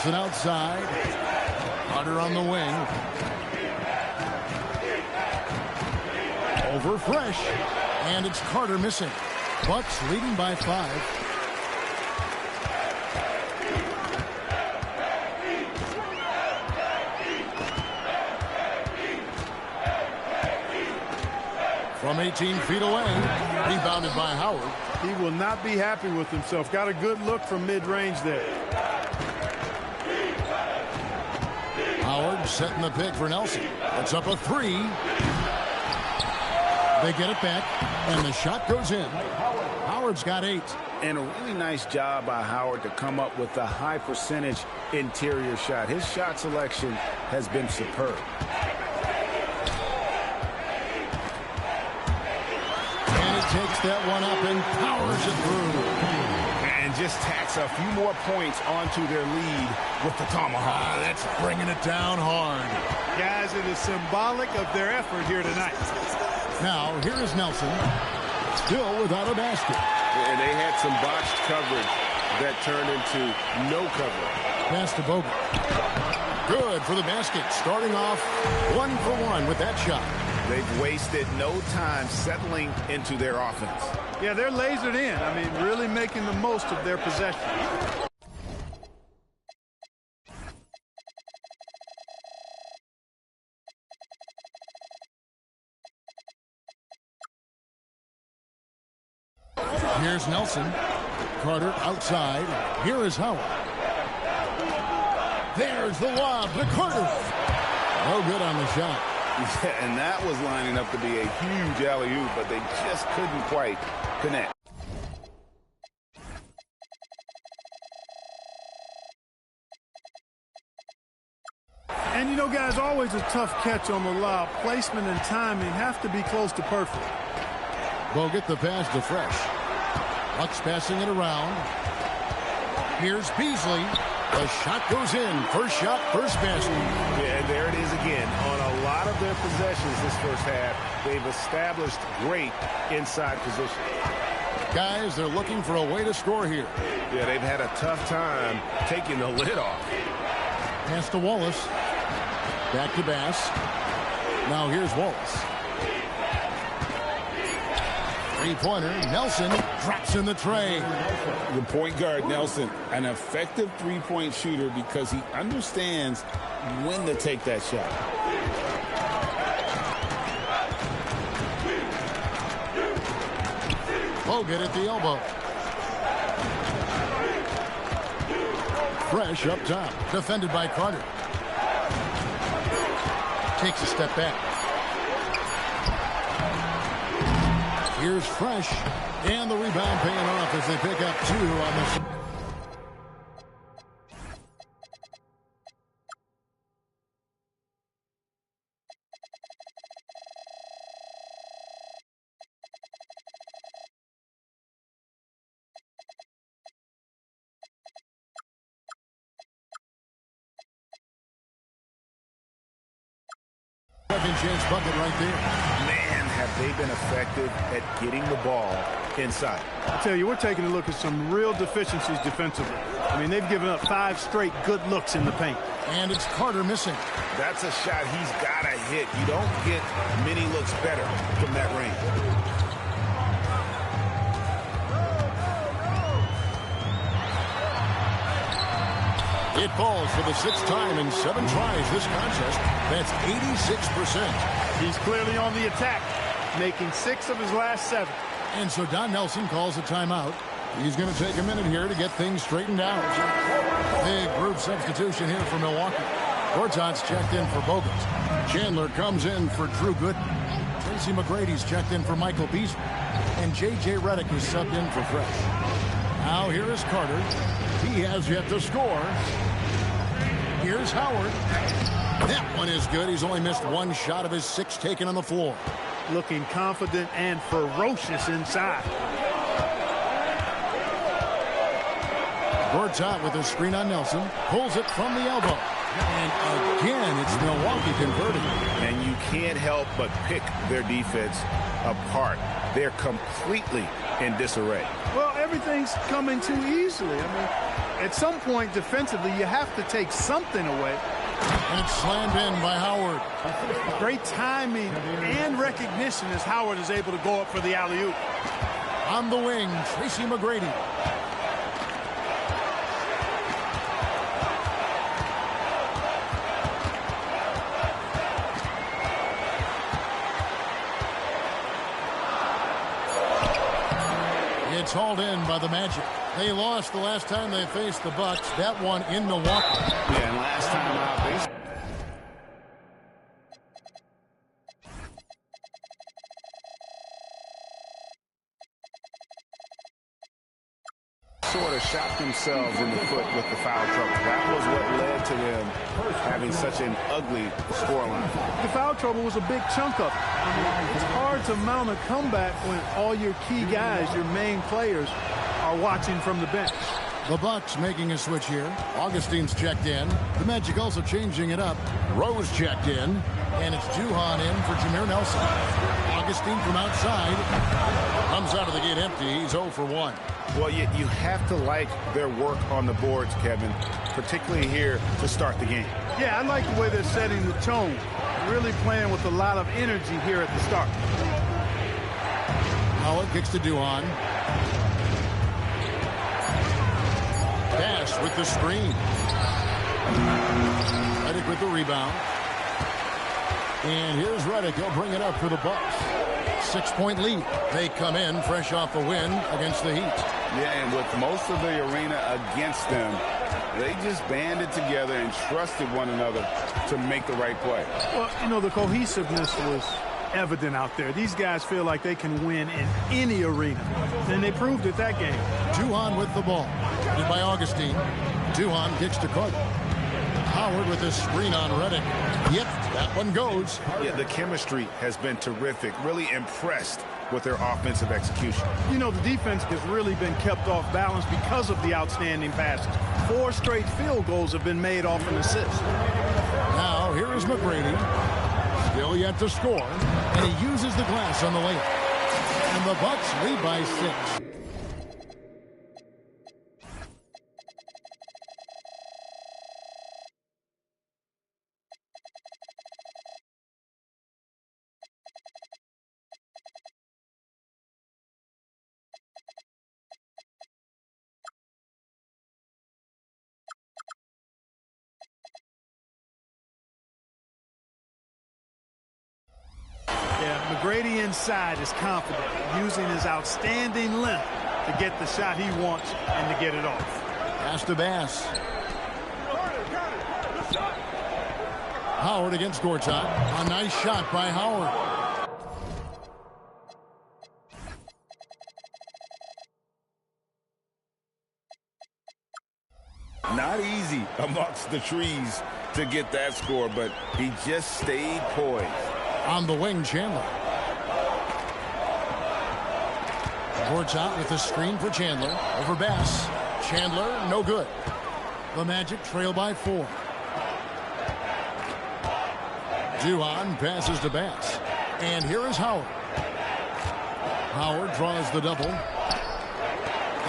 Speaker 1: Nelson outside. Carter on the wing. Over Fresh. And it's Carter missing. Bucks leading by 5. From 18 feet away, rebounded by Howard.
Speaker 3: He will not be happy with himself. Got a good look from mid-range there.
Speaker 1: Howard setting the pick for Nelson. It's up a 3. They get it back, and the shot goes in. Howard's got 8.
Speaker 6: And a really nice job by Howard to come up with a high percentage interior shot. His shot selection has been superb.
Speaker 1: Takes that one up and powers it through.
Speaker 6: And just tacks a few more points onto their lead with the tomahawk.
Speaker 1: That's bringing it down hard.
Speaker 3: Guys, it is symbolic of their effort here tonight.
Speaker 1: Now, here is Nelson, still without a basket.
Speaker 2: And they had some botched coverage that turned into no coverage.
Speaker 1: Pass to Bogut. Good for the basket, starting off 1 for 1 with that shot.
Speaker 6: They've wasted no time settling into their offense.
Speaker 3: Yeah, they're lasered in. I mean, really making the most of their possession.
Speaker 1: Here's Nelson. Carter outside. Here is Howard. There's the lob to Carter. No good on the shot.
Speaker 6: Yeah, and that was lining up to be a huge alley-oop, but they just couldn't quite connect.
Speaker 3: And, you know, guys, always a tough catch on the lob. Placement and timing have to be close to perfect.
Speaker 1: Bogut the pass to Fresh. Bucks passing it around. Here's Beasley. The shot goes in. First shot, first basket.
Speaker 2: Yeah, and there it is again. On a lot of their possessions this first half, they've established great inside position.
Speaker 1: Guys, they're looking for a way to score here.
Speaker 2: Yeah, they've had a tough time taking the lid off.
Speaker 1: Pass to Wallace. Back to Bass. Now here's Wallace. Three-pointer. Nelson drops in the tray.
Speaker 6: The point guard, Nelson, an effective three-point shooter because he understands when to take that shot.
Speaker 1: Bogut at the elbow. Fresh up top. Defended by Carter. Takes a step back. Here's Fresh. And the rebound paying off as they pick up 2 on this. Second chance bucket right there.
Speaker 6: Man, have they been effective at getting the ball inside.
Speaker 3: I tell you, we're taking a look at some real deficiencies defensively. I mean, they've given up 5 straight good looks in the paint.
Speaker 1: And it's Carter missing.
Speaker 6: That's a shot he's got to hit. You don't get many looks better from that range.
Speaker 1: It falls for the 6th time in 7 tries this contest. That's 86%.
Speaker 3: He's clearly on the attack, making 6 of his last 7.
Speaker 1: And so Don Nelson calls a timeout. He's going to take a minute here to get things straightened out. Big group substitution here for Milwaukee. Gortat's checked in for Bogut. Chandler comes in for Drew Gooden. Tracy McGrady's checked in for Michael Beasley. And J.J. Redick is subbed in for Fresh. Now here is Carter. He has yet to score. Here's Howard. That one is good. He's only missed 1 shot of his 6 taken on the floor.
Speaker 3: Looking confident and ferocious inside.
Speaker 1: Gortat with a screen on Nelson. Pulls it from the elbow. And again, it's Milwaukee converting.
Speaker 6: And you can't help but pick their defense apart. They're completely in disarray.
Speaker 3: Well, everything's coming too easily. I mean, At some point defensively, you have to take something away.
Speaker 1: And it's slammed in by Howard.
Speaker 3: Great timing and recognition as Howard is able to go up for the alley-oop.
Speaker 1: On the wing, Tracy McGrady. It's hauled in by the Magic. They lost the last time they faced the Bucks. That one in Milwaukee.
Speaker 2: Yeah, and last time out, they sort of shot themselves in the foot with the foul trouble. That was what led to them having such an ugly scoreline.
Speaker 3: The foul trouble was a big chunk of it. I mean, it's hard to mount a comeback when all your key guys, your main players, are watching from the bench.
Speaker 1: The Bucks making a switch here. Augustine's checked in. The Magic also changing it up. Rose checked in. And it's Duhon in for Jameer Nelson. Augustine from outside. Comes out of the gate empty. He's 0 for 1.
Speaker 2: Well, you have to like their work on the boards, Kevin, particularly here to start the game.
Speaker 3: Yeah, I like the way they're setting the tone. Really playing with a lot of energy here at the start.
Speaker 1: Howard kicks to Duhon. Pass with the screen. Redick with the rebound. And here's Redick. He'll bring it up for the Bucks. 6-point lead. They come in fresh off a win against the Heat.
Speaker 6: Yeah, and with most of the arena against them, they just banded together and trusted one another to make the right play.
Speaker 3: Well, you know, the cohesiveness was evident out there. These guys feel like they can win in any arena, and they proved it that game.
Speaker 1: Duhon with the ball. Headed by Augustine. Duhon kicks to Carter. Howard with a screen on Redick. Yep, that one goes.
Speaker 6: Yeah, the chemistry has been terrific. Really impressed with their offensive execution.
Speaker 3: You know, the defense has really been kept off balance because of the outstanding passes. 4 straight field goals have been made off an assist.
Speaker 1: Now, here is McGrady. Still yet to score. And he uses the glass on the layup. And the Bucks lead by 6.
Speaker 3: Yeah, McGrady inside is confident, using his outstanding length to get the shot he wants and to get it off.
Speaker 1: Pass to Bass. Howard against Gortat. A nice shot by Howard.
Speaker 6: Not easy amongst the trees to get that score, but he just stayed poised.
Speaker 1: On the wing, Chandler. Gortat with the screen for Chandler. Over Bass. Chandler, no good. The Magic trail by 4. Duhon passes to Bass. And here is Howard. Howard draws the double.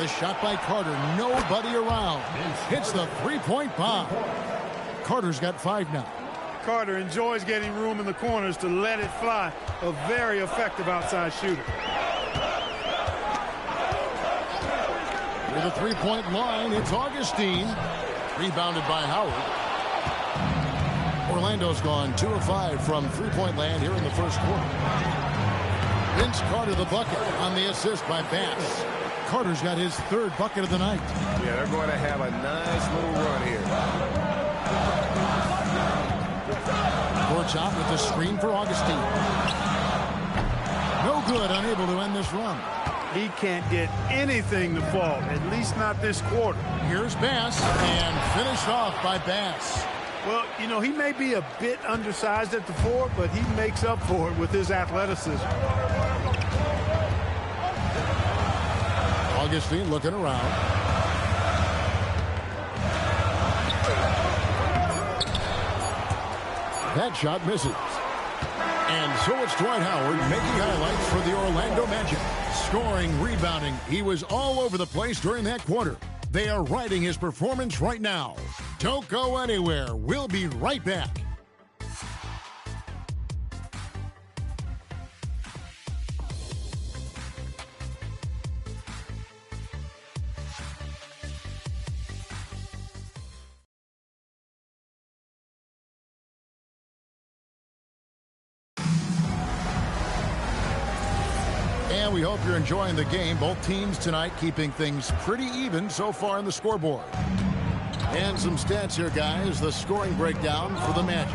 Speaker 1: The shot by Carter. Nobody around. Hits the three-point bomb. Carter's got 5 now.
Speaker 3: Carter enjoys getting room in the corners to let it fly. A very effective outside shooter.
Speaker 1: Near the three-point line, it's Augustine. Rebounded by Howard. Orlando's gone 2 of 5 from three-point land here in the first quarter. Vince Carter the bucket on the assist by Bass. Carter's got his 3rd bucket of the night.
Speaker 2: Yeah, they're going to have a nice little run here.
Speaker 1: Gortat with the screen for Augustine. No good, unable to end this run.
Speaker 3: He can't get anything to fall, at least not this quarter.
Speaker 1: Here's Bass, and finished off by Bass.
Speaker 3: Well, you know, he may be a bit undersized at the 4, but he makes up for it with his athleticism.
Speaker 1: Augustine looking around. That shot misses. And so it's Dwight Howard making highlights for the Orlando Magic. Scoring, rebounding. He was all over the place during that quarter. They are riding his performance right now. Don't go anywhere. We'll be right back. And we hope you're enjoying the game. Both teams tonight keeping things pretty even so far in the scoreboard. And some stats here, guys. The scoring breakdown for the Magic.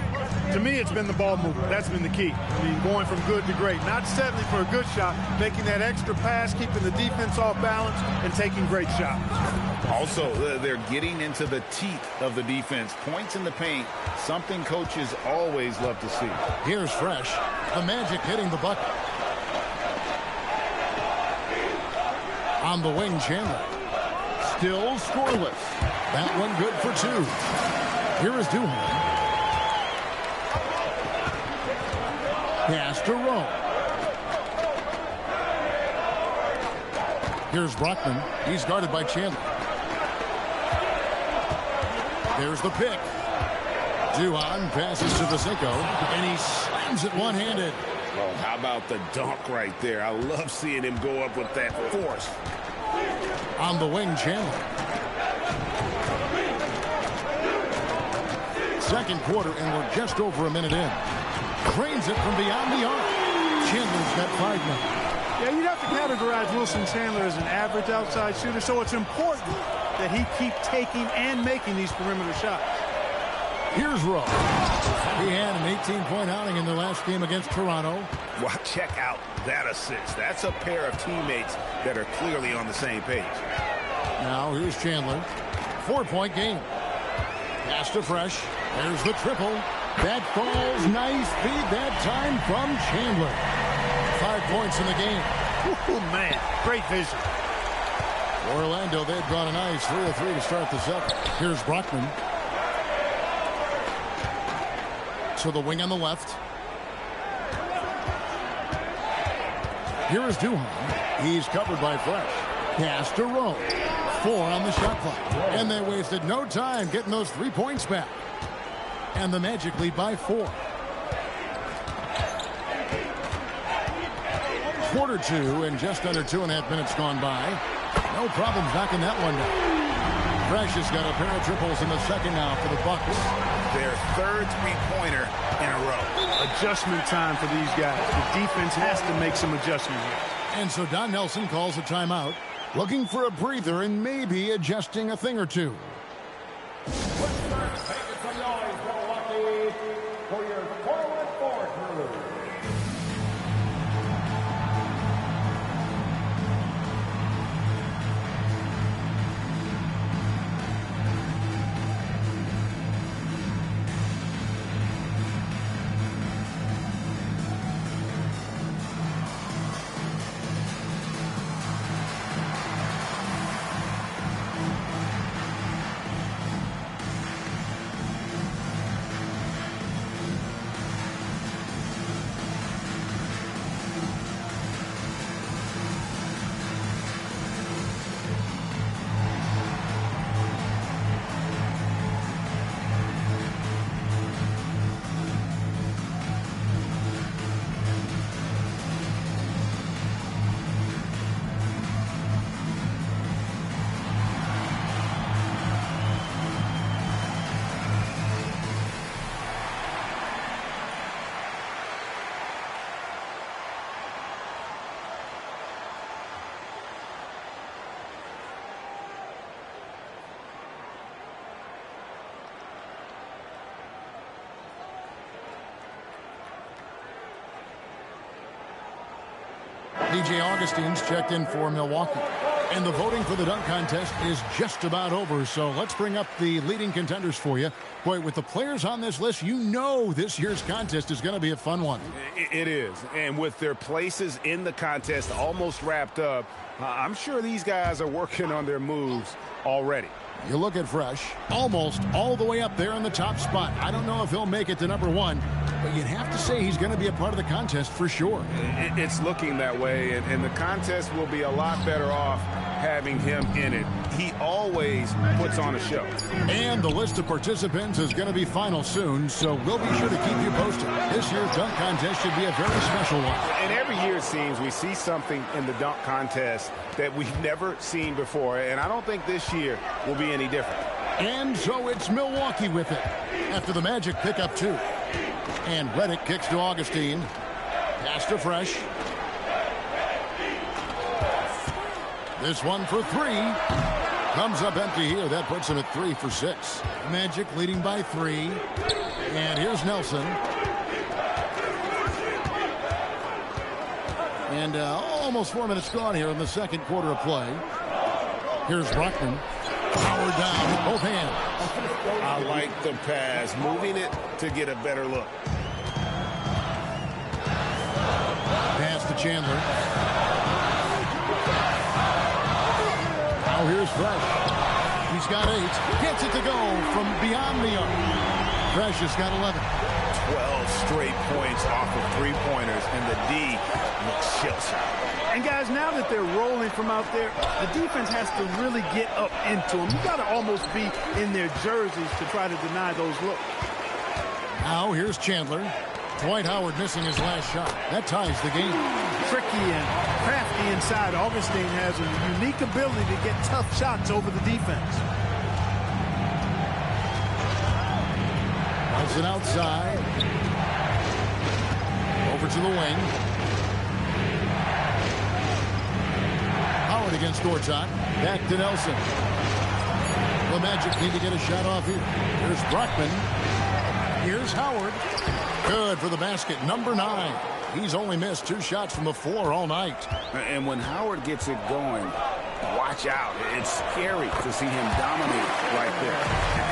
Speaker 3: To me, it's been the ball movement. That's been the key. I mean, going from good to great. Not settling for a good shot, making that extra pass, keeping the defense off balance, and taking great shots.
Speaker 6: Also, they're getting into the teeth of the defense. Points in the paint, something coaches always love to see.
Speaker 1: Here's Fresh. The Magic hitting the bucket. On the wing, Chandler. Still scoreless. That one good for two. Here is Duhan. Pass to Rowe. Here's Brockman. He's guarded by Chandler. There's the pick. Duhan passes to Vasinko, and he slams it one-handed.
Speaker 2: Well, how about the dunk right there? I love seeing him go up with that force.
Speaker 1: On the wing, Chandler. Second quarter, and we're just over a minute in. Drains it from beyond the arc. Chandler's got 5 minutes.
Speaker 3: Yeah, you'd have to categorize Wilson Chandler as an average outside shooter, so it's important that he keep taking and making these perimeter shots.
Speaker 1: Here's Rowe. He had an 18-point outing in their last game against Toronto.
Speaker 2: Well, check out that assist. That's a pair of teammates that are clearly on the same page.
Speaker 1: Now here's Chandler. 4-point game. Pass to Fresh. There's the triple. That falls. Nice feed that time from Chandler. 5 points in the game.
Speaker 3: Oh, man. Great vision.
Speaker 1: Orlando, they've brought a nice 3 of 3 to start the second. Here's Brockman. To the wing on the left. Here is Duhan. He's covered by Fresh. Pass to Rowe. 4 on the shot clock. And they wasted no time getting those 3 points back. And the Magic lead by 4. Quarter 2 and just under 2.5 minutes gone by. No problems knocking that one down. Fresh has got a pair of triples in the second now for the Bucks.
Speaker 2: Their third three-pointer in a row.
Speaker 3: Adjustment time for these guys. The defense has to make some adjustment here.
Speaker 1: And so Don Nelson calls a timeout, looking for a breather and maybe adjusting a thing or two.
Speaker 4: For your forward crew.
Speaker 1: DJ Augustine's checked in for Milwaukee. And the voting for the dunk contest is just about over, so let's bring up the leading contenders for you. Boy, with the players on this list, you know this year's contest is going to be a fun one.
Speaker 2: It is, and with their places in the contest almost wrapped up, I'm sure these guys are working on their moves already.
Speaker 1: You look at Fresh, almost all the way up there in the top spot. I don't know if he'll make it to number 1, but you'd have to say he's going to be a part of the contest for sure.
Speaker 2: It's looking that way, and the contest will be a lot better off having him in it. He always puts on a show.
Speaker 1: And the list of participants is going to be final soon, so we'll be sure to keep you posted. This year's dunk contest should be a very special one.
Speaker 2: And every year it seems we see something in the dunk contest that we've never seen before, and I don't think this year will be any different.
Speaker 1: And so it's Milwaukee with it after the Magic pick up 2. And Redick kicks to Augustine. Pass to Fresh. This one for 3. Comes up empty here. That puts him at 3 for 6. Magic leading by 3. And here's Nelson. And almost 4 minutes gone here in the second quarter of play. Here's Brockman. Howard down with both hands.
Speaker 2: I like the pass, moving it to get a better look.
Speaker 1: Pass to Chandler. Now here's Fresh. He's got 8. Gets it to go from beyond the arc. Fresh has got 11.
Speaker 6: 12 straight points off of three-pointers, and the D looks shell-shocked.
Speaker 3: And guys, now that they're rolling from out there, the defense has to really get up into them. You got to almost be in their jerseys to try to deny those looks.
Speaker 1: Now here's Chandler. Dwight Howard missing his last shot. That ties the game.
Speaker 3: Tricky and crafty inside. Augustine has a unique ability to get tough shots over the defense.
Speaker 1: Nelson outside. Over to the wing. Howard against Gortat. Back to Nelson. The Magic need to get a shot off here. Here's Brockman. Here's Howard. Good for the basket. Number 9. He's only missed 2 shots from the floor all night.
Speaker 6: And when Howard gets it going, watch out. It's scary to see him dominate right there.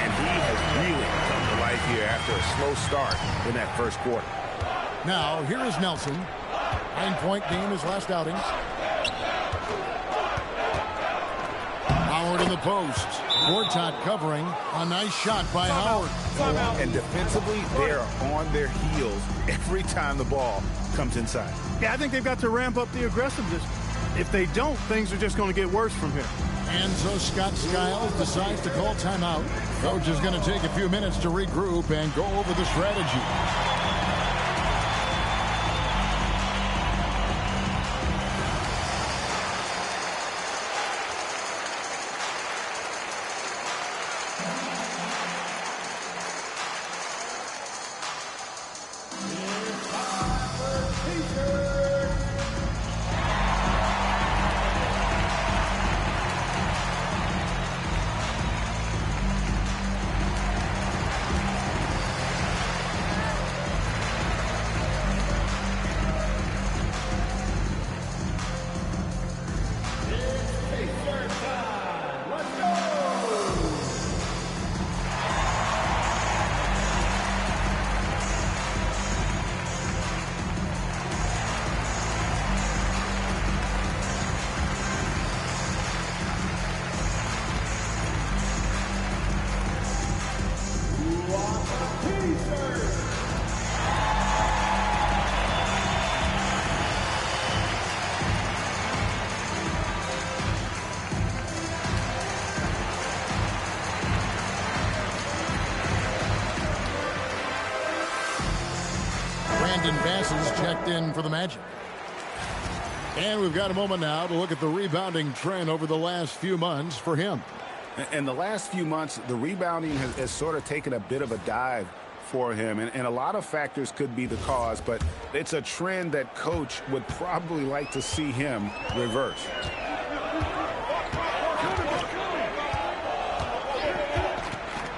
Speaker 6: And he has really come to life here after a slow start in that first quarter.
Speaker 1: Now, here is Nelson. 9-point game his last outing. Howard in the post. Gortat covering. A nice shot by Howard.
Speaker 6: And defensively, they're on their heels every time the ball comes inside.
Speaker 3: Yeah, I think they've got to ramp up the aggressiveness. If they don't, things are just going to get worse from here.
Speaker 1: And so Scott Skiles decides to call timeout. Coach is going to take a few minutes to regroup and go over the strategy. Brandon Bass is checked in for the Magic. And we've got a moment now to look at the rebounding trend over the last few months for him.
Speaker 6: In the last few months, the rebounding has sort of taken a bit of a dive for him. And a lot of factors could be the cause, but it's a trend that Coach would probably like to see him reverse.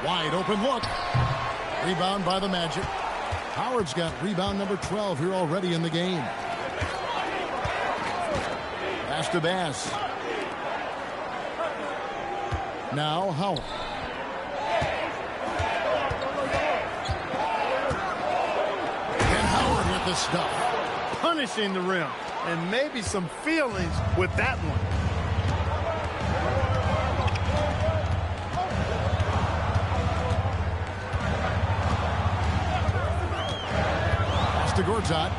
Speaker 1: Wide open look. Rebound by the Magic. Howard's got rebound number 12 here already in the game. Pass to Bass. Now Howard. And Howard with the stuff.
Speaker 3: Punishing the rim. And maybe some feelings with that one.
Speaker 1: to Gortat.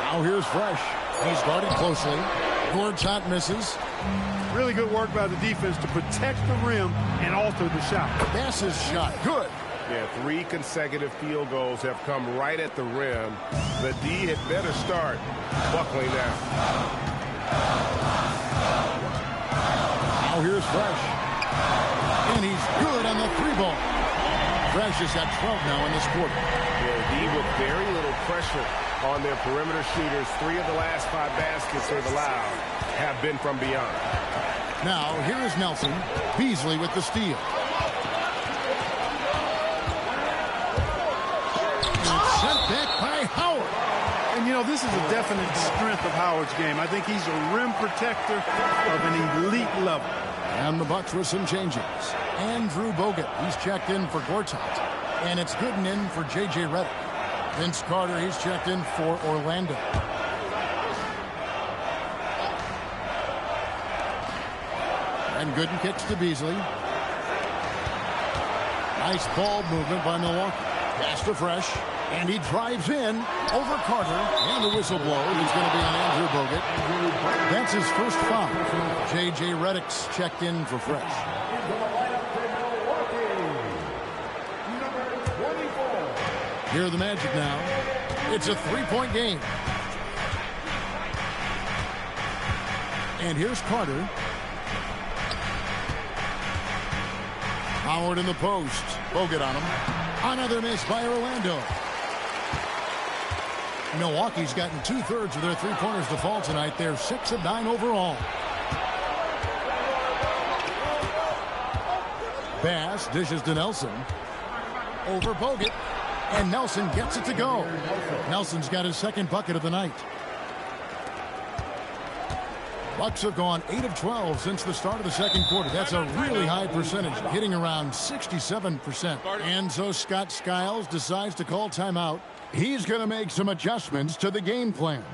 Speaker 1: Now here's Fresh. He's guarded closely. Gortat misses.
Speaker 3: Really good work by the defense to protect the rim and alter the shot.
Speaker 1: That's his shot. Good.
Speaker 2: Yeah, 3 consecutive field goals have come right at the rim. The D had better start buckling down.
Speaker 1: Now here's Fresh. And he's good on the 3-ball. Fresh has got 12 now in this quarter.
Speaker 2: Yeah, D with very little pressure on their perimeter shooters. 3 of the last 5 baskets they've allowed have been from beyond.
Speaker 1: Now here is Nelson. Beasley with the steal. Sent back by Howard.
Speaker 3: And, you know, this is a definite strength of Howard's game. I think he's a rim protector of an elite level.
Speaker 1: And the Bucks with some changes. Andrew Bogut, he's checked in for Gortat. And it's Gooden in for J.J. Redick. Vince Carter, he's checked in for Orlando. And Gooden kicks to Beasley. Nice ball movement by Milwaukee. Pass to Fresh. And he drives in over Carter. And the whistle blows. It's going to be on Andrew Bogut. That's his first foul. J.J. Redick's checked in for Fresh. Here are the Magic now. It's a 3-point game. And here's Carter. Howard in the post. Bogut on him. Another miss by Orlando. Milwaukee's gotten 2/3 of their three-pointers to fall tonight. They're 6 of 9 overall. Bass dishes to Nelson. Over Bogut. And Nelson gets it to go. Nelson's got his second bucket of the night. Bucks have gone 8 of 12 since the start of the second quarter. That's a really high percentage, hitting around 67%. And so Scott Skiles decides to call timeout. He's going to make some adjustments to the game plan.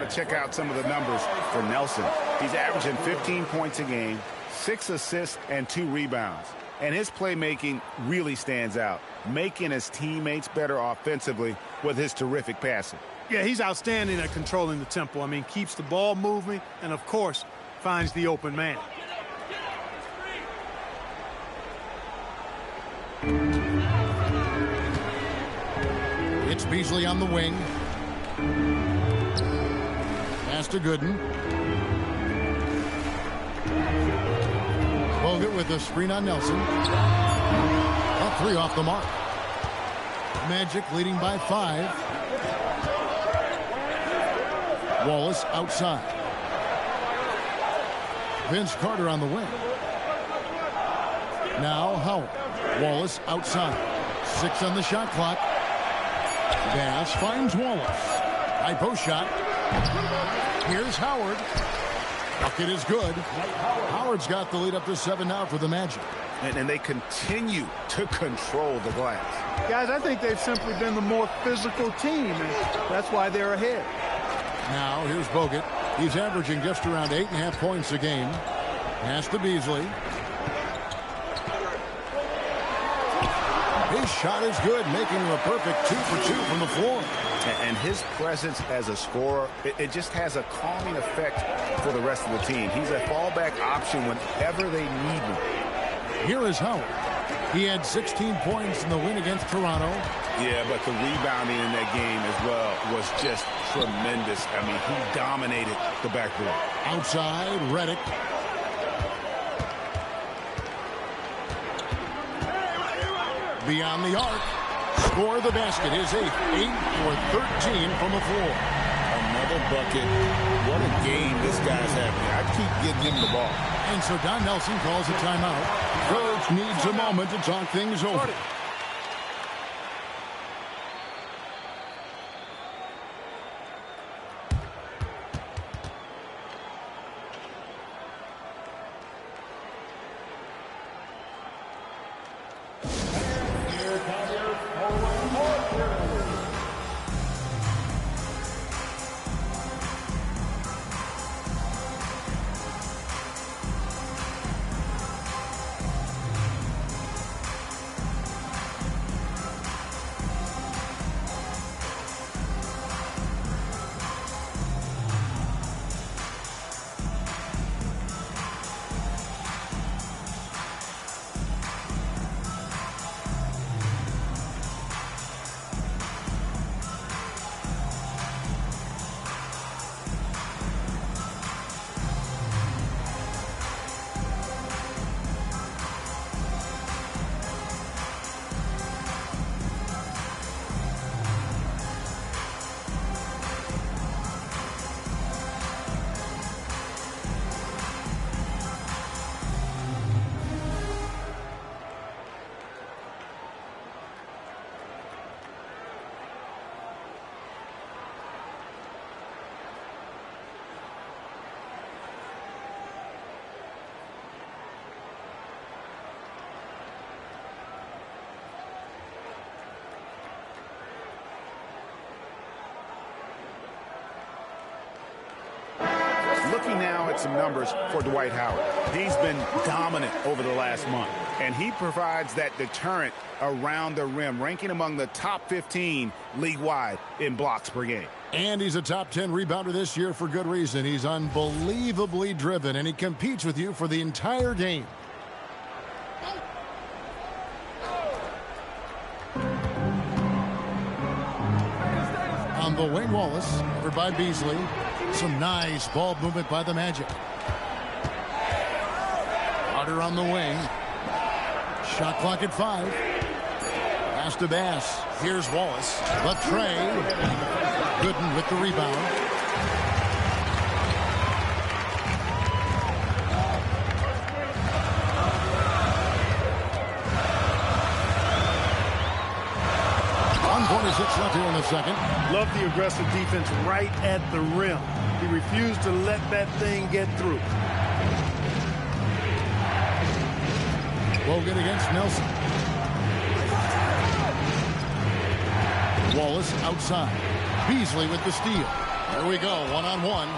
Speaker 6: Check out some of the numbers for Nelson. He's averaging 15 points a game, 6 assists, and 2 rebounds. And his playmaking really stands out, making his teammates better offensively with his terrific passing.
Speaker 3: Yeah, he's outstanding at controlling the tempo. I mean, keeps the ball moving and, of course, finds the open man.
Speaker 1: It's Beasley on the wing. Pass to Gooden. Bogut with a screen on Nelson. A 3 off the mark. Magic leading by 5. Wallace outside. Vince Carter on the wing. Now Howard. Wallace outside. 6 on the shot clock. Bass finds Wallace. High post shot. Here's Howard. Bucket is good. Howard's got the lead up to 7 now for the Magic.
Speaker 6: And they continue to control the glass.
Speaker 3: Guys, I think they've simply been the more physical team, and that's why they're ahead.
Speaker 1: Now here's Bogut. He's averaging just around 8.5 points a game. Pass to Beasley. His shot is good, making him a perfect 2 for 2 from the floor.
Speaker 6: And his presence as a scorer, it just has a calming effect for the rest of the team. He's a fallback option whenever they need him.
Speaker 1: Here is Howard. He had 16 points in the win against Toronto.
Speaker 6: Yeah, but the rebounding in that game as well was just tremendous. I mean, he dominated the backboard.
Speaker 1: Outside, Redick. Beyond the arc. Score the basket. His 8th. 8 for 13 from the floor.
Speaker 6: Another bucket. What a game this guy's having. I keep getting him the ball.
Speaker 1: And so Don Nelson calls a timeout. Coach needs a moment to talk things over.
Speaker 6: Looking now at some numbers for Dwight Howard. He's been dominant over the last month, and he provides that deterrent around the rim, ranking among the top 15 league-wide in blocks per game.
Speaker 1: And he's a top 10 rebounder this year for good reason. He's unbelievably driven, and he competes with you for the entire game. On the wing, Wallace, over by Beasley. Some nice ball movement by the Magic. Carter on the wing. Shot clock at 5. Pass to Bass. Here's Wallace. Left Trey. Gooden with the rebound. Left here in the second.
Speaker 3: Love the aggressive defense right at the rim. He refused to let that thing get through.
Speaker 1: Bogut against Nelson. Wallace outside. Beasley with the steal. Here we go, one-on-one.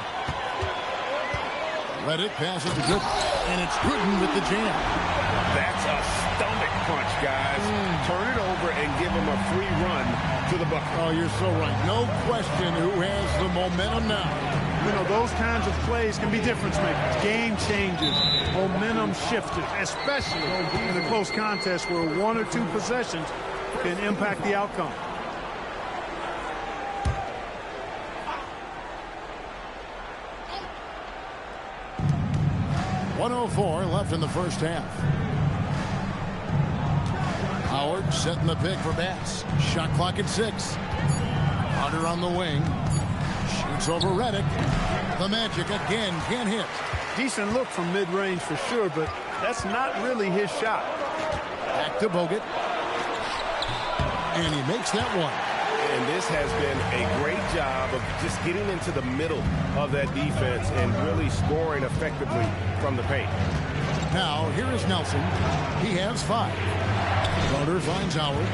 Speaker 1: Redick passes to Gooden, and it's Gooden with the jam.
Speaker 2: That's a stomach punch, guys. Turn it over and give him a free run to the bucket.
Speaker 1: Oh, you're so right. No question who has the momentum now.
Speaker 3: You know, those kinds of plays can be difference makers, game changers, momentum shifters, especially in the close contest where 1 or 2 possessions can impact the outcome.
Speaker 1: .104 left in the first half. Howard setting the pick for Bass. Shot clock at 6. Carter on the wing. Shoots over Redick. The Magic again can't hit.
Speaker 3: Decent look from mid-range for sure, but that's not really his shot.
Speaker 1: Back to Bogut. And he makes that one.
Speaker 2: And this has been a great job of just getting into the middle of that defense and really scoring effectively from the paint.
Speaker 1: Now, here is Nelson. He has 5. Carter finds Howard.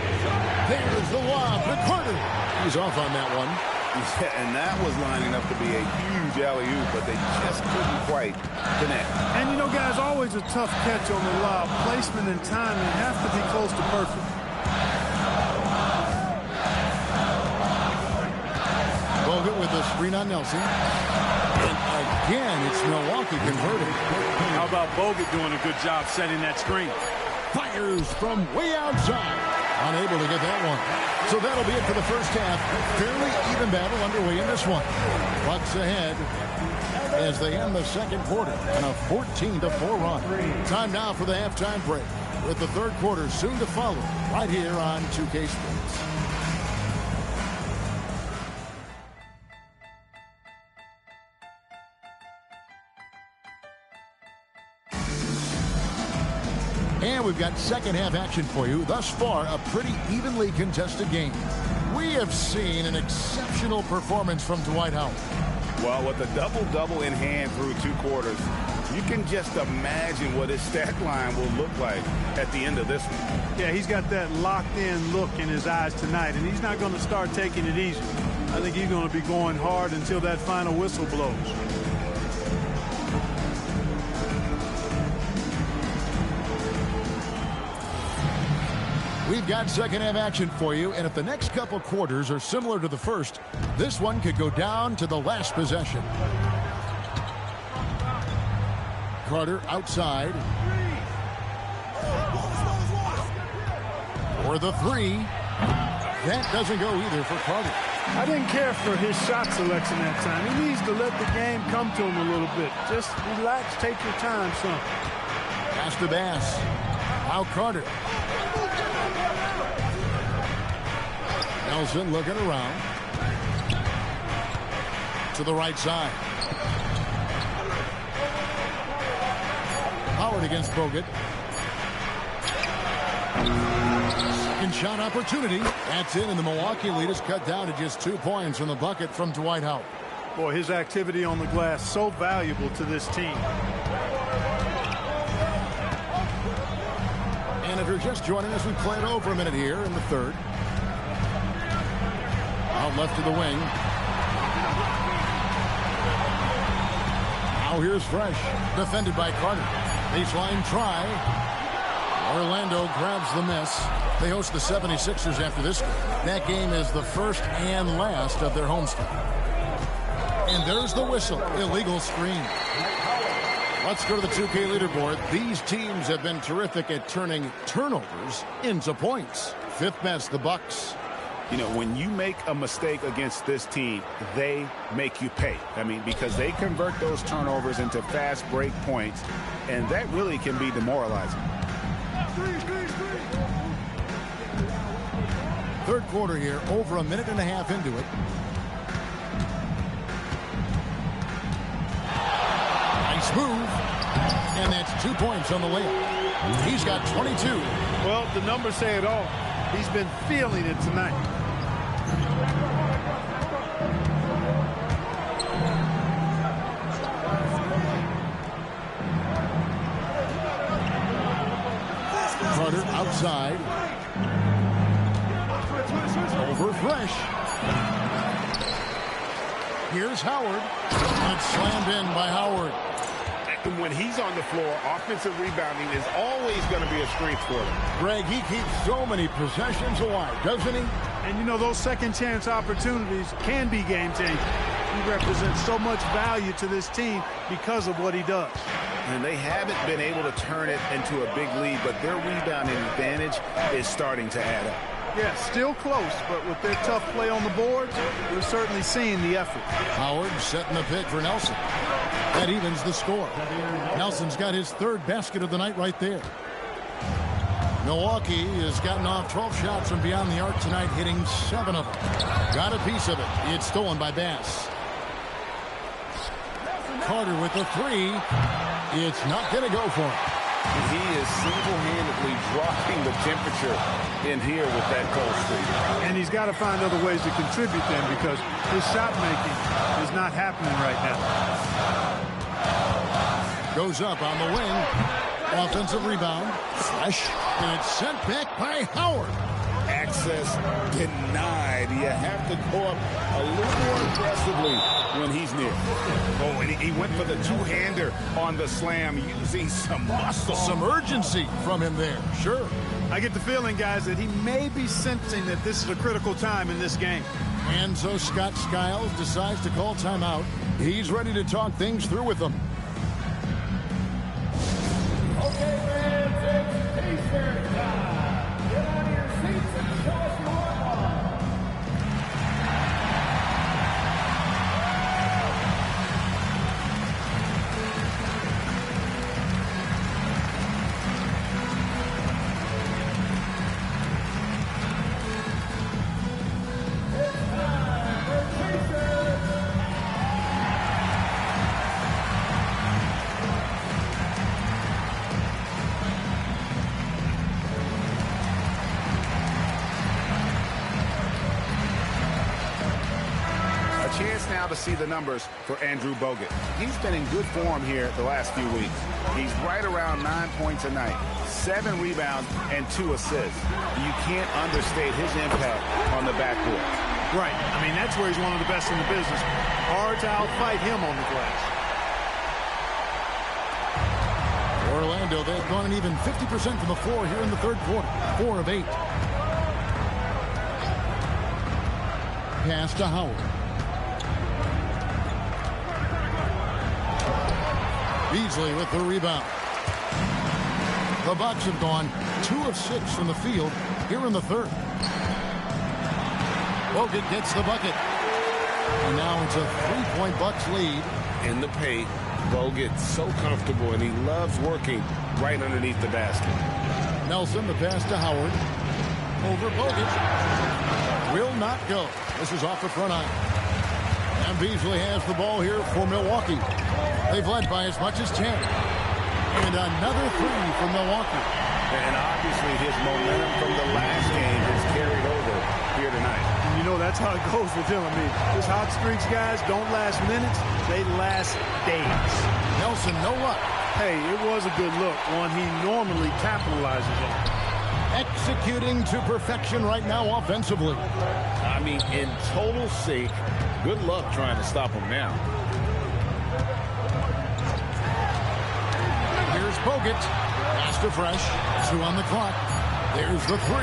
Speaker 1: There's the lob to Carter. He's off on that one.
Speaker 6: Yeah, and that was lining up to be a huge alley-oop, but they just couldn't quite connect.
Speaker 3: And, you know, guys, always a tough catch on the lob. Placement and timing have to be close to perfect.
Speaker 1: Bogut with the screen on Nelson. And again, it's Milwaukee converting.
Speaker 3: How about Bogut doing a good job setting that screen?
Speaker 1: Fires from way outside. Unable to get that one. So that'll be it for the first half. Fairly even battle underway in this one. Bucks ahead as they end the second quarter on a 14-4 run. Time now for the halftime break, with the third quarter soon to follow right here on 2K Sports. And we've got second half action for you. Thus far, a pretty evenly contested game. We have seen an exceptional performance from Dwight Howard.
Speaker 6: Well, with a double-double in hand through 2 quarters, you can just imagine what his stat line will look like at the end of this one.
Speaker 3: Yeah, he's got that locked-in look in his eyes tonight, and he's not going to start taking it easy. I think he's going to be going hard until that final whistle blows.
Speaker 1: We've got second half action for you, and if the next couple quarters are similar to the first, this one could go down to the last possession. Carter outside. For the 3. That doesn't go either for Carter.
Speaker 3: I didn't care for his shot selection that time. He needs to let the game come to him a little bit. Just relax, take your time, son.
Speaker 1: Pass to Bass. Now Carter. Nelson looking around. To the right side. Howard against Bogut. Second shot opportunity. That's in, and the Milwaukee lead is cut down to just 2 points from the bucket from Dwight Howard.
Speaker 3: Boy, his activity on the glass so valuable to this team.
Speaker 1: And if you're just joining us, we play it over a minute here in the third. Out left to the wing. Now here's Fresh, defended by Carter. Baseline try. Orlando grabs the miss. They host the 76ers after this game. That game is the first and last of their homestand. And there's the whistle. Illegal screen. Let's go to the 2K leaderboard. These teams have been terrific at turning turnovers into points. Fifth best, the Bucks.
Speaker 6: You know, when you make a mistake against this team, they make you pay. I mean, because they convert those turnovers into fast break points, and that really can be demoralizing.
Speaker 1: Third quarter here, over a minute and a half into it. Nice move. And that's 2 points on the layup. He's got 22.
Speaker 3: Well, the numbers say it all. He's been feeling it tonight.
Speaker 1: Carter outside. Over Fresh. Here's Howard. And it's slammed in by Howard.
Speaker 2: And when he's on the floor, offensive rebounding is always going to be a strength for him.
Speaker 1: Greg, he keeps so many possessions alive, doesn't he?
Speaker 3: And you know, those second chance opportunities can be game changing. He represents so much value to this team because of what he does.
Speaker 6: And they haven't been able to turn it into a big lead, but their rebounding advantage is starting to add up.
Speaker 3: Yeah, still close, but with their tough play on the boards, we're certainly seeing the effort.
Speaker 1: Howard setting the pick for Nelson. That evens the score. Nelson's got his third basket of the night right there. Milwaukee has gotten off 12 shots from beyond the arc tonight, hitting 7 of them. Got a piece of it. It's stolen by Bass. Carter with the 3. It's not going to go for him.
Speaker 6: He is single-handedly dropping the temperature in here with that cold streak.
Speaker 3: And he's got to find other ways to contribute then, because his shot making is not happening right now.
Speaker 1: Goes up on the wing. Offensive rebound. Fresh. And it's sent back by Howard.
Speaker 6: Access denied. You have to go up a little more aggressively when he's near. Oh, and he went for the two-hander on the slam, using some muscle.
Speaker 1: Some urgency from him there. Sure.
Speaker 3: I get the feeling, guys, that he may be sensing that this is a critical time in this game.
Speaker 1: And so Scott Skiles decides to call timeout. He's ready to talk things through with them.
Speaker 8: Okay, fans, it's Pacers time. Get out of your seats and show us your arm. It's time for Pacers.
Speaker 6: Chance now to see the numbers for Andrew Bogut. He's been in good form here the last few weeks. He's right around 9 points a night, 7 rebounds, and 2 assists. You can't understate his impact on the backcourt.
Speaker 3: Right. I mean, that's where he's one of the best in the business. Hard to outfight him on the glass.
Speaker 1: Orlando, they've gone an even 50% from the floor here in the third quarter. 4 of 8. Pass to Howard. Beasley with the rebound. The Bucks have gone 2 of 6 from the field here in the third. Bogut gets the bucket. And now it's a 3-point Bucks lead.
Speaker 2: In the paint, Bogut so comfortable, and he loves working right underneath the basket.
Speaker 1: Nelson, the pass to Howard. Over Bogut. Will not go. This is off the front eye. And Beasley has the ball here for Milwaukee. They've led by as much as 10. And another 3 from Milwaukee.
Speaker 6: And obviously his momentum from the last game is carried over here tonight.
Speaker 3: And you know, that's how it goes with him. I mean, his hot streaks, guys, don't last minutes. They last days.
Speaker 1: Nelson, no luck.
Speaker 3: Hey, it was a good look, one he normally capitalizes on.
Speaker 1: Executing to perfection right now offensively.
Speaker 2: I mean, in total sync. Good luck trying to stop him now.
Speaker 1: Bogut. Pass to Fresh. 2 on the clock. There's the 3.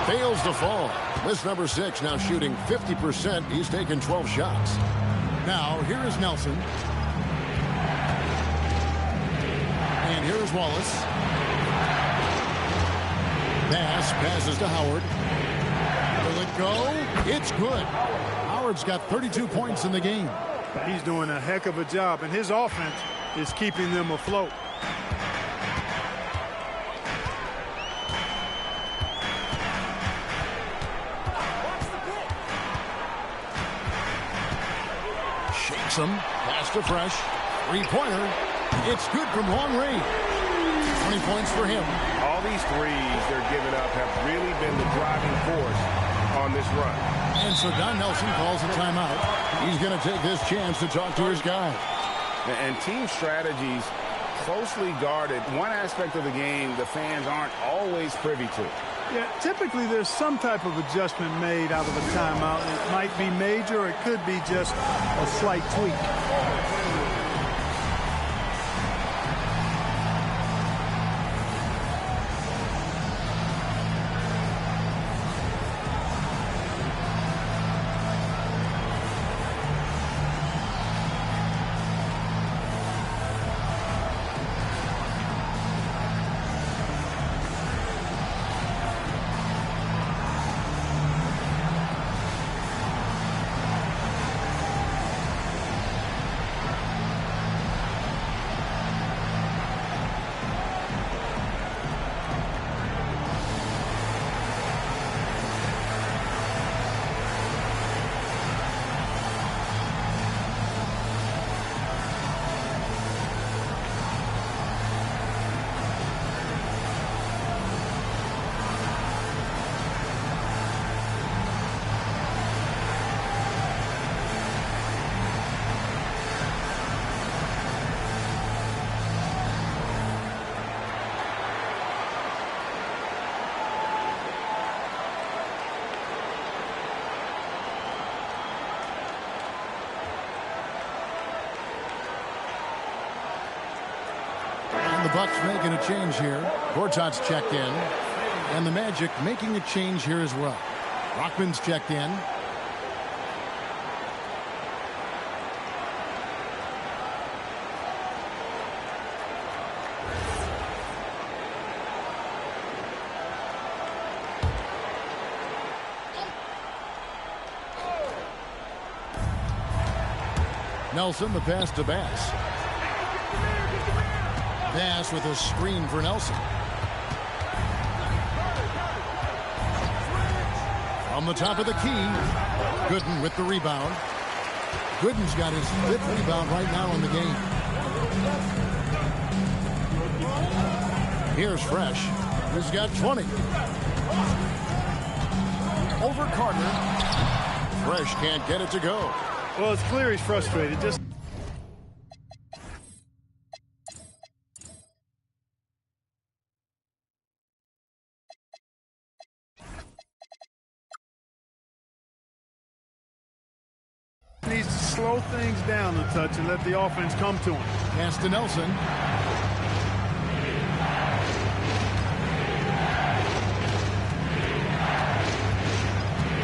Speaker 1: Fails to fall. This number 6 now shooting 50%. He's taken 12 shots. Now, here is Nelson. And here's Wallace. Pass passes to Howard. Will it go? It's good. Howard's got 32 points in the game.
Speaker 3: He's doing a heck of a job, and his offense is keeping them afloat.
Speaker 1: Shakes him. Pass to Fresh. 3-pointer. It's good from long range. 20 points for him.
Speaker 2: All these threes they're giving up have really been the driving force on this run.
Speaker 1: And so Don Nelson calls a timeout. He's going to take this chance to talk to his guy.
Speaker 6: And team strategies closely guarded. One aspect of the game the fans aren't always privy to.
Speaker 3: Yeah, typically there's some type of adjustment made out of a timeout. It might be major, or it could be just a slight tweak.
Speaker 1: The Bucks making a change here. Gortat's checked in. And the Magic making a change here as well. Rockman's checked in. Nelson, the pass to Bass. Bass with a screen for Nelson. From the top of the key, Gooden with the rebound. Gooden's got his 5th rebound right now in the game. Here's Fresh, who's got 20. Over Carter. Fresh can't get it to go.
Speaker 3: Well, it's clear he's frustrated. Just needs to slow things down a touch and let the offense come to him.
Speaker 1: Pass to Nelson.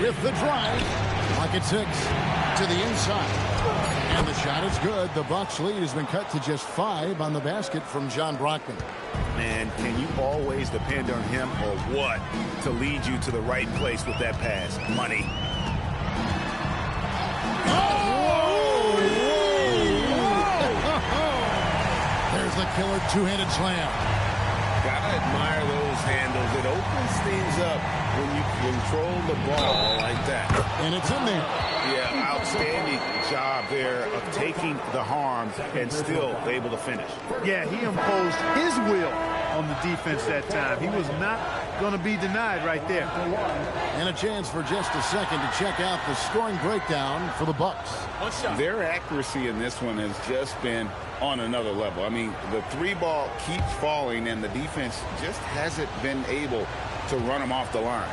Speaker 1: With the drive, pocket 6 to the inside. And the shot is good. The Bucks lead has been cut to just 5 on the basket from John Brockman.
Speaker 6: Man, can you always depend on him or what to lead you to the right place with that pass? Money.
Speaker 1: There's the killer two-handed slam.
Speaker 6: Gotta admire those handles. It opens things up when you control the ball like that.
Speaker 1: And it's in there.
Speaker 6: Yeah, outstanding job there of taking the harm and still able to finish.
Speaker 3: Yeah, he imposed his will on the defense that time. He was not going to be denied right there.
Speaker 1: And a chance for just a second to check out the scoring breakdown for the Bucks.
Speaker 6: Their accuracy in this one has just been on another level. I mean, the 3-ball keeps falling, and the defense just hasn't been able to run them off the line.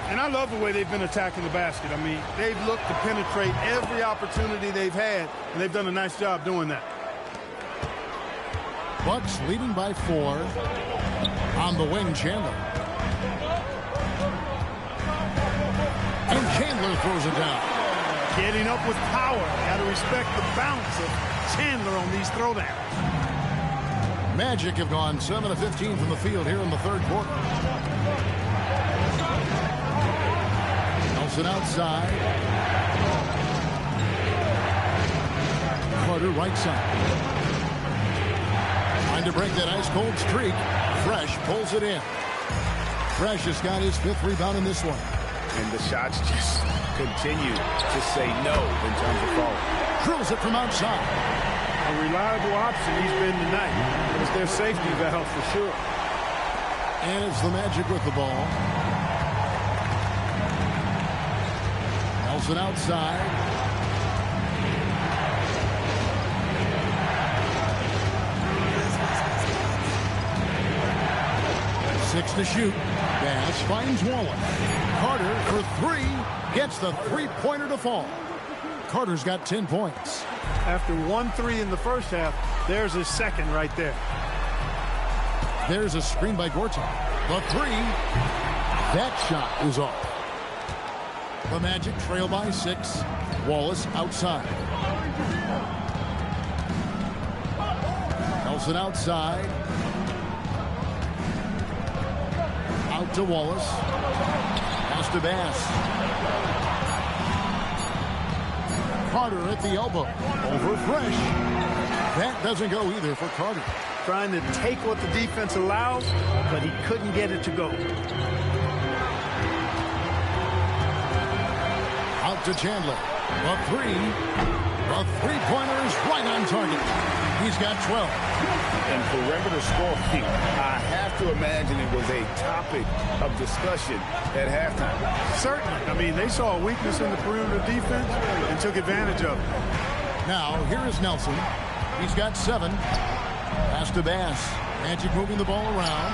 Speaker 3: And I love the way they've been attacking the basket. I mean, they've looked to penetrate every opportunity they've had, and they've done a nice job doing that.
Speaker 1: Bucks leading by 4. On the wing, Chandler. And Chandler throws it down.
Speaker 3: Getting up with power. Got to respect the bounce of Chandler on these throwdowns.
Speaker 1: Magic have gone 7 of 15 from the field here in the third quarter. Nelson outside. Carter right side. Trying to break that ice-cold streak. Fresh pulls it in. Fresh has got his 5th rebound in this one.
Speaker 6: And the shots just continue to say no in terms of falling.
Speaker 1: Drills it from outside.
Speaker 3: A reliable option he's been tonight. It's their safety valve for sure.
Speaker 1: And it's the Magic with the ball. Nelson outside. Six to shoot. Bass finds Wallace. Carter for 3. Gets the three-pointer to fall. Carter's got 10 points.
Speaker 3: After 1-3 in the first half, there's his second right there.
Speaker 1: There's a screen by Gortat. The 3. That shot is off. The Magic trail by 6. Wallace outside. Nelson outside. Out to Wallace. Pass to Bass. Carter at the elbow. Over Fresh. That doesn't go either for Carter.
Speaker 3: Trying to take what the defense allows, but he couldn't get it to go.
Speaker 1: Out to Chandler. The 3. The three-pointer is right on target. He's got 12.
Speaker 6: And perimeter scoring, I have to imagine it was a topic of discussion at halftime.
Speaker 3: Certainly. I mean, they saw a weakness in the perimeter defense and took advantage of it.
Speaker 1: Now, here is Nelson. He's got 7. Pass to Bass. Magic moving the ball around.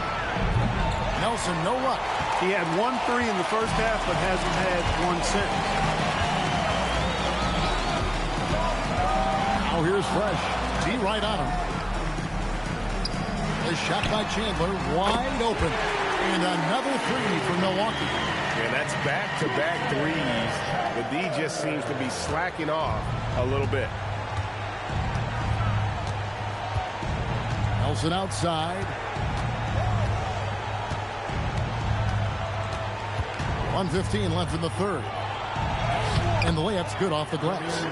Speaker 1: Nelson, no luck.
Speaker 3: He had 1-3 in the first half, but hasn't had one since.
Speaker 1: Now here's Fresh. T right on him. The shot by Chandler, wide open. And another 3 for Milwaukee.
Speaker 2: And that's back-to-back threes. The D just seems to be slacking off a little bit.
Speaker 1: Nelson outside. 1:15 left in the third. And the layup's good off the glass.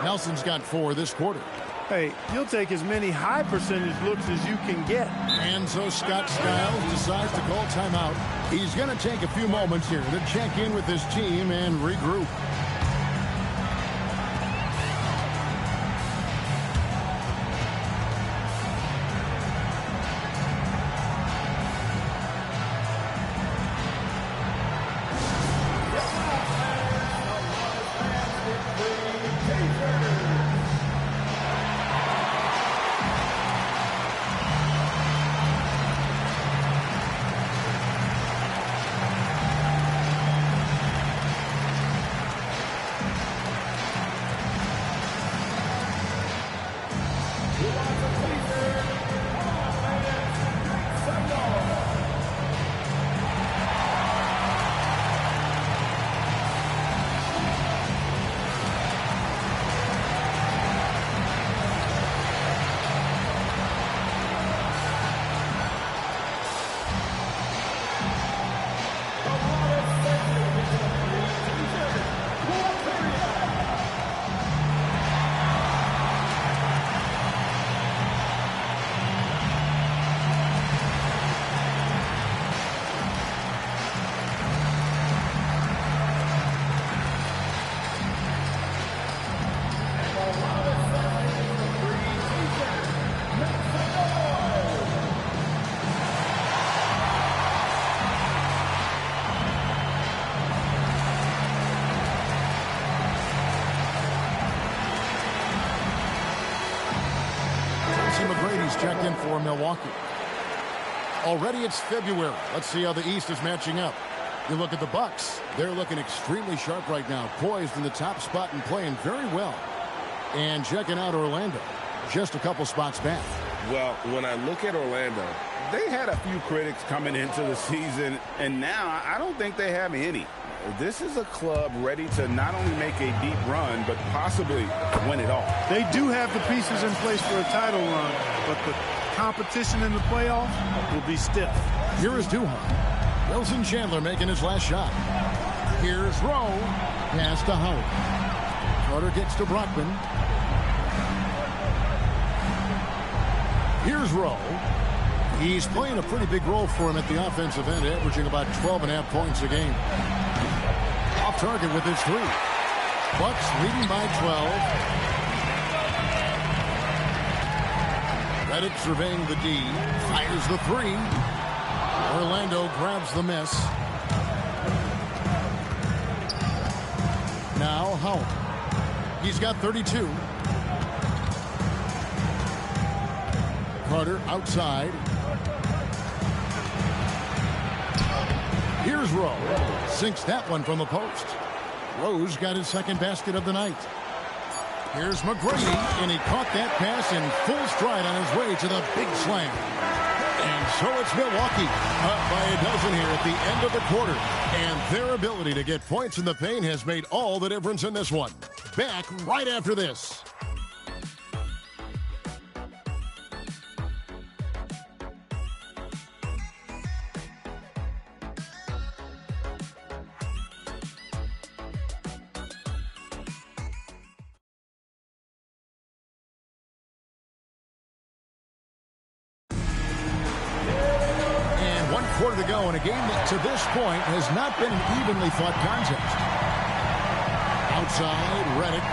Speaker 1: Nelson's got 4 this quarter.
Speaker 3: Hey, you'll take as many high percentage looks as you can get.
Speaker 1: And so Scott Skiles decides to call timeout. He's going to take a few moments here to check in with his team and regroup. Checked in for Milwaukee. Already it's February. Let's see how the East is matching up. You look at the Bucks. They're looking extremely sharp right now. Poised in the top spot and playing very well. And checking out Orlando. Just a couple spots back.
Speaker 6: Well, when I look at Orlando, they had a few critics coming into the season, and now I don't think they have any. This is a club ready to not only make a deep run, but possibly win it all.
Speaker 3: They do have the pieces in place for a title run, but the competition in the playoffs will be stiff.
Speaker 1: Here is Duhan. Wilson Chandler making his last shot. Here's Rowe. Pass to Howard. Carter gets to Brockman. Here's Rowe. He's playing a pretty big role for him at the offensive end, averaging about 12.5 points a game. Off target with his three. Bucks leading by 12. Redick surveying the D. Fires the three. Orlando grabs the miss. Now Howard. He's got 32. Carter outside. Here's Rowe. Sinks that one from the post. Rose got his second basket of the night. Here's McGrady, and he caught that pass in full stride on his way to the big slam. And so it's Milwaukee up by a dozen here at the end of the quarter. And their ability to get points in the paint has made all the difference in this one. Back right after this. Quarter to go in a game that to this point has not been an evenly fought contest. Outside, Redick.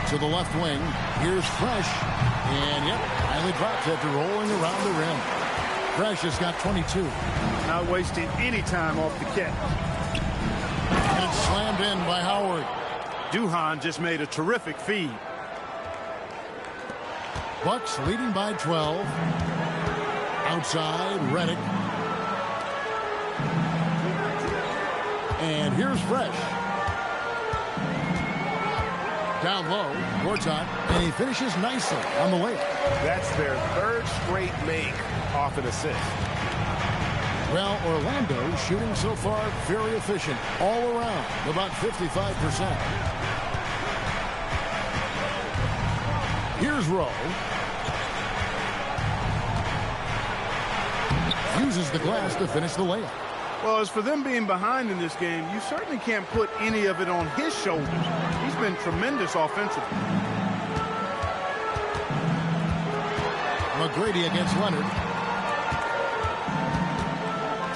Speaker 1: To the left wing. Here's Fresh. And yep, finally drops after rolling around the rim. Fresh has got 22.
Speaker 3: Not wasting any time off the catch.
Speaker 1: And it's slammed in by Howard.
Speaker 3: Duhan just made a terrific feed.
Speaker 1: Bucks leading by 12. Outside, Redick. And here's Fresh. Down low, Gortat, and he finishes nicely on the layup.
Speaker 2: That's their third straight make off an assist.
Speaker 1: Well, Orlando shooting so far very efficient all around, about 55%. Here's Rowe. Uses the glass to finish the layup.
Speaker 3: Well, as for them being behind in this game, you certainly can't put any of it on his shoulders. He's been tremendous offensively.
Speaker 1: McGrady against Leonard.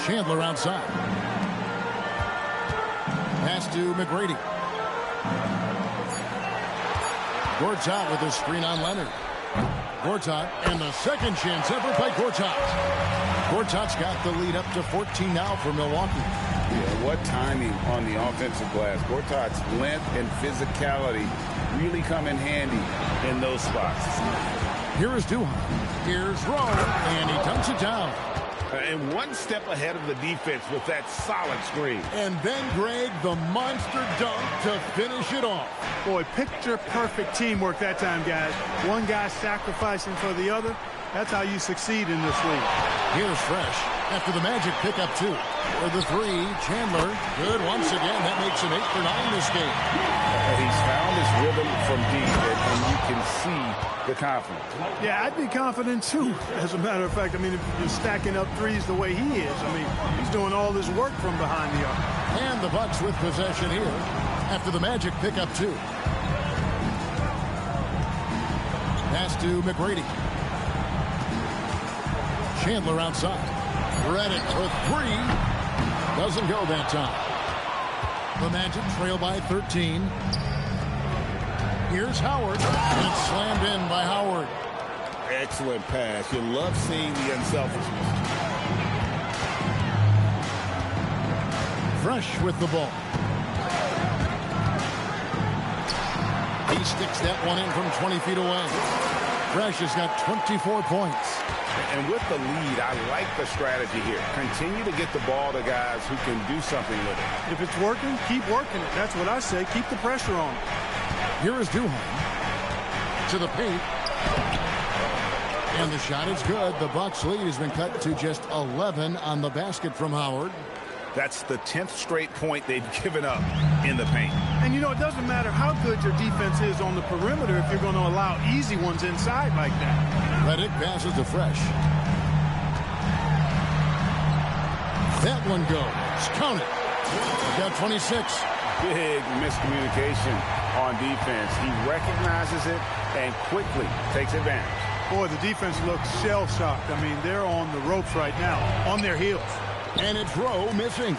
Speaker 1: Chandler outside. Pass to McGrady. Gortat with a screen on Leonard. Gortat, and the second chance effort by Gortat. Gortat's got the lead up to 14 now for Milwaukee.
Speaker 6: Yeah, what timing on the offensive glass. Gortat's length and physicality really come in handy in those spots.
Speaker 1: Here is Duhan. Here's Rowe, and he dumps it down.
Speaker 2: And one step ahead of the defense with that solid screen.
Speaker 1: And then, Greg, the monster dunk to finish it off.
Speaker 3: Boy, picture-perfect teamwork that time, guys. One guy sacrificing for the other. That's how you succeed in this league.
Speaker 1: Here's Fresh after the Magic pick up two. For the three, Chandler. Good once again. That makes him 8 for 9 this game.
Speaker 6: He's found his rhythm from deep, and you can see the confidence.
Speaker 3: Yeah, I'd be confident, too. As a matter of fact, I mean, if you're stacking up threes the way he is, I mean, he's doing all this work from behind the arc.
Speaker 1: And the Bucks with possession here after the Magic pick up two. Pass to McGrady. Chandler outside. Redick for three. Doesn't go that time. The Magic trail by 13. Here's Howard. And it's slammed in by Howard.
Speaker 6: Excellent pass. You love seeing the unselfishness.
Speaker 1: Fresh with the ball. He sticks that one in from 20 feet away. Fresh has got 24 points.
Speaker 6: And with the lead, I like the strategy here. Continue to get the ball to guys who can do something with it.
Speaker 3: If it's working, keep working it. That's what I say. Keep the pressure on.
Speaker 1: Here is Duhan. to the paint. And the shot is good. The Bucks lead has been cut to just 11 on the basket from Howard.
Speaker 6: That's the 10th straight point they've given up in the paint.
Speaker 3: And, you know, it doesn't matter how good your defense is on the perimeter if you're going to allow easy ones inside like that.
Speaker 1: Redick passes to Fresh. That one goes. Count it. He's got 26.
Speaker 2: Big miscommunication on defense. He recognizes it and quickly takes advantage.
Speaker 3: Boy, the defense looks shell-shocked. I mean, they're on the ropes right now, on their heels.
Speaker 1: And it's Rowe missing.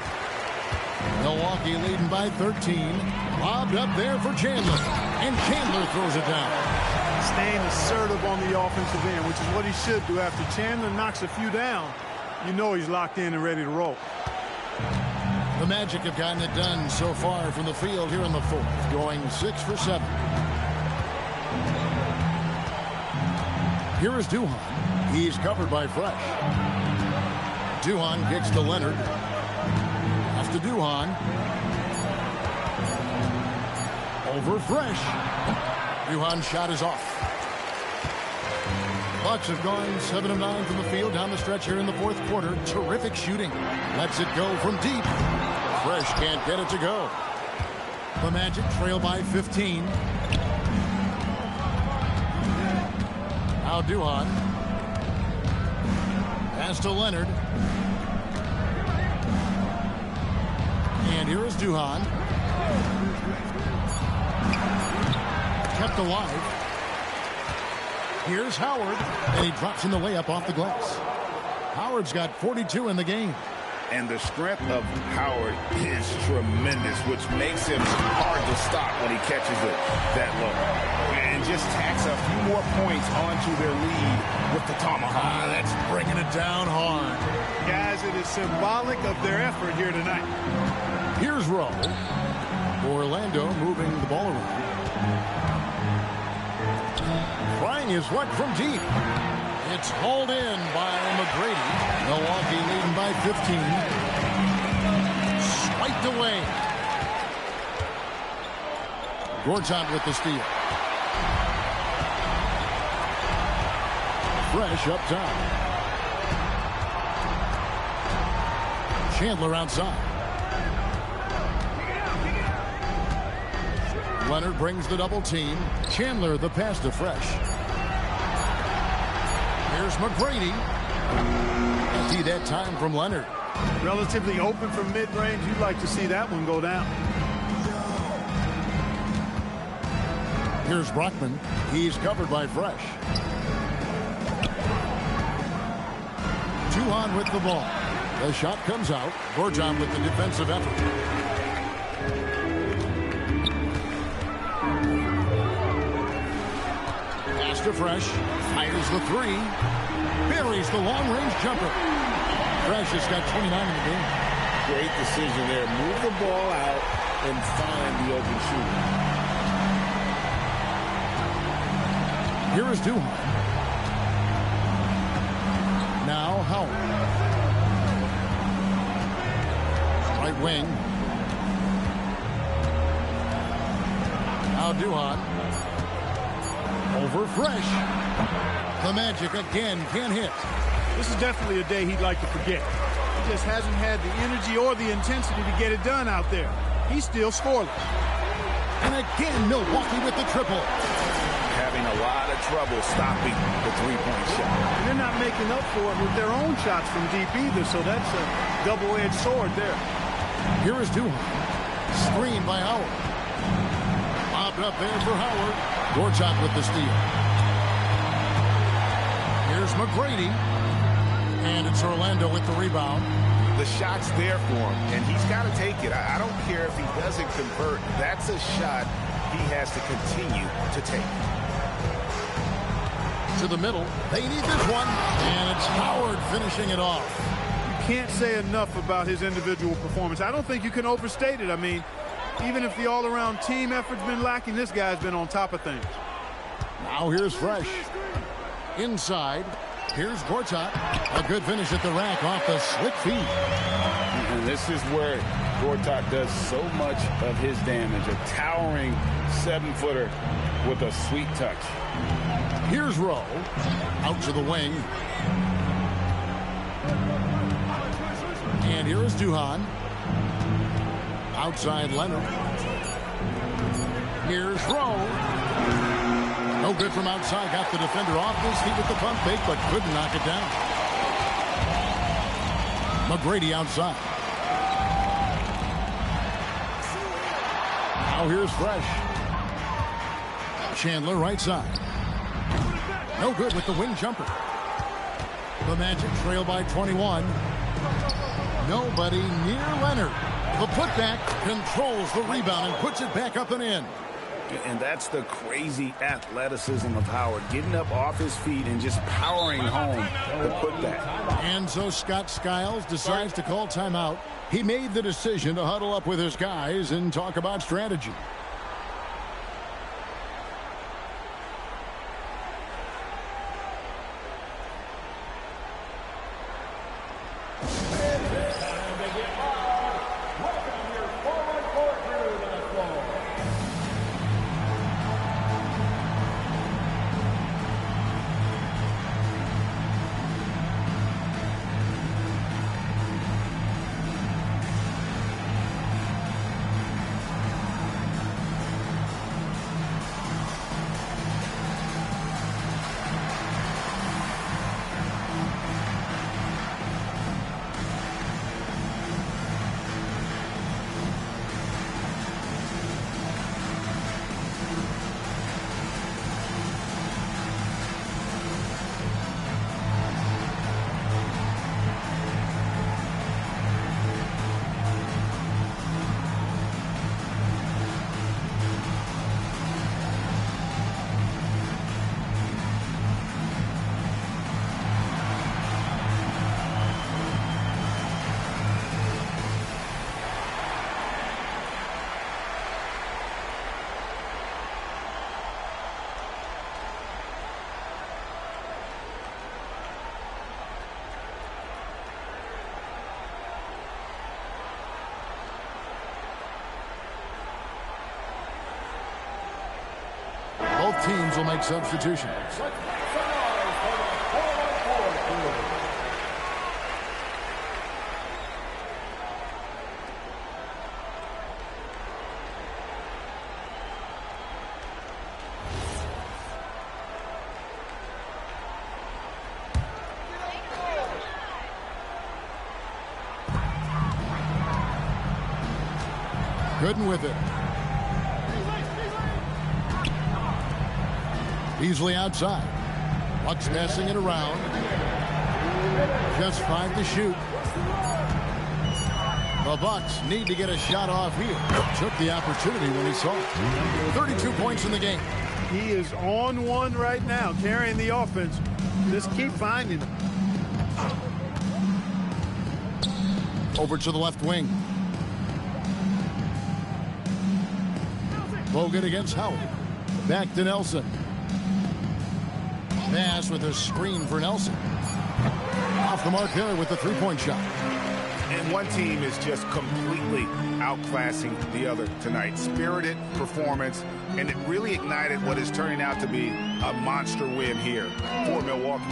Speaker 1: Milwaukee leading by 13. Lobbed up there for Chandler. And Chandler throws it down.
Speaker 3: Staying assertive on the offensive end, which is what he should do. After Chandler knocks a few down, you know he's locked in and ready to roll.
Speaker 1: The Magic have gotten it done so far from the field here in the fourth, going 6 for 7. Here is Duhan. He's covered by Fresh. Duhan kicks to Leonard. Pass to Duhan. Over Fresh. Duhan's shot is off. Bucks have gone 7 of 9 from the field down the stretch here in the fourth quarter. Terrific shooting. Lets it go from deep. Fresh can't get it to go. The Magic trail by 15. Now Duhan. Pass to Leonard. And here is Duhan. Kept alive. Here's Howard. And he drops in the layup off the glass. Howard's got 42 in the game.
Speaker 6: And the strength of Howard is tremendous, which makes him hard to stop when he catches it that low. And just tacks a few more points onto their lead with the tomahawk.
Speaker 1: That's bringing it down hard.
Speaker 3: Guys, it is symbolic of their effort here tonight.
Speaker 1: Here's Rowe. Orlando moving the ball around. Trying his luck from deep. It's hauled in by McGrady. Milwaukee leading by 15. Swiped away. Gortat with the steal. Fresh up top. Chandler outside. Leonard brings the double team. Chandler the pass to Fresh. Here's McGrady. Empty that time from Leonard.
Speaker 3: Relatively open from mid-range. You'd like to see that one go down.
Speaker 1: Here's Brockman. He's covered by Fresh. Duhan with the ball. The shot comes out. Gortat with the defensive effort. Pass to Fresh. Fires the three. Buries the long-range jumper. Fresh has got 29 in the game.
Speaker 2: Great decision there. Move the ball out and find the open shooter.
Speaker 1: Here is Duhan. Now Howard. Right wing. Now Duhan. Over Fresh. The Magic again can't hit.
Speaker 3: This is definitely a day he'd like to forget. He just hasn't had the energy or the intensity to get it done out there. He's still scoreless.
Speaker 1: And again, Milwaukee with the triple.
Speaker 6: Having a lot of trouble stopping the three-point shot.
Speaker 3: And they're not making up for it with their own shots from deep either, so that's a double-edged sword there.
Speaker 1: Here is Duhan. Screened by Howard. Bobbed up there for Howard. Gortat with the steal. Here's McGrady. And it's Orlando with the rebound.
Speaker 6: The shot's there for him, and he's got to take it. I don't care if he doesn't convert. That's a shot he has to continue to take.
Speaker 1: To the middle. They need this one. And it's Howard finishing it off.
Speaker 3: You can't say enough about his individual performance. I don't think you can overstate it. I mean, even if the all-around team effort's been lacking, this guy's been on top of things.
Speaker 1: Now here's Fresh. Inside. Here's Gortat. A good finish at the rack off the slick feed.
Speaker 2: And this is where Gortat does so much of his damage. A towering 7-footer
Speaker 6: with a sweet touch.
Speaker 1: Here's Rowe. Out to the wing. And here is Duhan. Outside Leonard. Here's Rowe. No good from outside. Got the defender off his feet with the pump fake, but couldn't knock it down. McGrady outside. Now here's Fresh. Chandler right side. No good with the wing jumper. The Magic trail by 21. Nobody near Leonard. The putback controls the rebound and puts it back up and in.
Speaker 6: And that's the crazy athleticism of Howard, getting up off his feet and just powering home the putback.
Speaker 1: And so Scott Skiles decides to call timeout. He made the decision to huddle up with his guys and talk about strategy. Both teams will make substitutions. Gooden with it. Beasley outside. Bucks passing it around. Just 5 to shoot. The Bucks need to get a shot off here. Took the opportunity when he saw it. 32 points in the game.
Speaker 3: He is on one right now, carrying the offense. Just keep finding him.
Speaker 1: Over to the left wing. Bogut against Howard. Back to Nelson. Pass with a screen for Nelson. Off the mark there with the three-point shot.
Speaker 6: And one team is just completely outclassing the other tonight. Spirited performance, and it really ignited what is turning out to be a monster win here for Milwaukee.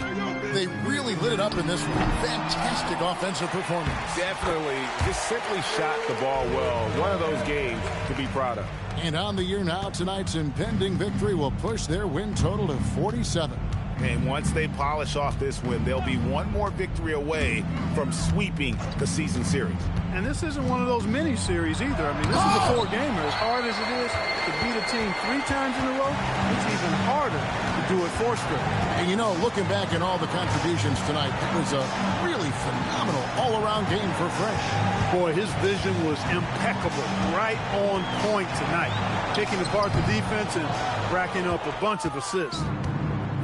Speaker 1: They really lit it up in this one. Fantastic offensive performance.
Speaker 2: Definitely just simply shot the ball well. One of those games to be proud of.
Speaker 1: And on the year now, tonight's impending victory will push their win total to 47.
Speaker 6: And once they polish off this win, they'll be one more victory away from sweeping the season series.
Speaker 3: And this isn't one of those mini series either. I mean, this is a four-gamer. As hard as it is to beat a team 3 times in a row, it's even harder to do it 4 straight.
Speaker 1: And you know, looking back at all the contributions tonight, it was a really phenomenal all-around game for Fresh.
Speaker 3: Boy, his vision was impeccable, right on point tonight. Picking apart the defense and racking up a bunch of assists.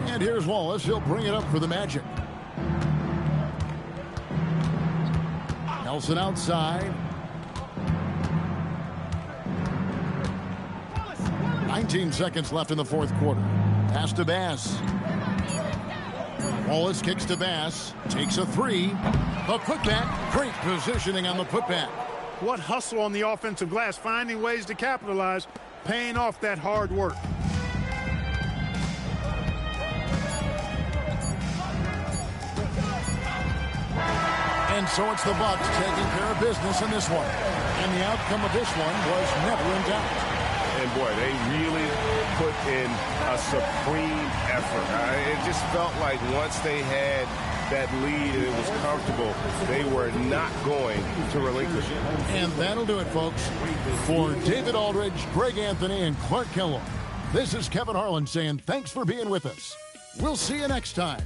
Speaker 1: And here's Wallace. He'll bring it up for the Magic. Nelson outside. 19 seconds left in the fourth quarter. Pass to Bass. Wallace kicks to Bass. Takes a 3. The putback. Great positioning on the putback.
Speaker 3: What hustle on the offensive glass, finding ways to capitalize, paying off that hard work.
Speaker 1: so it's the Bucks taking care of business in this one. And the outcome of this one was never in doubt.
Speaker 2: And boy, they really put in a supreme effort. It just felt like once they had that lead and it was comfortable, they were not going to relinquish it.
Speaker 1: And that'll do it, folks. For David Aldridge, Greg Anthony, and Clark Kellogg, this is Kevin Harlan saying thanks for being with us. We'll see you next time.